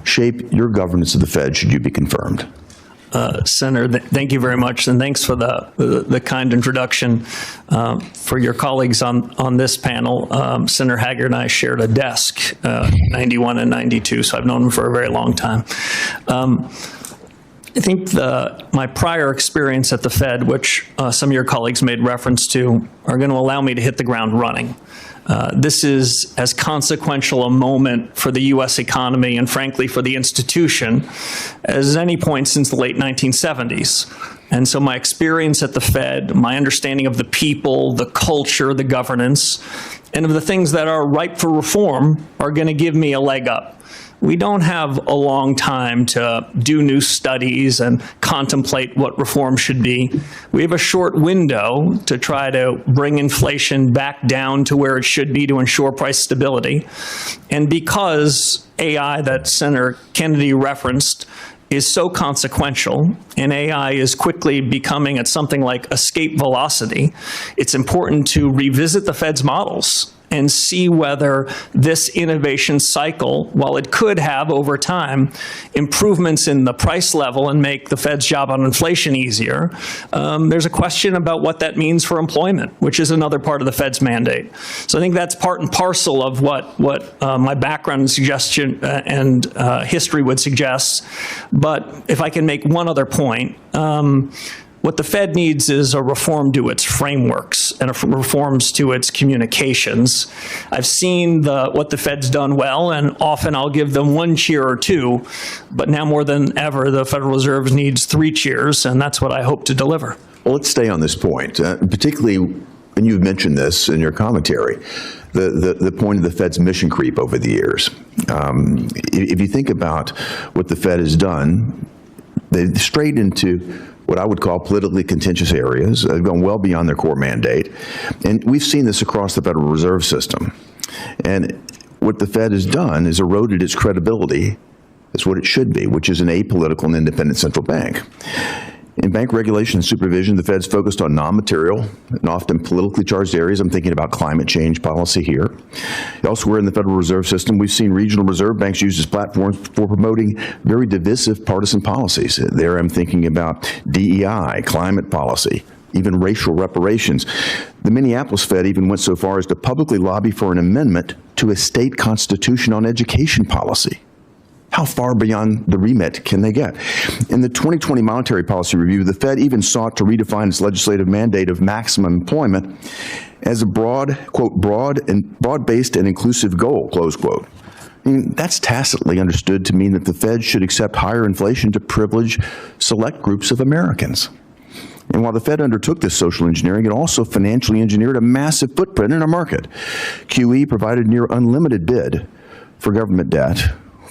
[SPEAKER 11] shape your governance of the Fed should you be confirmed?
[SPEAKER 4] Senator, thank you very much, and thanks for the kind introduction. For your colleagues on this panel, Senator Haggard and I shared a desk, 91 and 92, so I've known him for a very long time. I think my prior experience at the Fed, which some of your colleagues made reference to, are going to allow me to hit the ground running. This is as consequential a moment for the U.S. economy and, frankly, for the institution as any point since the late 1970s. And so my experience at the Fed, my understanding of the people, the culture, the governance, and of the things that are ripe for reform are going to give me a leg up. We don't have a long time to do new studies and contemplate what reform should be. We have a short window to try to bring inflation back down to where it should be to ensure price stability. And because AI that Senator Kennedy referenced is so consequential, and AI is quickly becoming at something like escape velocity, it's important to revisit the Fed's models and see whether this innovation cycle, while it could have over time improvements in the price level and make the Fed's job on inflation easier, there's a question about what that means for employment, which is another part of the Fed's mandate. So I think that's part and parcel of what my background and suggestion and history would suggest. But if I can make one other point, what the Fed needs is a reform to its frameworks and reforms to its communications. I've seen what the Fed's done well, and often I'll give them one cheer or two, but now more than ever, the Federal Reserve needs 3 cheers, and that's what I hope to deliver.
[SPEAKER 11] Well, let's stay on this point, particularly, and you've mentioned this in your commentary, the point of the Fed's mission creep over the years. If you think about what the Fed has done, they've strayed into what I would call politically contentious areas. They've gone well beyond their core mandate. And we've seen this across the Federal Reserve System. And what the Fed has done is eroded its credibility as what it should be, which is an apolitical and independent central bank. In bank regulation and supervision, the Fed's focused on non-material and often politically charged areas. I'm thinking about climate change policy here. Elsewhere in the Federal Reserve System, we've seen regional reserve banks used as platforms for promoting very divisive partisan policies. There I'm thinking about DEI, climate policy, even racial reparations. The Minneapolis Fed even went so far as to publicly lobby for an amendment to a state constitution on education policy. How far beyond the remit can they get? In the 2020 Monetary Policy Review, the Fed even sought to redefine its legislative mandate of maximum employment as a broad, quote, broad-based and inclusive goal, close quote. I mean, that's tacitly understood to mean that the Fed should accept higher inflation to privilege select groups of Americans. And while the Fed undertook this social engineering, it also financially engineered a massive footprint in our market. QE provided near unlimited bid for government debt,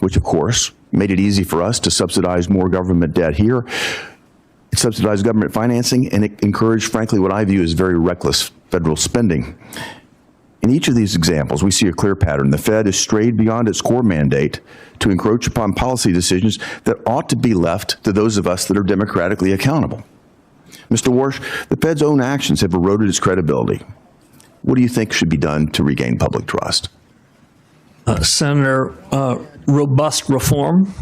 [SPEAKER 11] which of course made it easy for us to subsidize more government debt here. It subsidized government financing, and it encouraged, frankly, what I view as very reckless federal spending. In each of these examples, we see a clear pattern. The Fed has strayed beyond its core mandate to encroach upon policy decisions that ought to be left to those of us that are democratically accountable. Mr. Warsh, the Fed's own actions have eroded its credibility. What do you think should be done to regain public trust?
[SPEAKER 4] Senator, robust reform.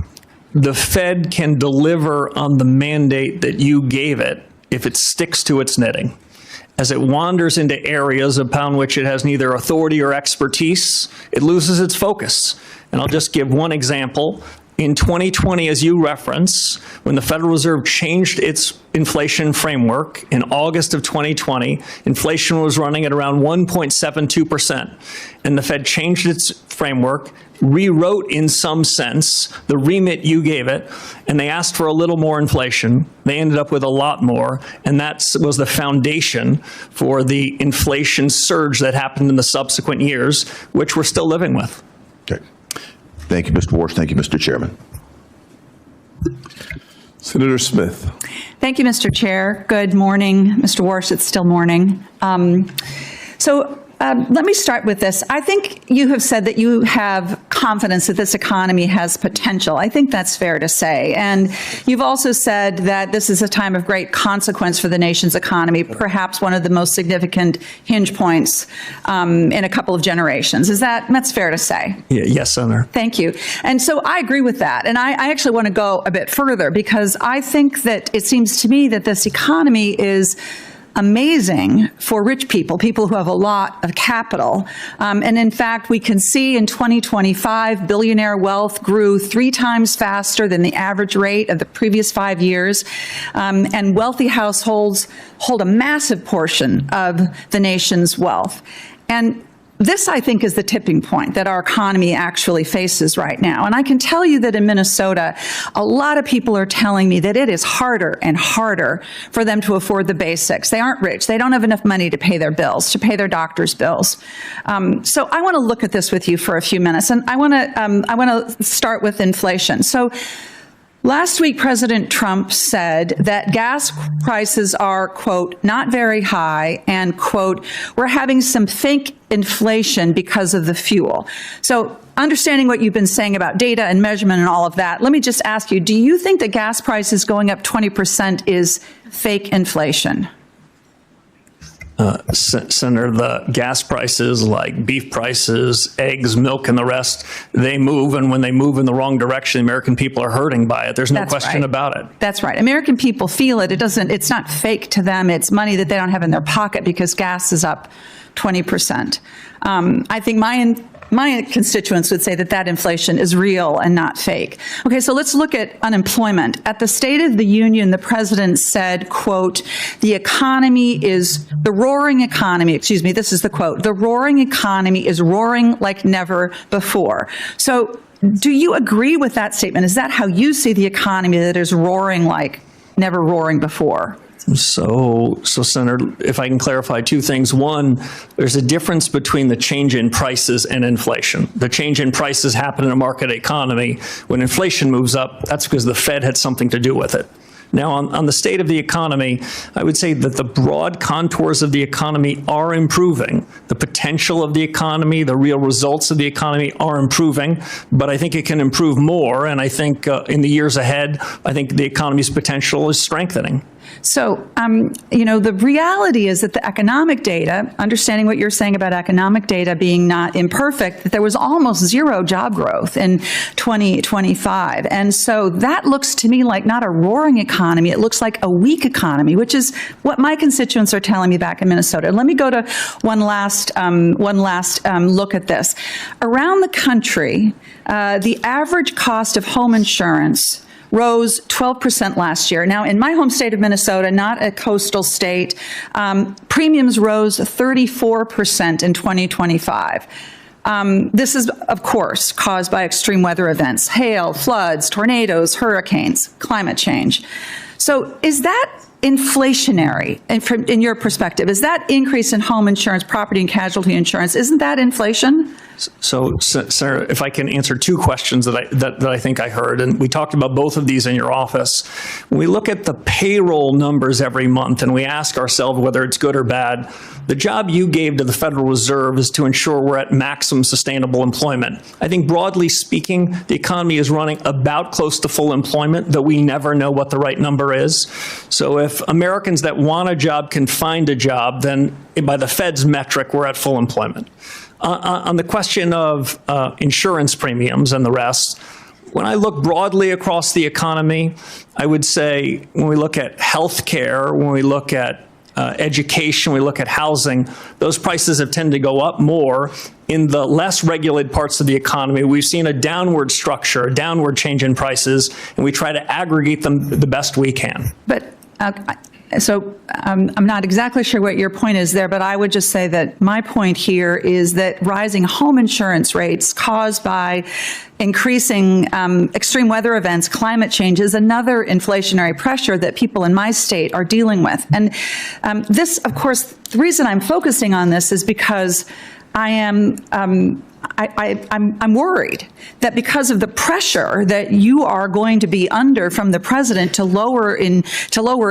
[SPEAKER 4] The Fed can deliver on the mandate that you gave it if it sticks to its knitting. As it wanders into areas upon which it has neither authority or expertise, it loses its focus. And I'll just give one example. in 2020, as you reference, when the Federal Reserve changed its inflation framework in August of 2020, inflation was running at around 1.72%. And the Fed changed its framework, rewrote in some sense the remit you gave it, and they asked for a little more inflation. They ended up with a lot more, and that was the foundation for the inflation surge that happened in the subsequent years, which we're still living with.
[SPEAKER 11] Okay. Thank you, Mr. Warsh. Thank you, Mr. Chairman.
[SPEAKER 1] Senator Smith.
[SPEAKER 12] Thank you, Mr. Chair. Good morning, Mr. Warsh. It's still morning. Let me start with this. I think you have said that you have confidence that this economy has potential. I think that's fair to say. And you've also said that this is a time of great consequence for the nation's economy, perhaps one of the most significant hinge points in a couple of generations. That's fair to say?
[SPEAKER 4] Yes, Senator.
[SPEAKER 12] Thank you. And so I agree with that. And I actually want to go a bit further, because I think that it seems to me that this economy is amazing for rich people, people who have a lot of capital. And in fact, we can see in 2025, billionaire wealth grew 3 times faster than the average rate of the previous 5 years. And wealthy households hold a massive portion of the nation's wealth. And this, I think, is the tipping point that our economy actually faces right now. And I can tell you that in Minnesota, a lot of people are telling me that it is harder and harder for them to afford the basics. They aren't rich. They don't have enough money to pay their bills, to pay their doctor's bills. So I want to look at this with you for a few minutes. And I want to start with inflation. So last week, President Trump said that gas prices are, quote, not very high, and, quote, we're having some fake inflation because of the fuel. So understanding what you've been saying about data and measurement and all of that, let me just ask you, do you think that gas prices going up 20% is fake inflation?
[SPEAKER 4] Senator, the gas prices, like beef prices, eggs, milk, and the rest, they move. And when they move in the wrong direction, the American people are hurting by it. There's no question about it.
[SPEAKER 12] That's right. American people feel it. It's not fake to them. It's money that they don't have in their pocket because gas is up 20%. I think my constituents would say that inflation is real and not fake. Okay, so let's look at unemployment. At the State of the Union, the president said, quote, the roaring economy, this is the quote, the roaring economy is roaring like never before. So do you agree with that statement? Is that how you see the economy, that is roaring like never roaring before?
[SPEAKER 4] So, Senator, if I can clarify 2 things. One, there's a difference between the change in prices and inflation. The change in prices happen in a market economy. When inflation moves up, that's because the Fed had something to do with it. Now, on the state of the economy, I would say that the broad contours of the economy are improving. The potential of the economy, the real results of the economy are improving, but I think it can improve more. And I think in the years ahead, I think the economy's potential is strengthening.
[SPEAKER 12] So, the reality is that the economic data, understanding what you're saying about economic data being not imperfect, that there was almost zero job growth in 2025. And so that looks to me like not a roaring economy. It looks like a weak economy, which is what my constituents are telling me back in Minnesota. Let me go to one last look at this. Around the country, the average cost of home insurance rose 12% last year. Now, in my home state of Minnesota, not a coastal state, premiums rose 34% in 2025. This is, of course, caused by extreme weather events, hail, floods, tornadoes, hurricanes, climate change. So is that inflationary, in your perspective? Is that increase in home insurance, property and casualty insurance, isn't that inflation?
[SPEAKER 4] So, Senator, if I can answer 2 questions that I think I heard, and we talked about both of these in your office. When we look at the payroll numbers every month and we ask ourselves whether it's good or bad, the job you gave to the Federal Reserve is to ensure we're at maximum sustainable employment. I think broadly speaking, the economy is running about close to full employment, though we never know what the right number is. So if Americans that want a job can find a job, then by the Fed's metric, we're at full employment. On the question of insurance premiums and the rest, when I look broadly across the economy, I would say when we look at healthcare, when we look at education, we look at housing, those prices have tended to go up more in the less regulated parts of the economy, we've seen a downward structure, a downward change in prices, and we try to aggregate them the best we can.
[SPEAKER 12] But so I'm not exactly sure what your point is there, but I would just say that my point here is that rising home insurance rates caused by increasing extreme weather events, climate change, is another inflationary pressure that people in my state are dealing with. And this, of course, the reason I'm focusing on this is because I'm worried that because of the pressure that you are going to be under from the president to lower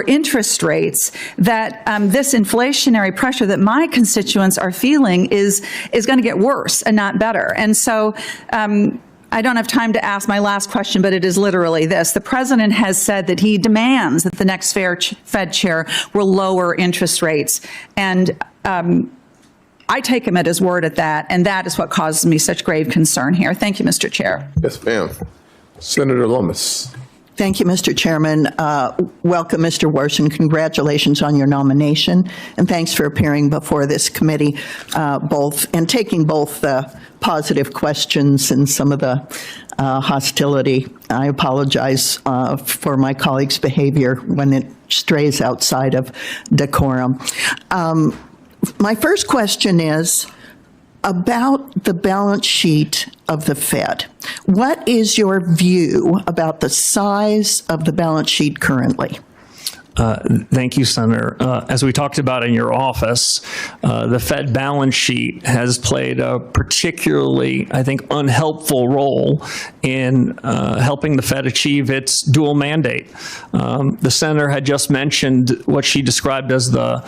[SPEAKER 12] interest rates, that this inflationary pressure that my constituents are feeling is going to get worse and not better. And so I don't have time to ask my last question, but it is literally this. The president has said that he demands that the next Fed chair will lower interest rates. And I take him at his word at that, and that is what causes me such grave concern here. Thank you, Mr. Chair.
[SPEAKER 1] Yes, ma'am. Senator Lomas.
[SPEAKER 13] Thank you, Mr. Chairman. Welcome, Mr. Warsh, and congratulations on your nomination. And thanks for appearing before this committee, and taking both the positive questions and some of the hostility. I apologize for my colleague's behavior when it strays outside of decorum. My first question is about the balance sheet of the Fed. What is your view about the size of the balance sheet currently?
[SPEAKER 4] Thank you, Senator. As we talked about in your office, the Fed balance sheet has played a particularly, I think, unhelpful role in helping the Fed achieve its dual mandate. The Senator had just mentioned what she described as the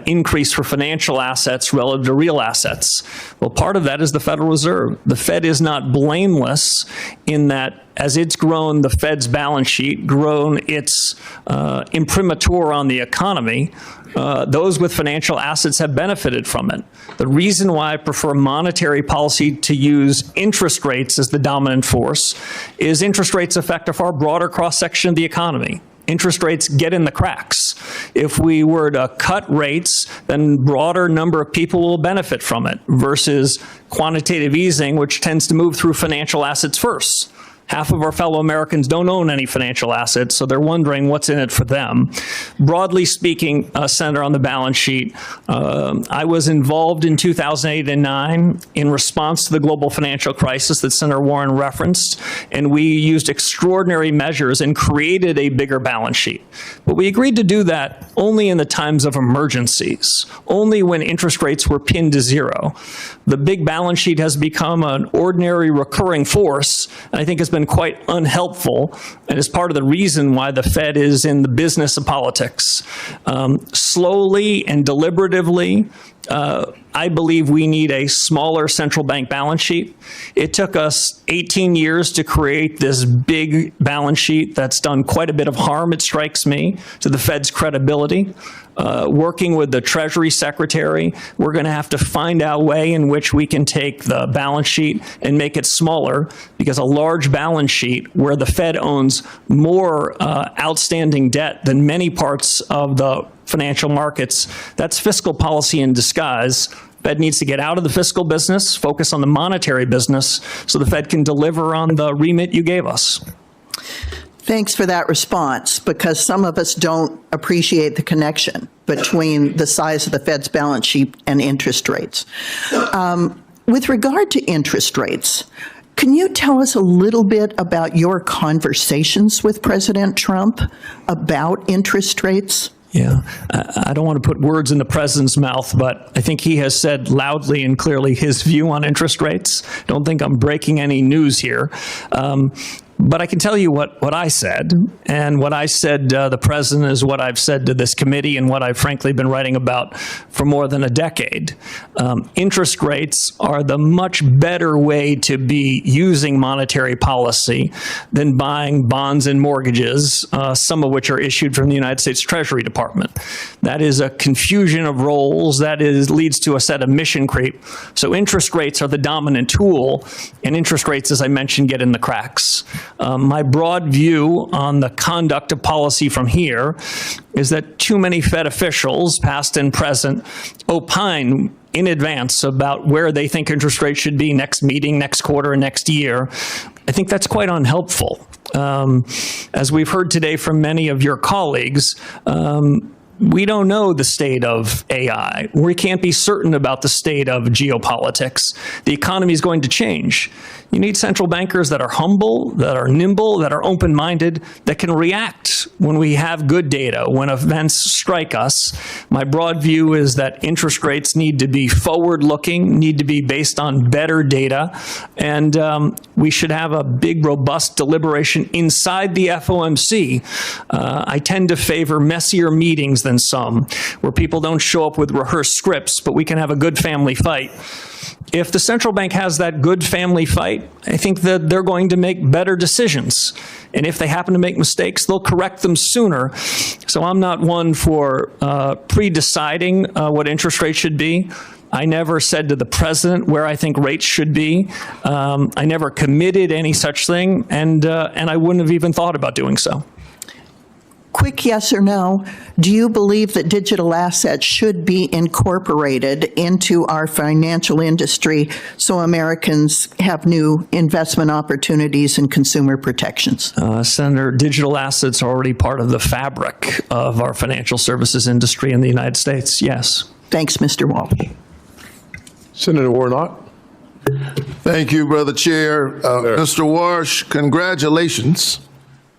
[SPEAKER 4] increase for financial assets relative to real assets. Well, part of that is the Federal Reserve. The Fed is not blameless in that as it's grown the Fed's balance sheet, grown its imprimatur on the economy, those with financial assets have benefited from it. The reason why I prefer monetary policy to use interest rates as the dominant force is interest rates affect a far broader cross-section of the economy. Interest rates get in the cracks. If we were to cut rates, then broader number of people will benefit from it versus quantitative easing, which tends to move through financial assets first. Half of our fellow Americans don't own any financial assets, so they're wondering what's in it for them. Broadly speaking, Senator, on the balance sheet, I was involved in 2008 and 9 in response to the global financial crisis that Senator Warren referenced, and we used extraordinary measures and created a bigger balance sheet. But we agreed to do that only in the times of emergencies, only when interest rates were pinned to zero. The big balance sheet has become an ordinary recurring force, and I think has been quite unhelpful, and is part of the reason why the Fed is in the business of politics. Slowly and deliberatively, I believe we need a smaller central bank balance sheet. It took us 18 years to create this big balance sheet that's done quite a bit of harm, it strikes me, to the Fed's credibility. Working with the Treasury Secretary, we're going to have to find out a way in which we can take the balance sheet and make it smaller, because a large balance sheet where the Fed owns more outstanding debt than many parts of the financial markets, that's fiscal policy in disguise. Fed needs to get out of the fiscal business, focus on the monetary business, so the Fed can deliver on the remit you gave us.
[SPEAKER 13] Thanks for that response, because some of us don't appreciate the connection between the size of the Fed's balance sheet and interest rates. With regard to interest rates, can you tell us a little bit about your conversations with President Trump about interest rates?
[SPEAKER 4] Yeah, I don't want to put words in the president's mouth, but I think he has said loudly and clearly his view on interest rates. Don't think I'm breaking any news here. But I can tell you what I said, and what I said the president is what I've said to this committee and what I've frankly been writing about for more than a decade. Interest rates are the much better way to be using monetary policy than buying bonds and mortgages, some of which are issued from the United States Treasury Department. That is a confusion of roles. That leads to a set of mission creep. So interest rates are the dominant tool, and interest rates, as I mentioned, get in the cracks. My broad view on the conduct of policy from here is that too many Fed officials, past and present, opine in advance about where they think interest rates should be next meeting, next quarter, and next year. I think that's quite unhelpful. As we've heard today from many of your colleagues, we don't know the state of AI. We can't be certain about the state of geopolitics. The economy is going to change. You need central bankers that are humble, that are nimble, that are open-minded, that can react when we have good data, when events strike us. My broad view is that interest rates need to be forward-looking, need to be based on better data, and we should have a big, robust deliberation inside the FOMC. I tend to favor messier meetings than some, where people don't show up with rehearsed scripts, but we can have a good family fight. If the central bank has that good family fight, I think that they're going to make better decisions. And if they happen to make mistakes, they'll correct them sooner. So I'm not one for pre-deciding what interest rates should be. I never said to the president where I think rates should be. I never committed any such thing, and I wouldn't have even thought about doing so.
[SPEAKER 13] Quick yes or no, do you believe that digital assets should be incorporated into our financial industry so Americans have new investment opportunities and consumer protections?
[SPEAKER 4] Senator, digital assets are already part of the fabric of our financial services industry in the United States, yes.
[SPEAKER 13] Thanks, Mr. Walsh.
[SPEAKER 1] Senator Warnock.
[SPEAKER 14] Thank you, Brother Chair. Mr. Warsh, congratulations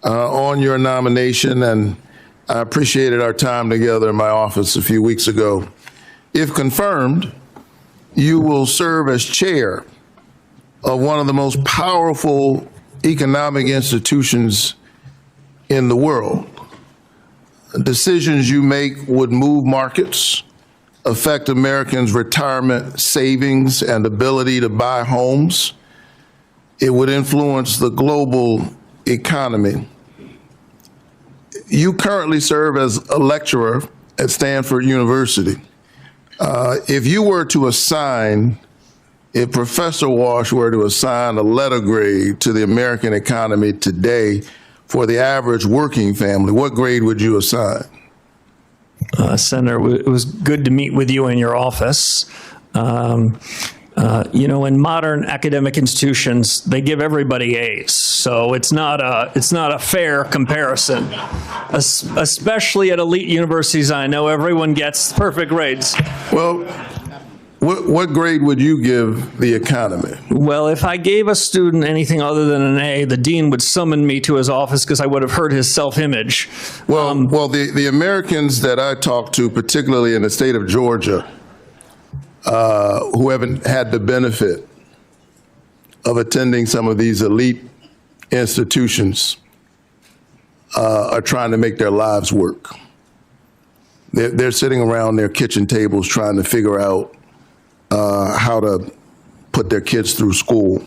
[SPEAKER 14] on your nomination, and I appreciated our time together in my office a few weeks ago. If confirmed, you will serve as chair of one of the most powerful economic institutions in the world. Decisions you make would move markets, affect Americans' retirement savings and ability to buy homes. It would influence the global economy. You currently serve as a lecturer at Stanford University. If you were to assign, if Professor Warsh were to assign a letter grade to the American economy today for the average working family, what grade would you assign?
[SPEAKER 4] Senator, it was good to meet with you in your office. You know, in modern academic institutions, they give everybody A's, so it's not a fair comparison. Especially at elite universities, I know everyone gets perfect grades.
[SPEAKER 14] Well, what grade would you give the economy?
[SPEAKER 4] Well, if I gave a student anything other than an A, the dean would summon me to his office because I would have hurt his self-image.
[SPEAKER 14] Well, the Americans that I talk to, particularly in the state of Georgia, who haven't had the benefit of attending some of these elite institutions, are trying to make their lives work. They're sitting around their kitchen tables trying to figure out how to put their kids through school.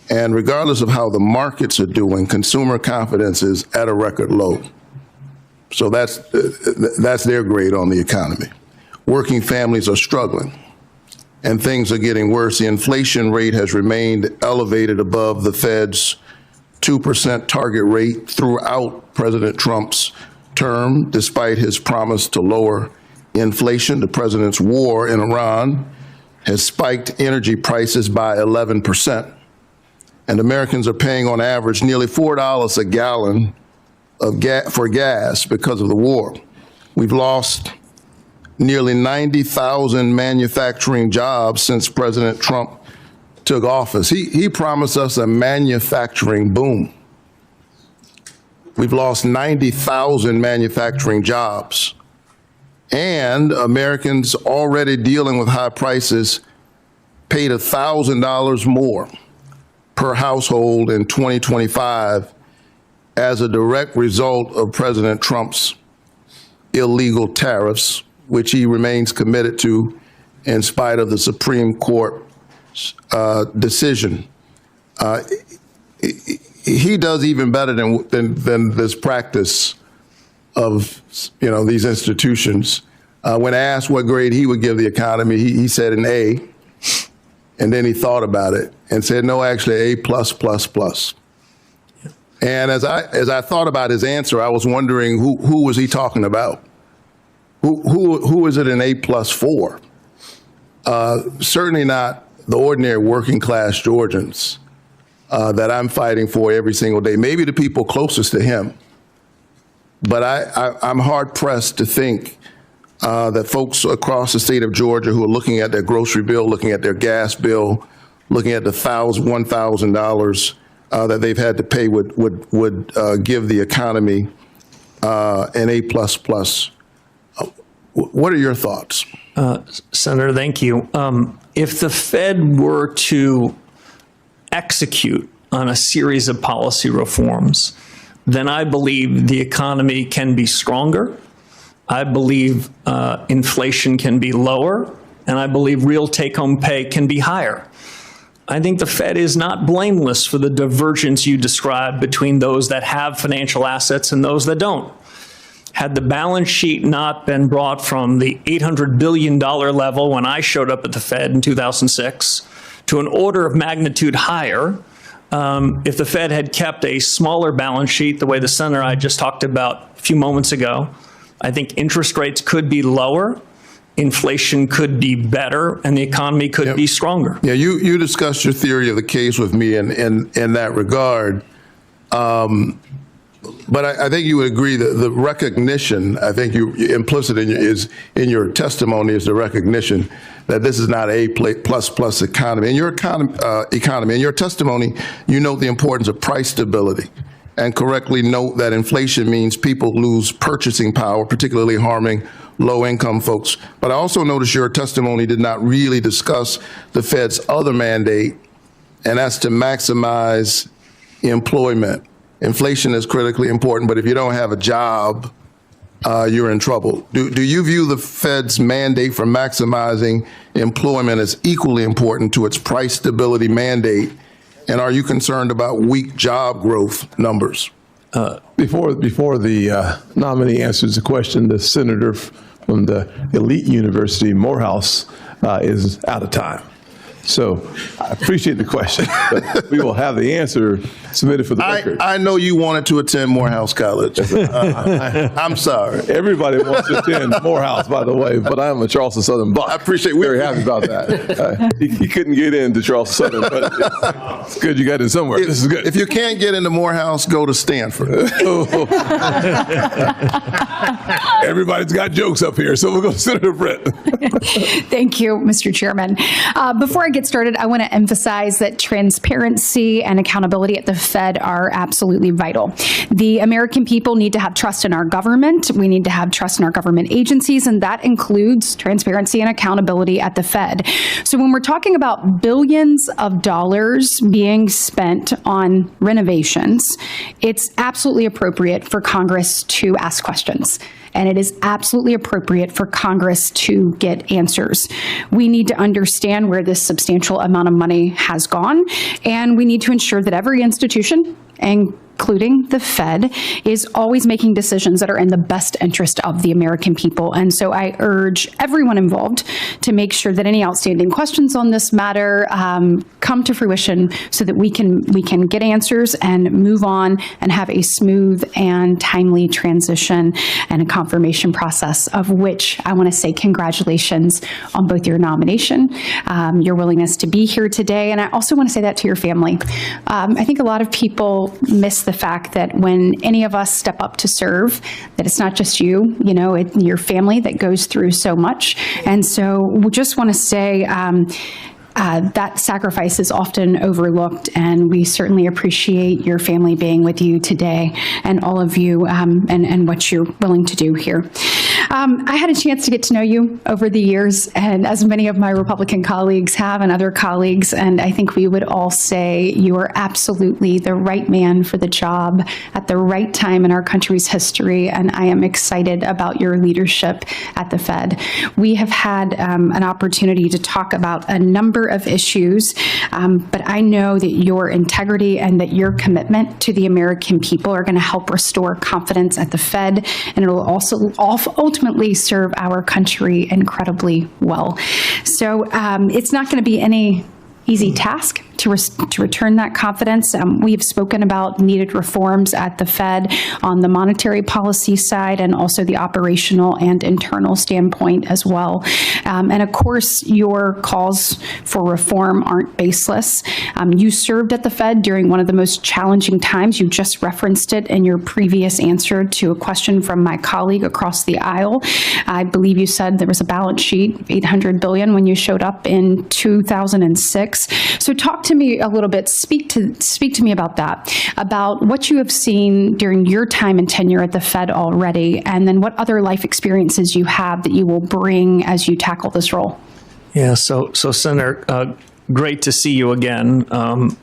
[SPEAKER 14] And regardless of how the markets are doing, consumer confidence is at a record low. So that's their grade on the economy. Working families are struggling, and things are getting worse. The inflation rate has remained elevated above the Fed's 2% target rate throughout President Trump's term, despite his promise to lower inflation. The president's war in Iran has spiked energy prices by 11%. And Americans are paying on average nearly $4 a gallon for gas because of the war. We've lost nearly 90,000 manufacturing jobs since President Trump took office. He promised us a manufacturing boom. We've lost 90,000 manufacturing jobs. And Americans already dealing with high prices paid $1,000 more per household in 2025 as a direct result of President Trump's illegal tariffs, which he remains committed to in spite of the Supreme Court decision. He does even better than this practice of, you know, these institutions. When asked what grade he would give the economy, he said an A, and then he thought about it and said, no, actually A+++. And as I thought about his answer, I was wondering who was he talking about? Who is it an A+ for? Certainly not the ordinary working class Georgians that I'm fighting for every single day. Maybe the people closest to him. But I'm hard pressed to think that folks across the state of Georgia who are looking at their grocery bill, looking at their gas bill, looking at the $1,000 that they've had to pay would give the economy an A++. What are your thoughts?
[SPEAKER 4] Senator, thank you. If the Fed were to execute on a series of policy reforms, then I believe the economy can be stronger. I believe inflation can be lower, and I believe real take-home pay can be higher. I think the Fed is not blameless for the divergence you described between those that have financial assets and those that don't. Had the balance sheet not been brought from the $800 billion level when I showed up at the Fed in 2006 to an order of magnitude higher, if the Fed had kept a smaller balance sheet, the way the Senator I just talked about a few moments ago, I think interest rates could be lower, inflation could be better, and the economy could be stronger.
[SPEAKER 14] Yeah, you discussed your theory of the case with me in that regard. But I think you would agree that the recognition, I think implicit in your testimony is the recognition that this is not a A++ economy. In your economy, in your testimony, you note the importance of price stability and correctly note that inflation means people lose purchasing power, particularly harming low-income folks. But I also noticed your testimony did not really discuss the Fed's other mandate, and that's to maximize employment. Inflation is critically important, but if you don't have a job, you're in trouble. Do you view the Fed's mandate for maximizing employment as equally important to its price stability mandate? And are you concerned about weak job growth numbers?
[SPEAKER 1] Before the nominee answers the question, the senator from the elite university, Morehouse, is out of time. So I appreciate the question, but we will have the answer submitted for the record.
[SPEAKER 14] I know you wanted to attend Morehouse College. I'm sorry.
[SPEAKER 1] Everybody wants to attend Morehouse, by the way, but I am a Charleston Southern Buck.
[SPEAKER 14] I appreciate
[SPEAKER 1] very happy about that. He couldn't get into Charleston Southern, but it's good you got in somewhere. This is good.
[SPEAKER 14] If you can't get into Morehouse, go to Stanford.
[SPEAKER 1] Everybody's got jokes up here, so we'll go to Senator Britt.
[SPEAKER 15] Thank you, Mr. Chairman. Before I get started, I want to emphasize that transparency and accountability at the Fed are absolutely vital. The American people need to have trust in our government. We need to have trust in our government agencies, and that includes transparency and accountability at the Fed. So when we're talking about billions of dollars being spent on renovations, it's absolutely appropriate for Congress to ask questions. And it is absolutely appropriate for Congress to get answers. We need to understand where this substantial amount of money has gone, and we need to ensure that every institution, including the Fed, is always making decisions that are in the best interest of the American people. And so I urge everyone involved to make sure that any outstanding questions on this matter come to fruition so that we can get answers and move on and have a smooth and timely transition and a confirmation process, of which I want to say congratulations on both your nomination, your willingness to be here today, and I also want to say that to your family. I think a lot of people miss the fact that when any of us step up to serve, that it's not just you, your family that goes through so much. And so we just want to say that sacrifice is often overlooked, and we certainly appreciate your family being with you today and all of you and what you're willing to do here. I had a chance to get to know you over the years, and as many of my Republican colleagues have and other colleagues, and I think we would all say you are absolutely the right man for the job at the right time in our country's history, and I am excited about your leadership at the Fed. We have had an opportunity to talk about a number of issues, but I know that your integrity and that your commitment to the American people are going to help restore confidence at the Fed, and it will also ultimately serve our country incredibly well. So it's not going to be any easy task to return that confidence. We've spoken about needed reforms at the Fed on the monetary policy side and also the operational and internal standpoint as well. And of course, your calls for reform aren't baseless. You served at the Fed during one of the most challenging times. You just referenced it in your previous answer to a question from my colleague across the aisle. I believe you said there was a balance sheet of $800 billion when you showed up in 2006. So talk to me a little bit, speak to me about that, about what you have seen during your time and tenure at the Fed already, and then what other life experiences you have that you will bring as you tackle this role.
[SPEAKER 4] Yeah, so Senator, great to see you again.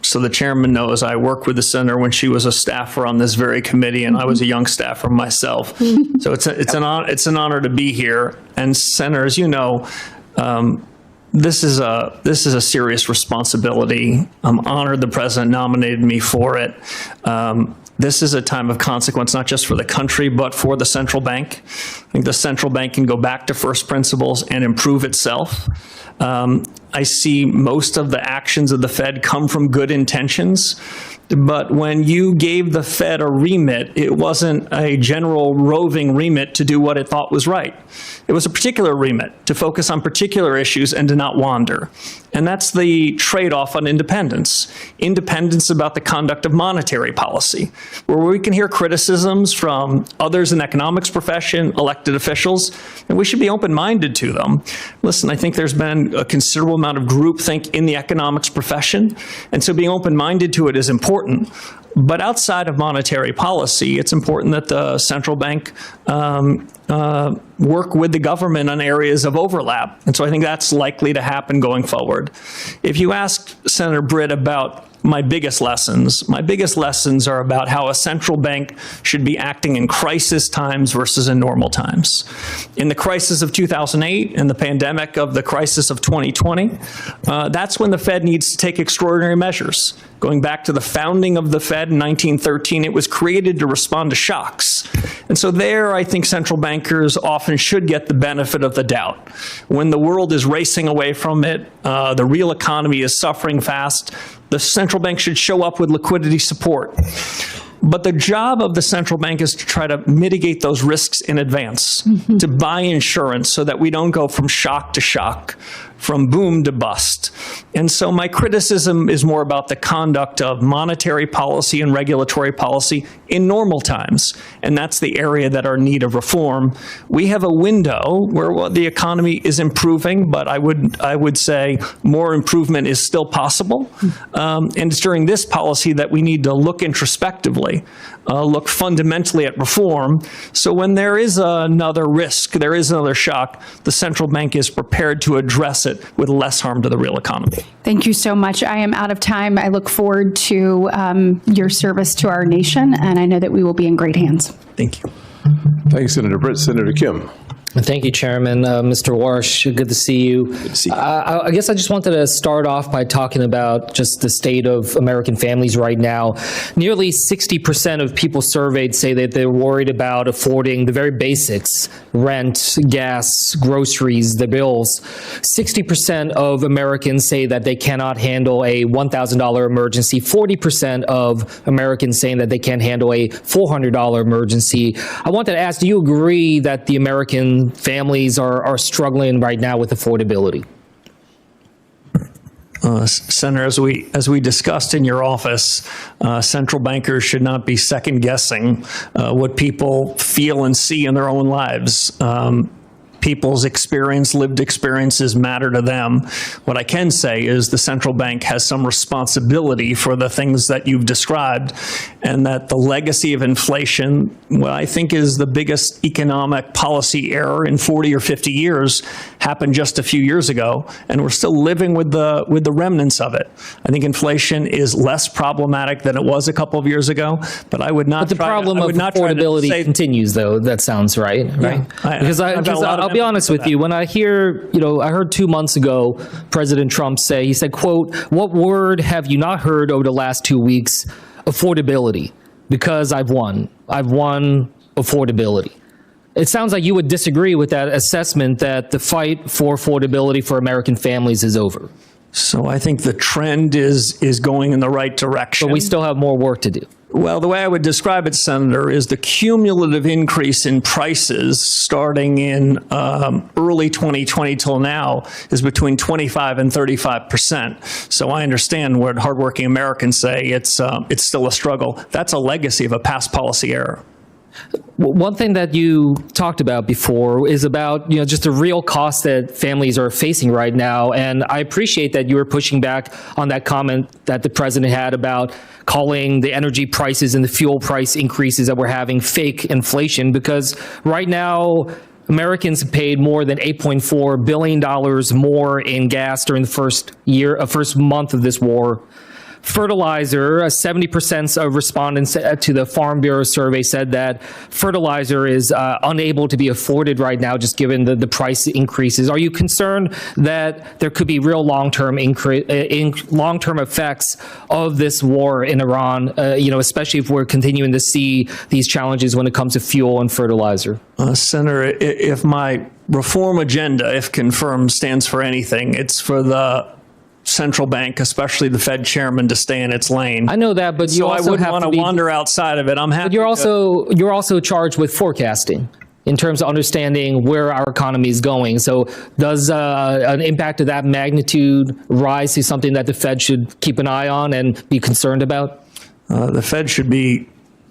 [SPEAKER 4] So the chairman knows I worked with the senator when she was a staffer on this very committee, and I was a young staffer myself. So it's an honor to be here. And Senator, as you know, this is a serious responsibility. I'm honored the president nominated me for it. This is a time of consequence, not just for the country, but for the central bank. I think the central bank can go back to first principles and improve itself. I see most of the actions of the Fed come from good intentions, but when you gave the Fed a remit, it wasn't a general roving remit to do what it thought was right. It was a particular remit to focus on particular issues and to not wander. And that's the trade-off on independence. Independence about the conduct of monetary policy, where we can hear criticisms from others in the economics profession, elected officials, and we should be open-minded to them. Listen, I think there's been a considerable amount of groupthink in the economics profession, and so being open-minded to it is important. But outside of monetary policy, it's important that the central bank work with the government on areas of overlap. And so I think that's likely to happen going forward. If you ask Senator Britt about my biggest lessons are about how a central bank should be acting in crisis times versus in normal times. In the crisis of 2008 and the pandemic of the crisis of 2020, that's when the Fed needs to take extraordinary measures. Going back to the founding of the Fed in 1913, it was created to respond to shocks. And so there, I think central bankers often should get the benefit of the doubt. When the world is racing away from it, the real economy is suffering fast, the central bank should show up with liquidity support. But the job of the central bank is to try to mitigate those risks in advance, to buy insurance so that we don't go from shock to shock, from boom to bust. And so my criticism is more about the conduct of monetary policy and regulatory policy in normal times. And that's the area that are in need of reform. We have a window where the economy is improving, but I would say more improvement is still possible. And it's during this policy that we need to look introspectively, look fundamentally at reform. So when there is another risk, there is another shock, the central bank is prepared to address it with less harm to the real economy.
[SPEAKER 15] Thank you so much. I am out of time. I look forward to your service to our nation, and I know that we will be in great hands.
[SPEAKER 4] Thank you.
[SPEAKER 1] Thank you, Senator Britt. Senator Kim.
[SPEAKER 16] Thank you, Chairman. Mr. Warsh, good to see you.
[SPEAKER 1] Good to see you.
[SPEAKER 16] I guess I just wanted to start off by talking about just the state of American families right now. Nearly 60% of people surveyed say that they're worried about affording the very basics, rent, gas, groceries, the bills. 60% of Americans say that they cannot handle a $1,000 emergency. 40% of Americans saying that they can't handle a $400 emergency. I wanted to ask, do you agree that the American families are struggling right now with affordability?
[SPEAKER 4] Senator, as we discussed in your office, central bankers should not be second guessing what people feel and see in their own lives. People's lived experiences matter to them. What I can say is the central bank has some responsibility for the things that you've described, and that the legacy of inflation, what I think is the biggest economic policy error in 40 or 50 years, happened just a few years ago, and we're still living with the remnants of it. I think inflation is less problematic than it was a couple of years ago, but I would not.
[SPEAKER 16] But the problem of affordability continues, though. That sounds right, right?
[SPEAKER 4] Yeah,
[SPEAKER 16] because I'll be honest with you. When I hear, I heard 2 months ago President Trump say, he said, quote, "What word have you not heard over the last 2 weeks? Affordability, because I've won affordability." It sounds like you would disagree with that assessment that the fight for affordability for American families is over.
[SPEAKER 4] So I think the trend is going in the right direction.
[SPEAKER 16] But we still have more work to do.
[SPEAKER 4] Well, the way I would describe it, Senator, is the cumulative increase in prices starting in early 2020 till now is between 25 and 35%. So I understand what hardworking Americans say. It's still a struggle. That's a legacy of a past policy error.
[SPEAKER 16] One thing that you talked about before is about, just the real cost that families are facing right now. And I appreciate that you were pushing back on that comment that the president had about calling the energy prices and the fuel price increases that we're having fake inflation, because right now, Americans have paid more than $8.4 billion more in gas during the first month of this war. Fertilizer, 70% of respondents to the Farm Bureau survey said that fertilizer is unable to be afforded right now, just given the price increases. Are you concerned that there could be real long-term effects of this war in Iran, especially if we're continuing to see these challenges when it comes to fuel and fertilizer?
[SPEAKER 4] Senator, if my reform agenda, if confirmed, stands for anything, it's for the central bank, especially the Fed chairman, to stay in its lane.
[SPEAKER 16] I know that, but you also
[SPEAKER 4] I wouldn't want to wander outside of it. I'm happy.
[SPEAKER 16] But you're also charged with forecasting in terms of understanding where our economy is going. So does an impact of that magnitude rise to something that the Fed should keep an eye on and be concerned about?
[SPEAKER 4] The Fed should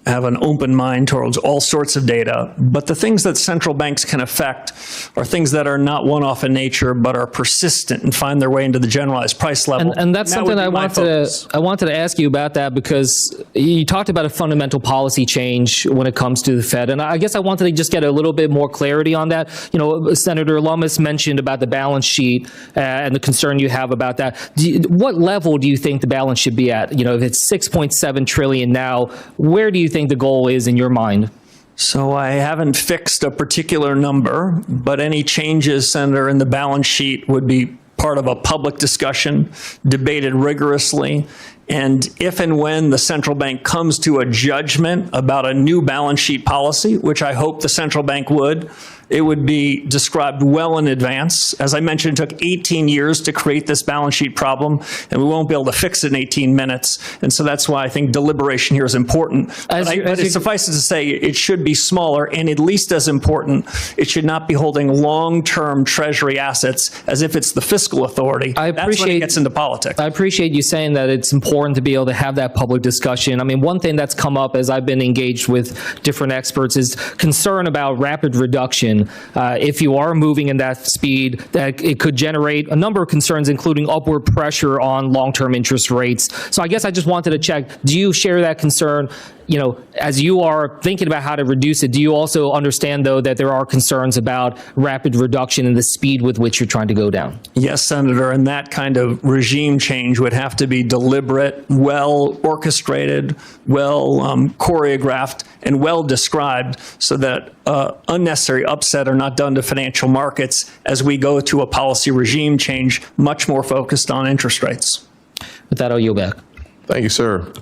[SPEAKER 4] have an open mind towards all sorts of data, but the things that central banks can affect are things that are not one-off in nature, but are persistent and find their way into the generalized price level.
[SPEAKER 16] And that's something I wanted to ask you about, that because you talked about a fundamental policy change when it comes to the Fed, and I guess I wanted to just get a little bit more clarity on that. Senator Lummis mentioned about the balance sheet and the concern you have about that. What level do you think the balance should be at? If it's $6.7 trillion now, where do you think the goal is in your mind?
[SPEAKER 4] So I haven't fixed a particular number, but any changes, Senator, in the balance sheet would be part of a public discussion, debated rigorously. And if and when the central bank comes to a judgment about a new balance sheet policy, which I hope the central bank would, it would be described well in advance. As I mentioned, it took 18 years to create this balance sheet problem, and we won't be able to fix it in 18 minutes. And so that's why I think deliberation here is important. But it suffices to say it should be smaller, and at least as important, it should not be holding long-term Treasury assets as if it's the fiscal authority. That's when it gets into politics.
[SPEAKER 16] I appreciate you saying that it's important to be able to have that public discussion. I mean, one thing that's come up as I've been engaged with different experts is concern about rapid reduction. If you are moving in that speed, that it could generate a number of concerns, including upward pressure on long-term interest rates. So I guess I just wanted to check, do you share that concern? As you are thinking about how to reduce it, do you also understand, though, that there are concerns about rapid reduction in the speed with which you're trying to go down?
[SPEAKER 4] Yes, Senator, and that kind of regime change would have to be deliberate, well orchestrated, well choreographed, and well described so that unnecessary upset are not done to financial markets as we go to a policy regime change much more focused on interest rates.
[SPEAKER 16] With that, I'll yield back.
[SPEAKER 1] Thank you, sir.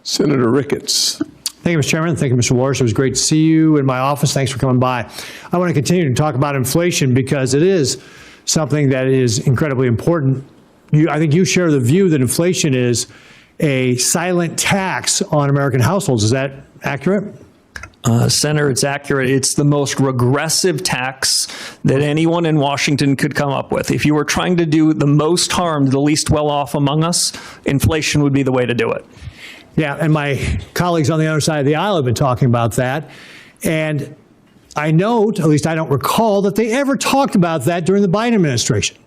[SPEAKER 1] Senator Ricketts.
[SPEAKER 17] Thank you, Mr. Chairman. Thank you, Mr. Warsh. It was great to see you in my office. Thanks for coming by. I want to continue to talk about inflation because it is something that is incredibly important. I think you share the view that inflation is a silent tax on American households. Is that accurate?
[SPEAKER 4] Senator, it's accurate. It's the most regressive tax that anyone in Washington could come up with. If you were trying to do the most harm to the least well-off among us, inflation would be the way to do it.
[SPEAKER 17] Yeah, and my colleagues on the other side of the aisle have been talking about that. And I note, at least I don't recall, that they ever talked about that during the Biden administration.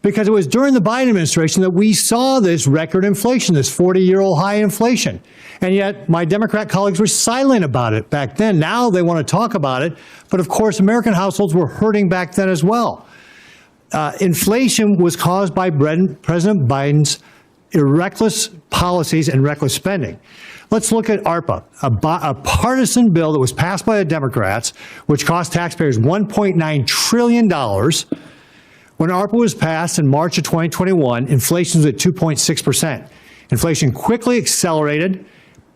[SPEAKER 17] Because it was during the Biden administration that we saw this record inflation, this 40-year-old high inflation. And yet my Democrat colleagues were silent about it back then. Now they want to talk about it. But of course, American households were hurting back then as well. Inflation was caused by President Biden's reckless policies and reckless spending. Let's look at ARPA, a partisan bill that was passed by the Democrats, which cost taxpayers $1.9 trillion. When ARPA was passed in March of 2021, inflation was at 2.6%. Inflation quickly accelerated.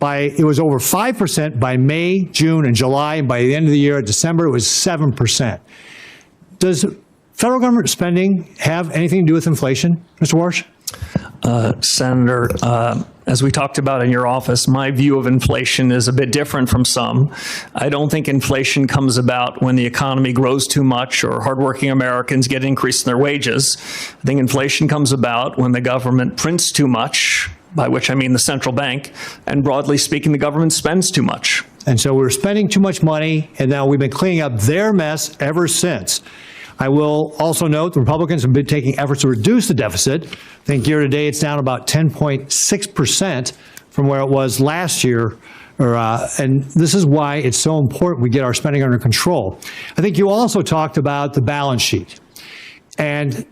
[SPEAKER 17] It was over 5% by May, June, and July, and by the end of the year, December, it was 7%. Does federal government spending have anything to do with inflation, Mr. Warsh?
[SPEAKER 4] Senator, as we talked about in your office, my view of inflation is a bit different from some. I don't think inflation comes about when the economy grows too much or hardworking Americans get an increase in their wages. I think inflation comes about when the government prints too much, by which I mean the central bank, and broadly speaking, the government spends too much.
[SPEAKER 17] And so we're spending too much money, and now we've been cleaning up their mess ever since. I will also note the Republicans have been taking efforts to reduce the deficit. I think year to date it's down about 10.6% from where it was last year. And this is why it's so important we get our spending under control. I think you also talked about the balance sheet. And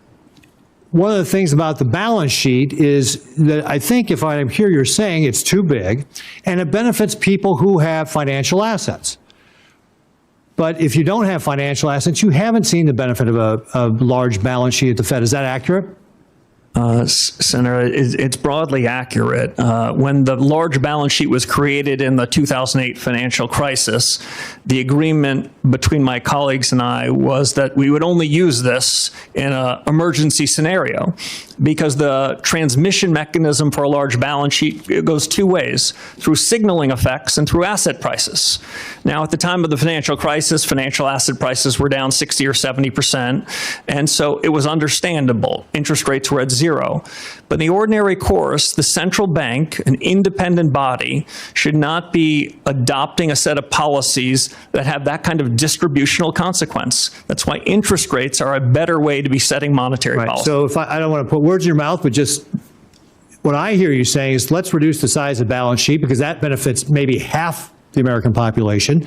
[SPEAKER 17] one of the things about the balance sheet is that I think if I hear you're saying it's too big, and it benefits people who have financial assets. But if you don't have financial assets, you haven't seen the benefit of a large balance sheet at the Fed. Is that accurate?
[SPEAKER 4] Senator, it's broadly accurate. When the large balance sheet was created in the 2008 financial crisis, the agreement between my colleagues and I was that we would only use this in an emergency scenario, because the transmission mechanism for a large balance sheet goes two ways, through signaling effects and through asset prices. Now, at the time of the financial crisis, financial asset prices were down 60 or 70%, and so it was understandable. Interest rates were at zero. But in the ordinary course, the central bank, an independent body, should not be adopting a set of policies that have that kind of distributional consequence. That's why interest rates are a better way to be setting monetary policy.
[SPEAKER 17] So if I don't want to put words in your mouth, but just what I hear you saying is let's reduce the size of the balance sheet, because that benefits maybe half the American population.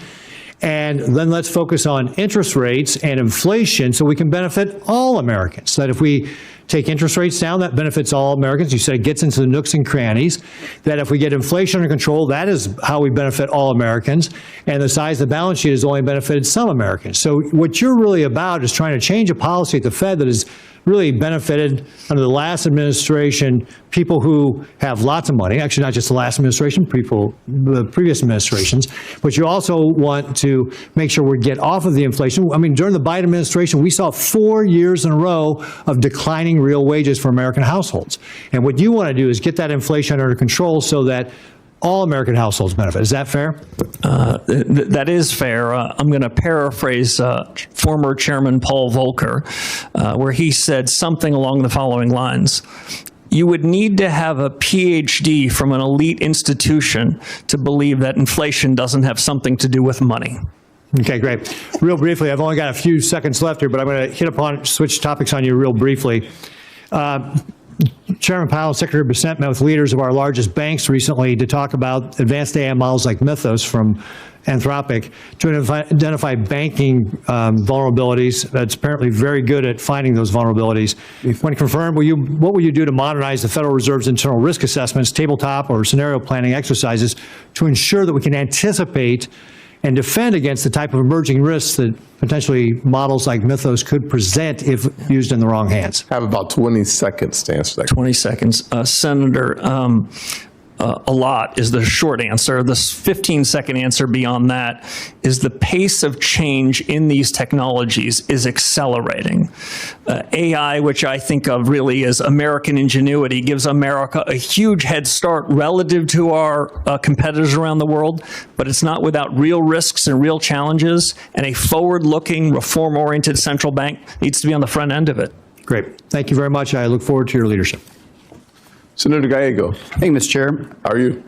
[SPEAKER 17] And then let's focus on interest rates and inflation so we can benefit all Americans. So that if we take interest rates down, that benefits all Americans. You said it gets into the nooks and crannies. That if we get inflation under control, that is how we benefit all Americans. And the size of the balance sheet has only benefited some Americans. So what you're really about is trying to change a policy at the Fed that has really benefited under the last administration people who have lots of money. Actually, not just the last administration, the previous administrations. But you also want to make sure we get off of the inflation. I mean, during the Biden administration, we saw 4 years in a row of declining real wages for American households. And what you want to do is get that inflation under control so that all American households benefit. Is that fair?
[SPEAKER 4] That is fair. I'm going to paraphrase former Chairman Paul Volcker, where he said something along the following lines. You would need to have a PhD from an elite institution to believe that inflation doesn't have something to do with money.
[SPEAKER 17] Okay, great. Real briefly, I've only got a few seconds left here, but I'm going to switch topics on you real briefly. Chairman Powell and Secretary Bissett met with leaders of our largest banks recently to talk about advanced AI models like Mythos from Anthropic to identify banking vulnerabilities. That's apparently very good at finding those vulnerabilities. When confirmed, what will you do to modernize the Federal Reserve's internal risk assessments, tabletop or scenario planning exercises to ensure that we can anticipate and defend against the type of emerging risks that potentially models like Mythos could present if used in the wrong hands?
[SPEAKER 1] I have about 20 seconds to answer that.
[SPEAKER 4] 20 seconds. Senator, a lot is the short answer. The 15-second answer beyond that is the pace of change in these technologies is accelerating. AI, which I think of really as American ingenuity, gives America a huge head start relative to our competitors around the world, but it's not without real risks and real challenges, and a forward-looking, reform-oriented central bank needs to be on the front end of it.
[SPEAKER 17] Great. Thank you very much. I look forward to your leadership.
[SPEAKER 1] Senator Gallego.
[SPEAKER 18] Thank you, Mr. Chair.
[SPEAKER 1] How are you?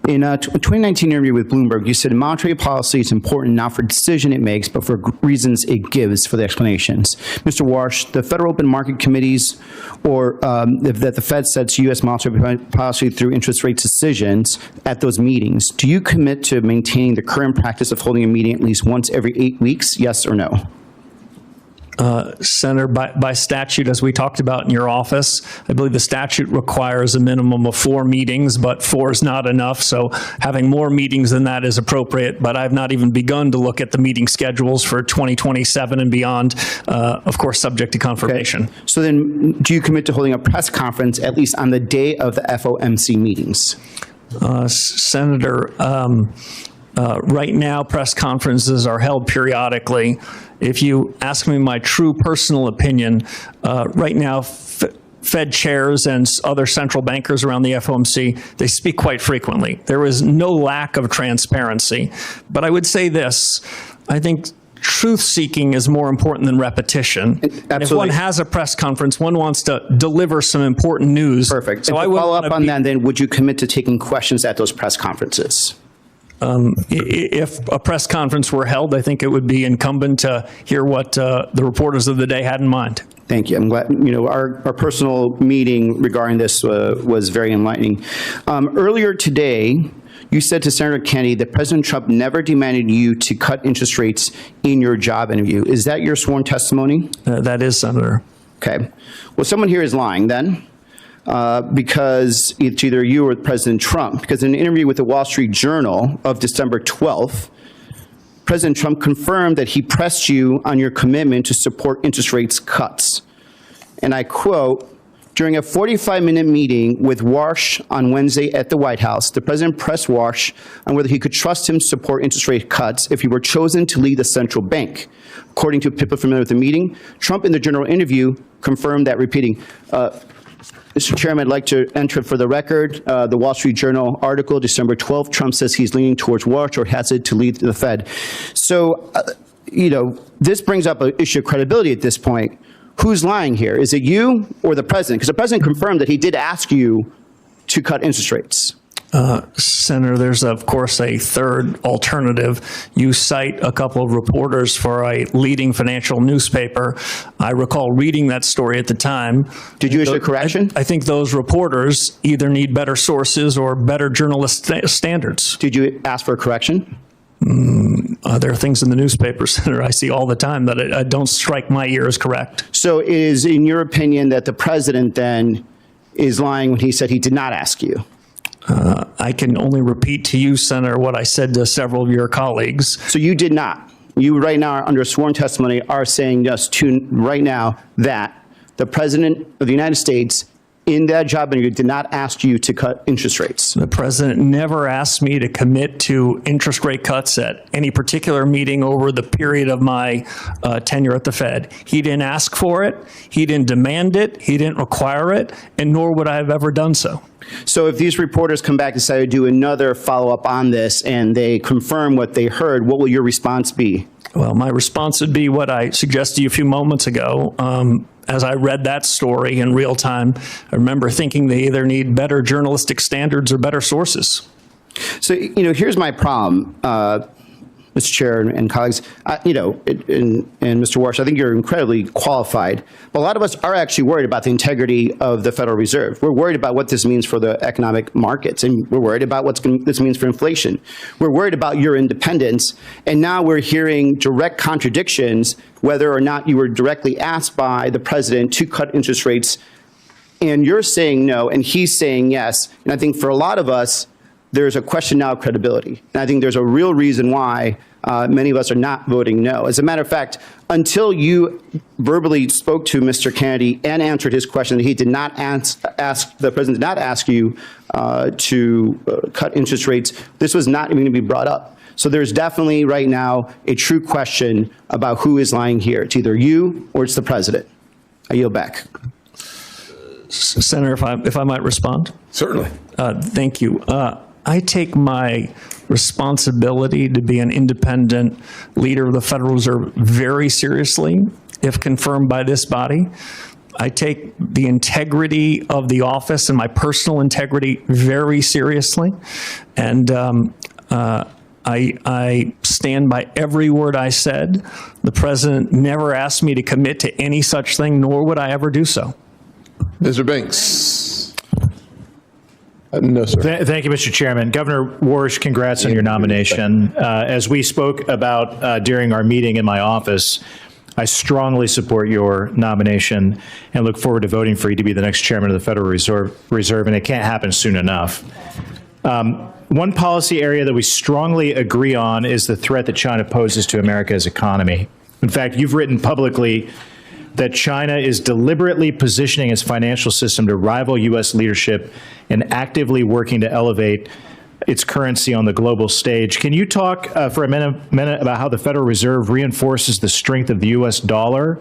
[SPEAKER 18] In a 2019 interview with Bloomberg, you said monetary policy is important not for decision it makes, but for reasons it gives for the explanations. Mr. Warsh, the Federal Open Market Committees, or that the Fed sets U.S. monetary policy through interest rate decisions at those meetings, do you commit to maintaining the current practice of holding a meeting at least once every 8 weeks, yes or no?
[SPEAKER 4] Senator, by statute, as we talked about in your office, I believe the statute requires a minimum of 4 meetings, but 4 is not enough. So having more meetings than that is appropriate. But I've not even begun to look at the meeting schedules for 2027 and beyond, of course, subject to confirmation.
[SPEAKER 18] Okay. So then do you commit to holding a press conference at least on the day of the FOMC meetings?
[SPEAKER 4] Senator, right now, press conferences are held periodically. If you ask me my true personal opinion, right now, Fed chairs and other central bankers around the FOMC, they speak quite frequently. There is no lack of transparency. But I would say this, I think truth-seeking is more important than repetition. And if one has a press conference, one wants to deliver some important news.
[SPEAKER 18] Perfect.
[SPEAKER 4] So
[SPEAKER 18] and
[SPEAKER 4] I
[SPEAKER 18] to
[SPEAKER 4] would
[SPEAKER 18] follow up on that, then, would you commit to taking questions at those press conferences?
[SPEAKER 4] If a press conference were held, I think it would be incumbent to hear what the reporters of the day had in mind.
[SPEAKER 18] Thank you. I'm glad, our personal meeting regarding this was very enlightening. Earlier today, you said to Senator Kennedy that President Trump never demanded you to cut interest rates in your job interview. Is that your sworn testimony?
[SPEAKER 4] That is, Senator.
[SPEAKER 18] Okay. Well, someone here is lying then, because it's either you or President Trump. Because in an interview with the Wall Street Journal of December 12th, President Trump confirmed that he pressed you on your commitment to support interest rates cuts. And I quote, during a 45-minute meeting with Warsh on Wednesday at the White House, the president pressed Warsh on whether he could trust him to support interest rate cuts if he were chosen to lead the central bank. According to people familiar with the meeting, Trump in the general interview confirmed that, repeating, Mr. Chairman, I'd like to enter for the record the Wall Street Journal article, December 12th. Trump says he's leaning towards Warsh or has it to lead the Fed. So, this brings up an issue of credibility at this point. Who's lying here? Is it you or the president? Because the president confirmed that he did ask you to cut interest rates.
[SPEAKER 4] Senator, there's, of course, a third alternative. You cite a couple of reporters for a leading financial newspaper. I recall reading that story at the time.
[SPEAKER 18] Did you issue a correction?
[SPEAKER 4] I think those reporters either need better sources or better journalist standards.
[SPEAKER 18] Did you ask for a correction?
[SPEAKER 4] There are things in the newspaper, Senator, I see all the time that don't strike my ear as correct.
[SPEAKER 18] So it is, in your opinion, that the president then is lying when he said he did not ask you?
[SPEAKER 4] I can only repeat to you, Senator, what I said to several of your colleagues.
[SPEAKER 18] So you did not? You right now, under sworn testimony, are saying just to right now that the president of the United States in that job interview did not ask you to cut interest rates?
[SPEAKER 4] The president never asked me to commit to interest rate cuts at any particular meeting over the period of my tenure at the Fed. He didn't ask for it, he didn't demand it, he didn't require it, and nor would I have ever done so.
[SPEAKER 18] So if these reporters come back and say to do another follow-up on this and they confirm what they heard, what will your response be?
[SPEAKER 4] Well, my response would be what I suggested to you a few moments ago. As I read that story in real time, I remember thinking they either need better journalistic standards or better sources.
[SPEAKER 18] So, here's my problem, Mr. Chair and colleagues. And Mr. Warsh, I think you're incredibly qualified. But a lot of us are actually worried about the integrity of the Federal Reserve. We're worried about what this means for the economic markets, and we're worried about what this means for inflation. We're worried about your independence, and now we're hearing direct contradictions whether or not you were directly asked by the president to cut interest rates, and you're saying no, and he's saying yes. And I think for a lot of us, there's a question now of credibility. And I think there's a real reason why many of us are not voting no. As a matter of fact, until you verbally spoke to Mr. Kennedy and answered his question that he did not the president did not ask you to cut interest rates, this was not even going to be brought up. So there's definitely right now a true question about who is lying here. It's either you or it's the president. I yield back.
[SPEAKER 4] Senator, if I might respond?
[SPEAKER 1] Certainly.
[SPEAKER 4] Thank you. I take my responsibility to be an independent leader of the Federal Reserve very seriously, if confirmed by this body. I take the integrity of the office and my personal integrity very seriously. And I stand by every word I said. The president never asked me to commit to any such thing, nor would I ever do so.
[SPEAKER 1] Mr. Banks. No, sir.
[SPEAKER 19] Thank you, Mr. Chairman. Governor Warsh, congrats on your nomination. As we spoke about during our meeting in my office, I strongly support your nomination and look forward to voting for you to be the next chairman of the Federal Reserve, and it can't happen soon enough. One policy area that we strongly agree on is the threat that China poses to America's economy. In fact, you've written publicly that China is deliberately positioning its financial system to rival U.S. leadership and actively working to elevate its currency on the global stage. Can you talk for a minute about how the Federal Reserve reinforces the strength of the U.S. dollar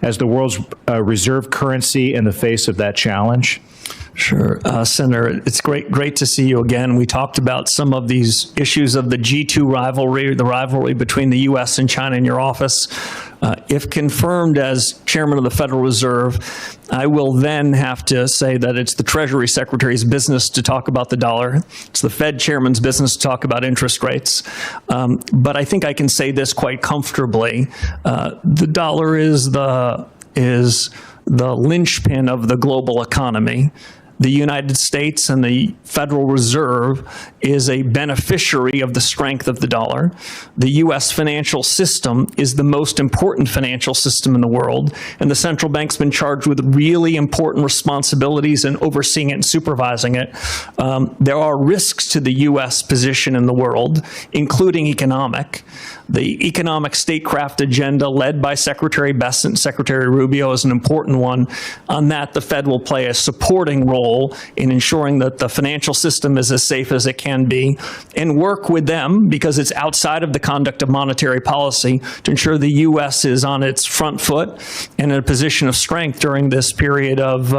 [SPEAKER 19] as the world's reserve currency in the face of that challenge?
[SPEAKER 4] Sure. Senator, it's great to see you again. We talked about some of these issues of the G2 rivalry, the rivalry between the U.S. and China in your office. If confirmed as chairman of the Federal Reserve, I will then have to say that it's the Treasury Secretary's business to talk about the dollar. It's the Fed chairman's business to talk about interest rates. But I think I can say this quite comfortably. The dollar is the linchpin of the global economy. The United States and the Federal Reserve is a beneficiary of the strength of the dollar. The U.S. financial system is the most important financial system in the world, and the central bank's been charged with really important responsibilities in overseeing it and supervising it. There are risks to the U.S. position in the world, including economic. The economic statecraft agenda led by Secretary Bessent and Secretary Rubio is an important one. On that, the Fed will play a supporting role in ensuring that the financial system is as safe as it can be, and work with them, because it's outside of the conduct of monetary policy, to ensure the U.S. is on its front foot and in a position of strength during this period of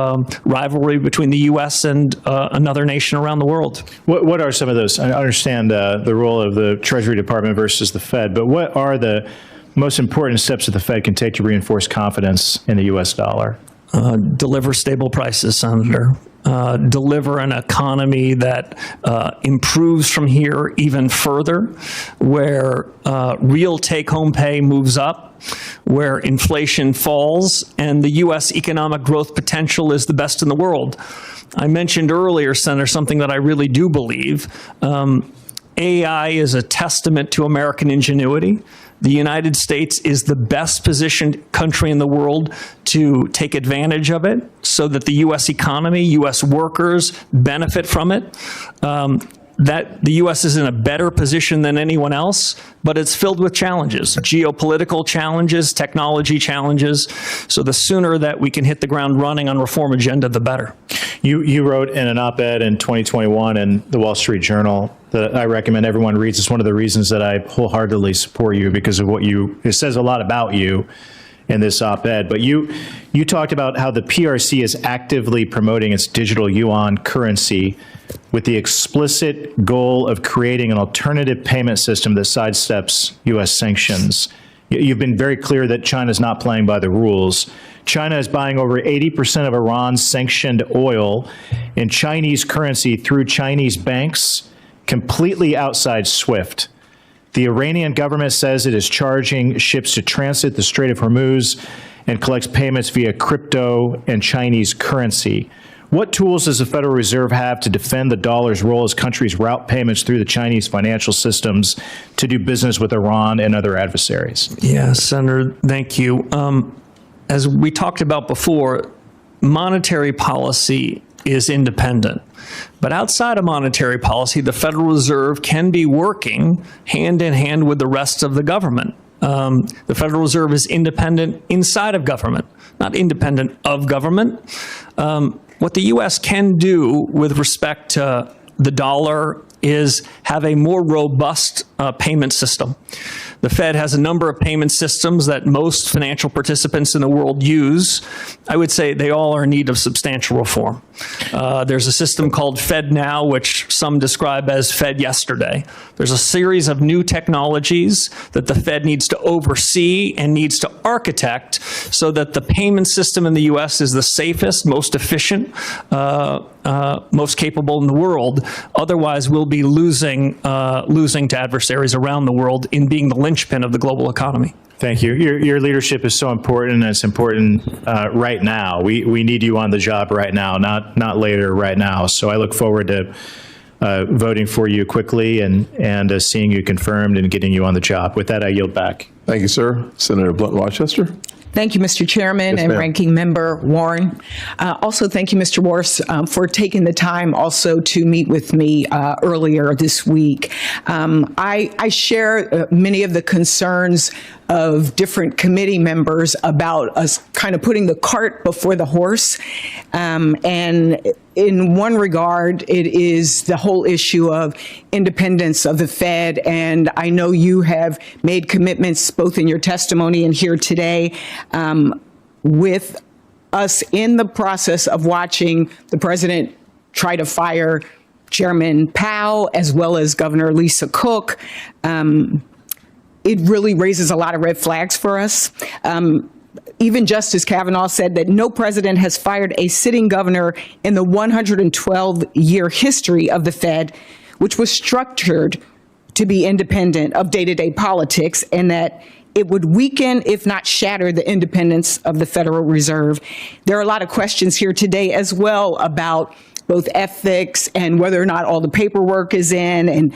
[SPEAKER 4] rivalry between the U.S. and another nation around the world.
[SPEAKER 19] What are some of those? I understand the role of the Treasury Department versus the Fed, but what are the most important steps that the Fed can take to reinforce confidence in the U.S. dollar?
[SPEAKER 4] Deliver stable prices, Senator. Deliver an economy that improves from here even further, where real take-home pay moves up, where inflation falls, and the U.S. economic growth potential is the best in the world. I mentioned earlier, Senator, something that I really do believe. AI is a testament to American ingenuity. The United States is the best positioned country in the world to take advantage of it so that the U.S. economy, U.S. workers benefit from it. That the U.S. is in a better position than anyone else, but it's filled with challenges, geopolitical challenges, technology challenges. So the sooner that we can hit the ground running on reform agenda, the better.
[SPEAKER 19] You wrote in an op-ed in 2021 in the Wall Street Journal that I recommend everyone reads. It's one of the reasons that I wholeheartedly support you, because of it says a lot about you in this op-ed. But you talked about how the PRC is actively promoting its digital yuan currency with the explicit goal of creating an alternative payment system that sidesteps U.S. sanctions. You've been very clear that China's not playing by the rules. China is buying over 80% of Iran's sanctioned oil in Chinese currency through Chinese banks, completely outside SWIFT. The Iranian government says it is charging ships to transit the Strait of Hormuz and collects payments via crypto and Chinese currency. What tools does the Federal Reserve have to defend the dollar's role as countries route payments through the Chinese financial systems to do business with Iran and other adversaries?
[SPEAKER 4] Yeah, Senator, thank you. As we talked about before, monetary policy is independent. But outside of monetary policy, the Federal Reserve can be working hand in hand with the rest of the government. The Federal Reserve is independent inside of government, not independent of government. What the U.S. can do with respect to the dollar is have a more robust payment system. The Fed has a number of payment systems that most financial participants in the world use. I would say they all are in need of substantial reform. There's a system called Fed Now, which some describe as Fed Yesterday. There's a series of new technologies that the Fed needs to oversee and needs to architect so that the payment system in the U.S. is the safest, most efficient, most capable in the world. Otherwise, we'll be losing to adversaries around the world in being the linchpin of the global economy.
[SPEAKER 19] Thank you. Your leadership is so important, and it's important right now. We need you on the job right now, not later, right now. So I look forward to voting for you quickly and seeing you confirmed and getting you on the job. With that, I yield back.
[SPEAKER 1] Thank you, sir. Senator Blunt-Rochester.
[SPEAKER 20] Thank you, Mr. Chairman and Ranking Member Warren. Also, thank you, Mr. Warsh, for taking the time also to meet with me earlier this week. I share many of the concerns of different committee members about us kind of putting the cart before the horse. And in one regard, it is the whole issue of independence of the Fed. And I know you have made commitments both in your testimony and here today with us in the process of watching the president try to fire Chairman Powell as well as Governor Lisa Cook. It really raises a lot of red flags for us. Even Justice Kavanaugh said that no president has fired a sitting governor in the 112-year history of the Fed, which was structured to be independent of day-to-day politics, and that it would weaken, if not shatter, the independence of the Federal Reserve. There are a lot of questions here today as well about both ethics and whether or not all the paperwork is in, and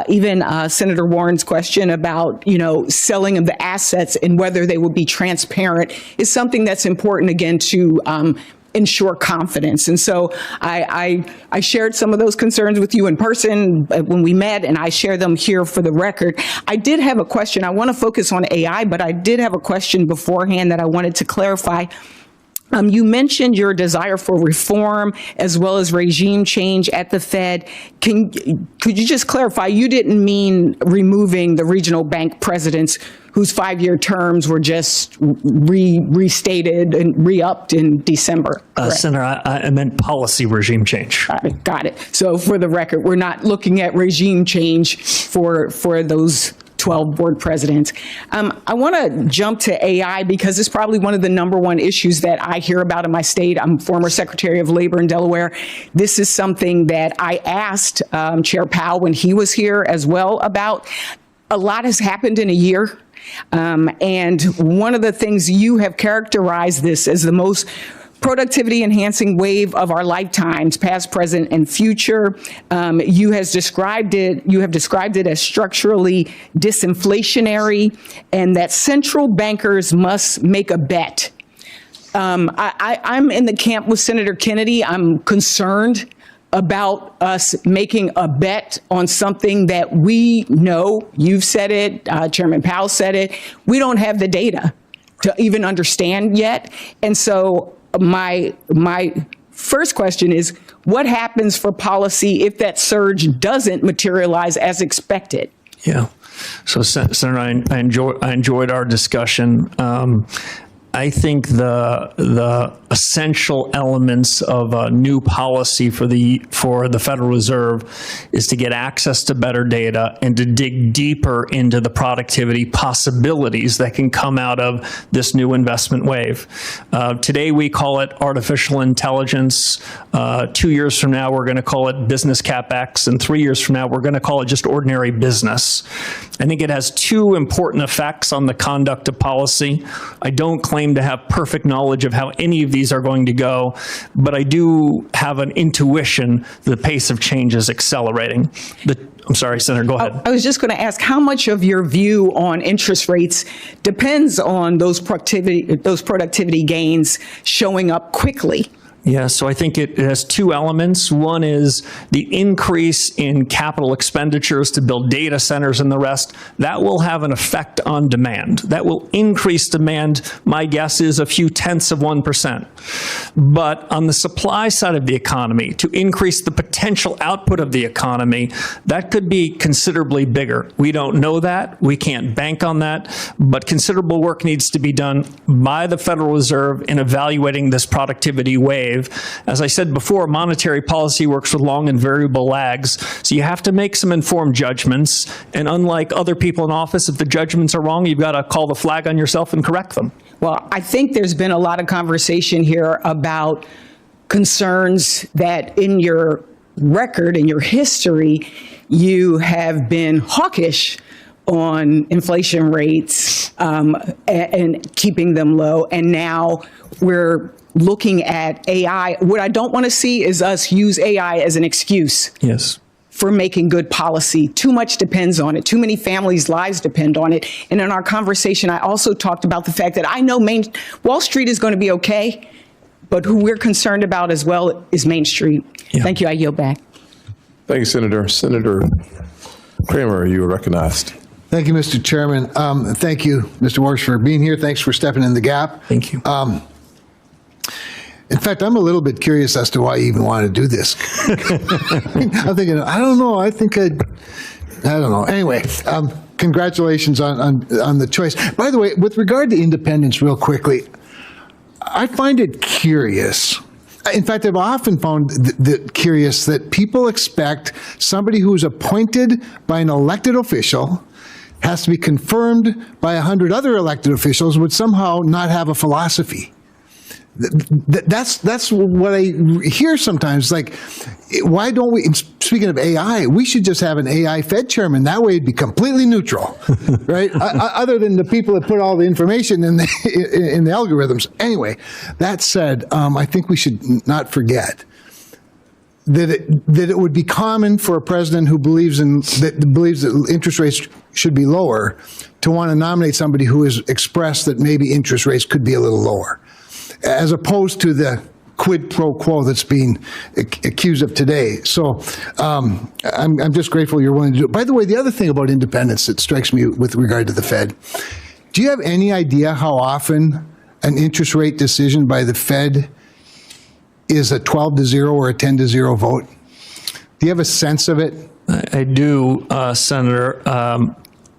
[SPEAKER 20] even Senator Warren's question about, selling of the assets and whether they will be transparent is something that's important, again, to ensure confidence. And so I shared some of those concerns with you in person when we met, and I share them here for the record. I did have a question. I want to focus on AI, but I did have a question beforehand that I wanted to clarify. You mentioned your desire for reform as well as regime change at the Fed. Could you just clarify, you didn't mean removing the regional bank presidents whose 5-year terms were just restated and re-upped in December?
[SPEAKER 4] Senator, I meant policy regime change.
[SPEAKER 20] Got it. So for the record, we're not looking at regime change for those 12 board presidents. I want to jump to AI because it's probably one of the number one issues that I hear about in my state. I'm former Secretary of Labor in Delaware. This is something that I asked Chair Powell when he was here as well about. A lot has happened in a year. And one of the things you have characterized this as the most productivity enhancing wave of our lifetimes, past, present, and future. You have described it as structurally disinflationary, and that central bankers must make a bet. I'm in the camp with Senator Kennedy. I'm concerned about us making a bet on something that we know, you've said it, Chairman Powell said it, we don't have the data to even understand yet. And so my first question is, what happens for policy if that surge doesn't materialize as expected?
[SPEAKER 4] Yeah. So, Senator, I enjoyed our discussion. I think the essential elements of a new policy for the Federal Reserve is to get access to better data and to dig deeper into the productivity possibilities that can come out of this new investment wave. Today we call it artificial intelligence. 2 years from now we're going to call it business CapEx, and 3 years from now we're going to call it just ordinary business. I think it has two important effects on the conduct of policy. I don't claim to have perfect knowledge of how any of these are going to go, but I do have an intuition the pace of change is accelerating. I'm sorry, Senator, go ahead.
[SPEAKER 20] I was just going to ask, how much of your view on interest rates depends on those productivity gains showing up quickly?
[SPEAKER 4] Yeah, so I think it has two elements. One is the increase in capital expenditures to build data centers and the rest. That will have an effect on demand. That will increase demand. My guess is a few tenths of 1%. But on the supply side of the economy, to increase the potential output of the economy, that could be considerably bigger. We don't know that. We can't bank on that. But considerable work needs to be done by the Federal Reserve in evaluating this productivity wave. As I said before, monetary policy works with long and variable lags, so you have to make some informed judgments, and unlike other people in office, if the judgments are wrong, you've got to call the flag on yourself and correct them.
[SPEAKER 20] Well, I think there's been a lot of conversation here about concerns that in your record, in your history, you have been hawkish on inflation rates and keeping them low, and now we're looking at AI. What I don't want to see is us use AI as an excuse.
[SPEAKER 4] Yes.
[SPEAKER 20] For making good policy. Too much depends on it. Too many families' lives depend on it. And in our conversation, I also talked about the fact that I know Wall Street is going to be okay, but who we're concerned about as well is Main Street. Yeah. Thank you. I yield back.
[SPEAKER 1] Thank you, Senator. Senator Kramer, you are recognized.
[SPEAKER 21] Thank you, Mr. Chairman. Thank you, Mr. Warsh, for being here. Thanks for stepping in the gap.
[SPEAKER 4] Thank you.
[SPEAKER 21] In fact, I'm a little bit curious as to why you even want to do this. I'm thinking, I don't know. I don't know. Anyway, congratulations on the choice. By the way, with regard to independence, real quickly, I find it curious. In fact, I've often found curious that people expect somebody who is appointed by an elected official has to be confirmed by 100 other elected officials would somehow not have a philosophy. That's what I hear sometimes. Like, why don't we, speaking of AI, we should just have an AI Fed chairman. That way it'd be completely neutral, right? Other than the people that put all the information in the algorithms. Anyway, that said, I think we should not forget that it would be common for a president who believes that interest rates should be lower to want to nominate somebody who has expressed that maybe interest rates could be a little lower, as opposed to the quid pro quo that's being accused of today. So I'm just grateful you're willing to do it. By the way, the other thing about independence that strikes me with regard to the Fed, do you have any idea how often an interest rate decision by the Fed is a 12-0 or a 10-0 vote? Do you have a sense of it?
[SPEAKER 4] I do, Senator.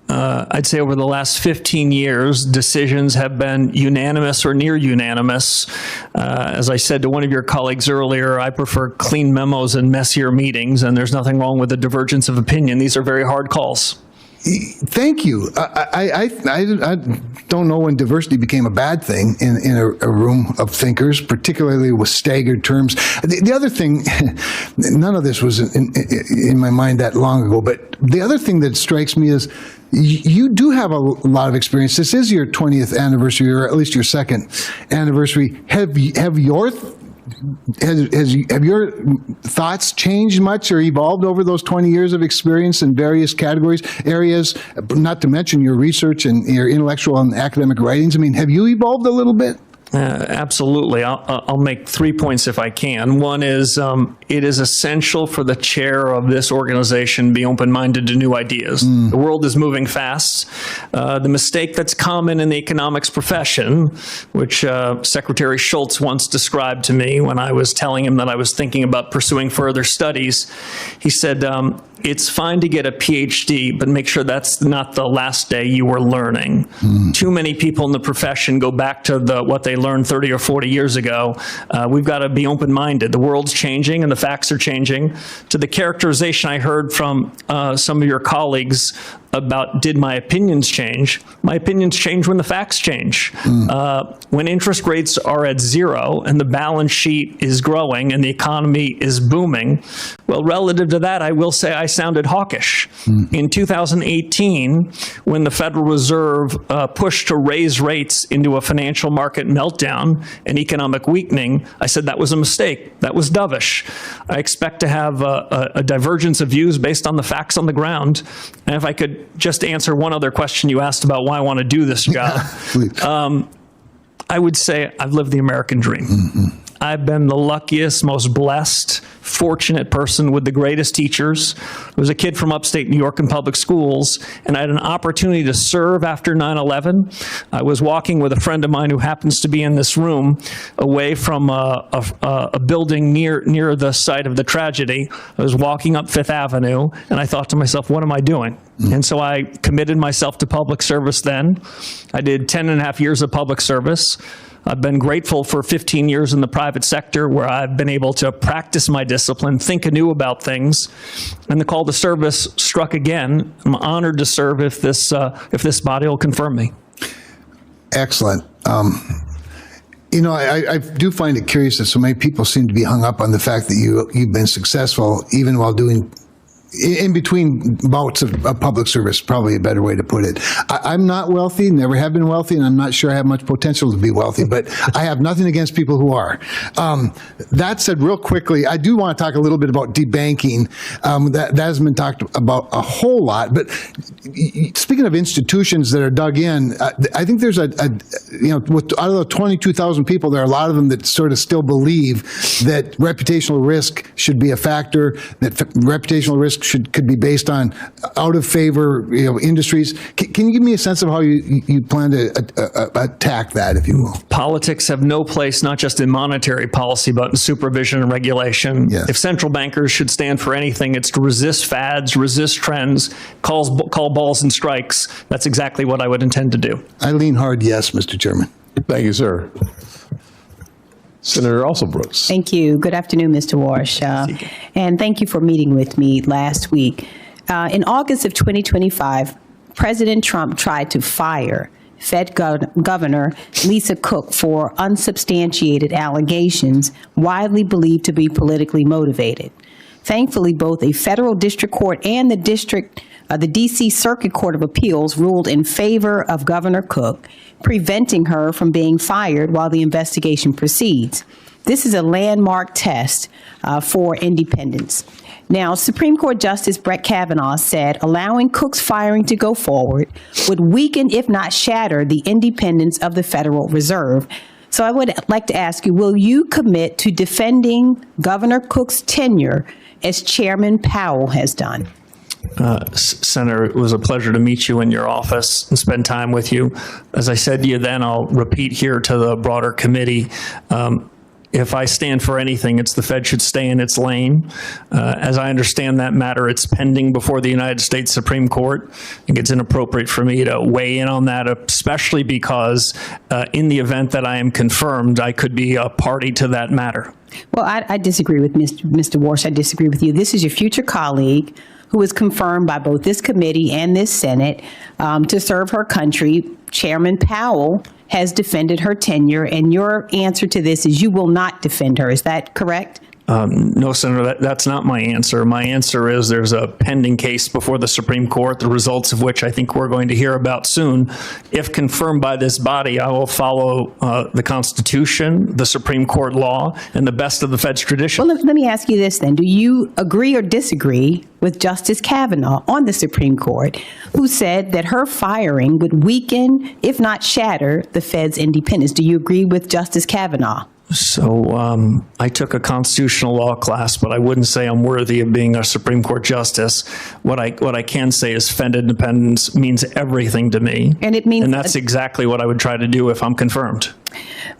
[SPEAKER 4] I'd say over the last 15 years, decisions have been unanimous or near unanimous. As I said to one of your colleagues earlier, I prefer clean memos and messier meetings, and there's nothing wrong with a divergence of opinion. These are very hard calls.
[SPEAKER 21] Thank you. I don't know when diversity became a bad thing in a room of thinkers, particularly with staggered terms. The other thing, none of this was in my mind that long ago, but the other thing that strikes me is you do have a lot of experience. This is your 20th anniversary, or at least your second anniversary. Have your thoughts changed much or evolved over those 20 years of experience in various areas, not to mention your research and your intellectual and academic writings? I mean, have you evolved a little bit?
[SPEAKER 4] Absolutely. I'll make 3 points if I can. One is it is essential for the chair of this organization be open-minded to new ideas. The world is moving fast. The mistake that's common in the economics profession, which Secretary Schultz once described to me when I was telling him that I was thinking about pursuing further studies, he said, it's fine to get a PhD, but make sure that's not the last day you were learning. Too many people in the profession go back to what they learned 30 or 40 years ago. We've got to be open-minded. The world's changing and the facts are changing. To the characterization I heard from some of your colleagues about did my opinions change? My opinions change when the facts change. When interest rates are at zero and the balance sheet is growing and the economy is booming, well, relative to that, I will say I sounded hawkish. In 2018, when the Federal Reserve pushed to raise rates into a financial market meltdown and economic weakening, I said that was a mistake. That was dovish. I expect to have a divergence of views based on the facts on the ground. And if I could just answer one other question you asked about why I want to do this job. I would say I've lived the American dream. I've been the luckiest, most blessed, fortunate person with the greatest teachers. I was a kid from upstate New York in public schools, and I had an opportunity to serve after 9/11. I was walking with a friend of mine who happens to be in this room away from a building near the site of the tragedy. I was walking up Fifth Avenue, and I thought to myself, what am I doing? And so I committed myself to public service then. I did 10 and a half years of public service. I've been grateful for 15 years in the private sector where I've been able to practice my discipline, think anew about things, and the call to service struck again. I'm honored to serve if this body will confirm me.
[SPEAKER 21] Excellent. You know, I do find it curious that so many people seem to be hung up on the fact that you've been successful even while doing in between bouts of public service, probably a better way to put it. I'm not wealthy, never have been wealthy, and I'm not sure I have much potential to be wealthy, but I have nothing against people who are. That said, real quickly, I do want to talk a little bit about debanking. That hasn't been talked about a whole lot, but speaking of institutions that are dug in, I think there's out of the 22,000 people, there are a lot of them that sort of still believe that reputational risk should be a factor, that reputational risk could be based on out of favor industries. Can you give me a sense of how you plan to attack that, if you will? Politics have no place, not just in monetary policy, but in supervision and regulation. Yes. If central bankers should stand for anything, it's to resist fads, resist trends, call balls and strikes. That's exactly what I would intend to do. I lean hard yes, Mr. Chairman.
[SPEAKER 1] Thank you, sir. Senator Alsobrooks.
[SPEAKER 3] Thank you. Good afternoon, Mr. Warsh. And thank you for meeting with me last week. In August of 2025, President Trump tried to fire Fed Governor Lisa Cook for unsubstantiated allegations widely believed to be politically motivated. Thankfully, both a federal district court and the D.C. Circuit Court of Appeals ruled in favor of Governor Cook, preventing her from being fired while the investigation proceeds. This is a landmark test for independence. Now, Supreme Court Justice Brett Kavanaugh said allowing Cook's firing to go forward would weaken, if not shatter, the independence of the Federal Reserve. So I would like to ask you, will you commit to defending Governor Cook's tenure as Chairman Powell has done?
[SPEAKER 4] Senator, it was a pleasure to meet you in your office and spend time with you. As I said to you then, I'll repeat here to the broader committee. If I stand for anything, it's the Fed should stay in its lane. As I understand that matter, it's pending before the United States Supreme Court. I think it's inappropriate for me to weigh in on that, especially because in the event that I am confirmed, I could be a party to that matter.
[SPEAKER 3] Well, I disagree with Mr. Warsh. I disagree with you. This is your future colleague who is confirmed by both this committee and this Senate to serve her country. Chairman Powell has defended her tenure, and your answer to this is you will not defend her. Is that correct?
[SPEAKER 4] No, Senator, that's not my answer. My answer is there's a pending case before the Supreme Court, the results of which I think we're going to hear about soon. If confirmed by this body, I will follow the Constitution, the Supreme Court law, and the best of the Fed's tradition.
[SPEAKER 3] Well, let me ask you this then. Do you agree or disagree with Justice Kavanaugh on the Supreme Court, who said that her firing would weaken, if not shatter, the Fed's independence? Do you agree with Justice Kavanaugh?
[SPEAKER 4] So I took a constitutional law class, but I wouldn't say I'm worthy of being a Supreme Court justice. What I can say is Fed independence means everything to me.
[SPEAKER 3] And it means,
[SPEAKER 4] and that's exactly what I would try to do if I'm confirmed.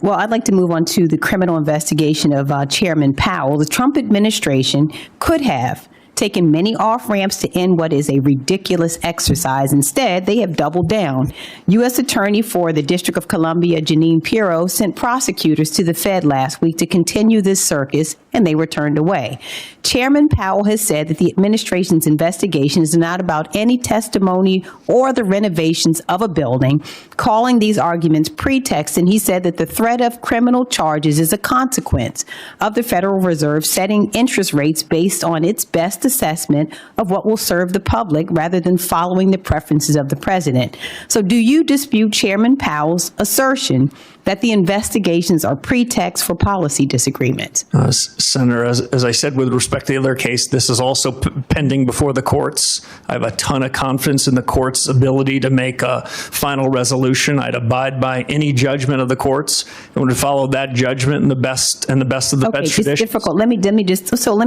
[SPEAKER 3] Well, I'd like to move on to the criminal investigation of Chairman Powell. The Trump administration could have taken many off-ramps to end what is a ridiculous exercise. Instead, they have doubled down. U.S. Attorney for the District of Columbia, Jeanine Pirro, sent prosecutors to the Fed last week to continue this circus, and they were turned away. Chairman Powell has said that the administration's investigation is not about any testimony or the renovations of a building, calling these arguments pretext, and he said that the threat of criminal charges is a consequence of the Federal Reserve setting interest rates based on its best assessment of what will serve the public rather than following the preferences of the president. So do you dispute Chairman Powell's assertion that the investigations are pretext for policy disagreements?
[SPEAKER 4] Senator, as I said with respect to the other case, this is also pending before the courts. I have a ton of confidence in the court's ability to make a final resolution. I'd abide by any judgment of the courts and would follow that judgment in the best of the Fed's tradition.
[SPEAKER 3] It's difficult. Let me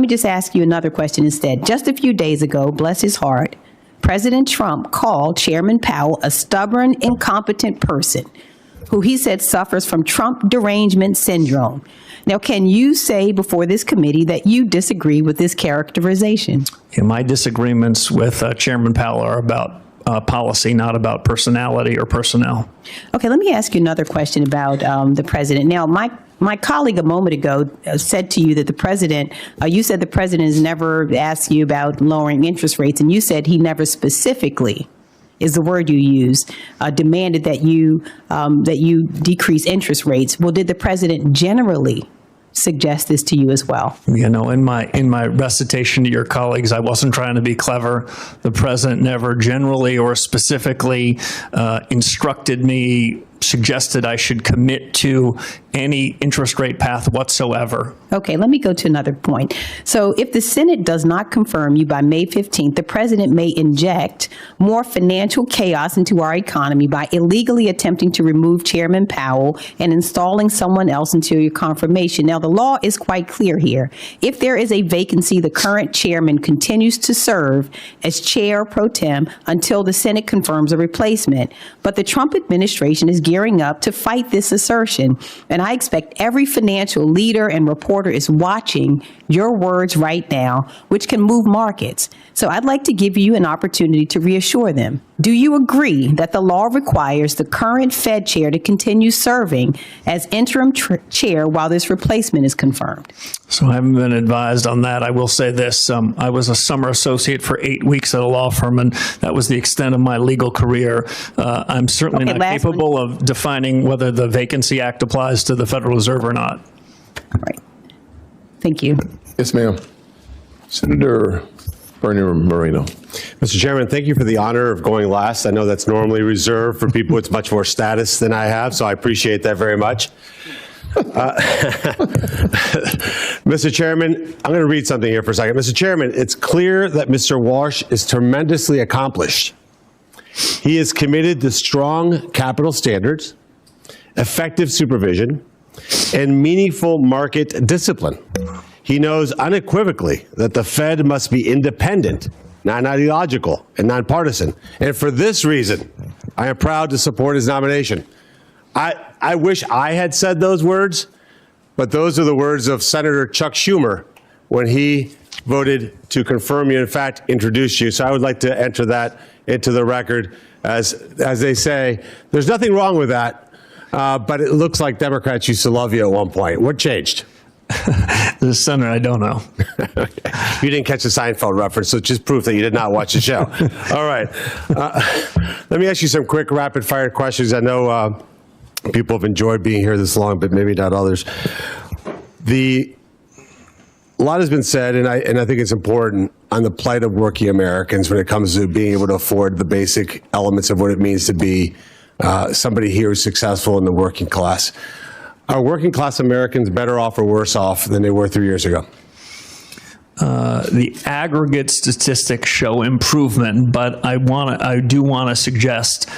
[SPEAKER 3] just ask you another question instead. Just a few days ago, bless his heart, President Trump called Chairman Powell a stubborn, incompetent person who he said suffers from Trump derangement syndrome. Now, can you say before this committee that you disagree with this characterization?
[SPEAKER 4] Yeah, my disagreements with Chairman Powell are about policy, not about personality or personnel.
[SPEAKER 3] Okay, let me ask you another question about the president. Now, my colleague a moment ago said to you that the president, you said the president has never asked you about lowering interest rates, and you said he never specifically, is the word you used, demanded that you decrease interest rates. Well, did the president generally suggest this to you as well?
[SPEAKER 4] You know, in my recitation to your colleagues, I wasn't trying to be clever. The president never generally or specifically instructed me, suggested I should commit to any interest rate path whatsoever.
[SPEAKER 3] Okay, let me go to another point. So if the Senate does not confirm you by May 15th, the president may inject more financial chaos into our economy by illegally attempting to remove Chairman Powell and installing someone else until your confirmation. Now, the law is quite clear here. If there is a vacancy, the current chairman continues to serve as chair pro tem until the Senate confirms a replacement. But the Trump administration is gearing up to fight this assertion. And I expect every financial leader and reporter is watching your words right now, which can move markets. So I'd like to give you an opportunity to reassure them Do you agree that the law requires the current Fed chair to continue serving as interim chair while this replacement is confirmed?
[SPEAKER 4] So I haven't been advised on that. I will say this. I was a summer associate for 8 weeks at a law firm, and that was the extent of my legal career. I'm certainly not capable of defining whether the Vacancy Act applies to the Federal Reserve or not.
[SPEAKER 3] All right. Thank you.
[SPEAKER 1] Yes, ma'am. Senator Bernie Moreno.
[SPEAKER 6] Mr. Chairman, thank you for the honor of going last. I know that's normally reserved for people with much more status than I have, so I appreciate that very much. Mr. Chairman, I'm going to read something here for a second. Mr. Chairman, it's clear that Mr. Warsh is tremendously accomplished. He is committed to strong capital standards, effective supervision, and meaningful market discipline. He knows unequivocally that the Fed must be independent, non-ideological, and nonpartisan. And for this reason, I am proud to support his nomination. I wish I had said those words, but those are the words of Senator Chuck Schumer when he voted to confirm you, in fact, introduce you. So I would like to enter that into the record. As they say, there's nothing wrong with that, but it looks like Democrats used to love you at one point. What changed?
[SPEAKER 4] The Senator, I don't know.
[SPEAKER 6] You didn't catch the Seinfeld reference, so it's just proof that you did not watch the show. All right. Let me ask you some quick rapid-fire questions. I know people have enjoyed being here this long, but maybe not others. A lot has been said, and I think it's important, on the plight of working Americans when it comes to being able to afford the basic elements of what it means to be somebody here who's successful in the working class. Are working class Americans better off or worse off than they were 3 years ago?
[SPEAKER 4] The aggregate statistics show improvement, but I do want to suggest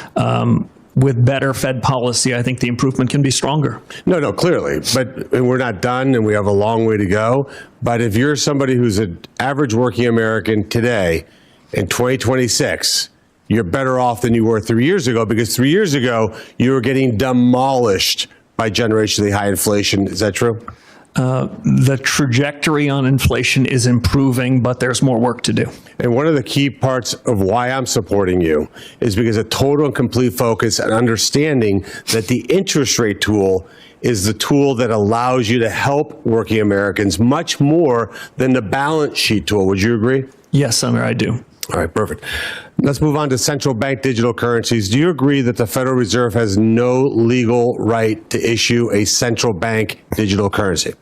[SPEAKER 4] with better Fed policy, I think the improvement can be stronger.
[SPEAKER 6] No, clearly, but we're not done and we have a long way to go. But if you're somebody who's an average working American today in 2026, you're better off than you were 3 years ago, because 3 years ago, you were getting demolished by generationally high inflation. Is that true?
[SPEAKER 4] The trajectory on inflation is improving, but there's more work to do.
[SPEAKER 6] And one of the key parts of why I'm supporting you is because a total and complete focus and understanding that the interest rate tool is the tool that allows you to help working Americans much more than the balance sheet tool. Would you agree?
[SPEAKER 4] Yes, Senator, I do.
[SPEAKER 6] All right, perfect. Let's move on to central bank digital currencies. Do you agree that the Federal Reserve has no legal right to issue a central bank digital currency?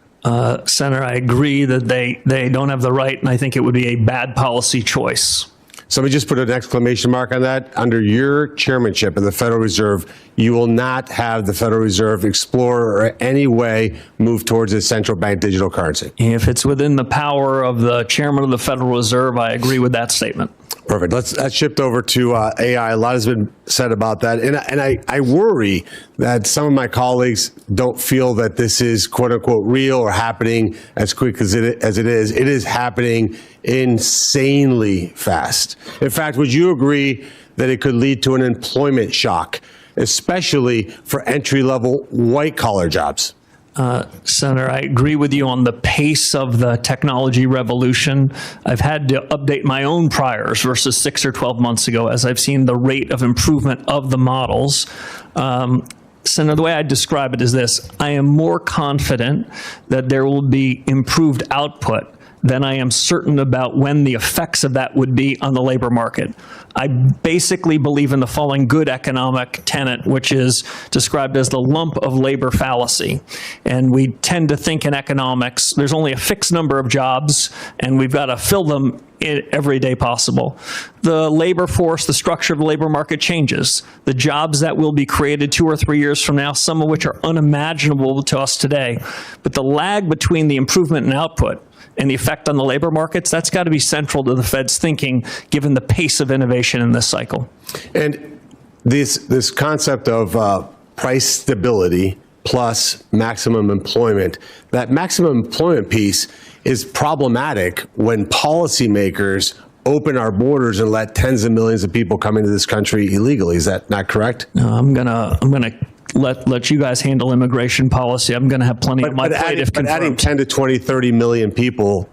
[SPEAKER 4] Senator, I agree that they don't have the right, and I think it would be a bad policy choice.
[SPEAKER 6] Somebody just put an exclamation mark on that. Under your chairmanship of the Federal Reserve, you will not have the Federal Reserve explore or any way move towards a central bank digital currency.
[SPEAKER 4] If it's within the power of the chairman of the Federal Reserve, I agree with that statement.
[SPEAKER 6] Perfect. Let's shift over to AI. A lot has been said about that. And I worry that some of my colleagues don't feel that this is quote unquote real or happening as quick as it is. It is happening insanely fast. In fact, would you agree that it could lead to an employment shock, especially for entry-level white-collar jobs?
[SPEAKER 4] Senator, I agree with you on the pace of the technology revolution. I've had to update my own priors versus 6 or 12 months ago as I've seen the rate of improvement of the models. Senator, the way I describe it is this: I am more confident that there will be improved output than I am certain about when the effects of that would be on the labor market. I basically believe in the following good economic tenet, which is described as the lump of labor fallacy. And we tend to think in economics, there's only a fixed number of jobs, and we've got to fill them every day possible. The labor force, the structure of the labor market changes. The jobs that will be created 2 or 3 years from now, some of which are unimaginable to us today. But the lag between the improvement in output and the effect on the labor markets, that's got to be central to the Fed's thinking, given the pace of innovation in this cycle.
[SPEAKER 6] And this concept of price stability plus maximum employment, that maximum employment piece is problematic when policymakers open our borders and let tens of millions of people come into this country illegally. Is that not correct?
[SPEAKER 4] No, I'm gonna let you guys handle immigration policy. I'm going to have plenty on my plate if confirmed.
[SPEAKER 6] But adding 10 to 20, 30 million people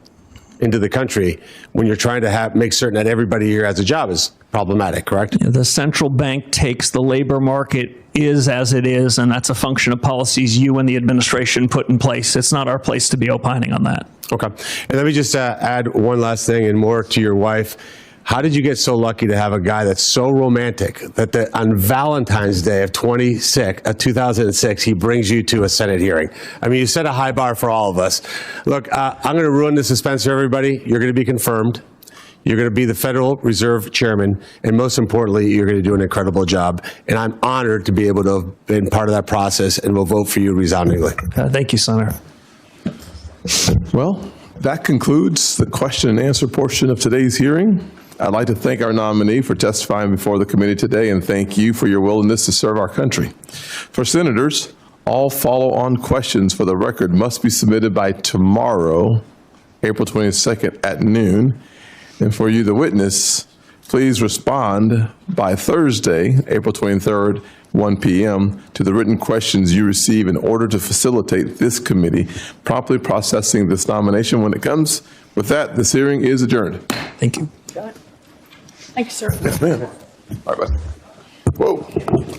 [SPEAKER 6] into the country when you're trying to make certain that everybody here has a job is problematic, correct?
[SPEAKER 4] The central bank takes the labor market is as it is, and that's a function of policies you and the administration put in place. It's not our place to be opining on that.
[SPEAKER 6] Okay. And let me just add one last thing and more to your wife. How did you get so lucky to have a guy that's so romantic that on Valentine's Day of 2006, he brings you to a Senate hearing? I mean, you set a high bar for all of us. Look, I'm going to ruin the suspense for everybody. You're going to be confirmed. You're going to be the Federal Reserve Chairman, and most importantly, you're going to do an incredible job. And I'm honored to be able to have been part of that process, and will vote for you resoundingly.
[SPEAKER 4] Thank you, Senator.
[SPEAKER 1] Well, that concludes the question and answer portion of today's hearing. I'd like to thank our nominee for testifying before the committee today, and thank you for your willingness to serve our country. For senators, all follow-on questions for the record must be submitted by tomorrow, April 22nd at noon. And for you, the witness, please respond by Thursday, April 23rd, 1 p.m. to the written questions you receive in order to facilitate this committee promptly processing this nomination when it comes. With that, this hearing is adjourned.
[SPEAKER 4] Thank you.
[SPEAKER 12] Thank you, sir.
[SPEAKER 1] Yes, ma'am. All right, bye. Whoa.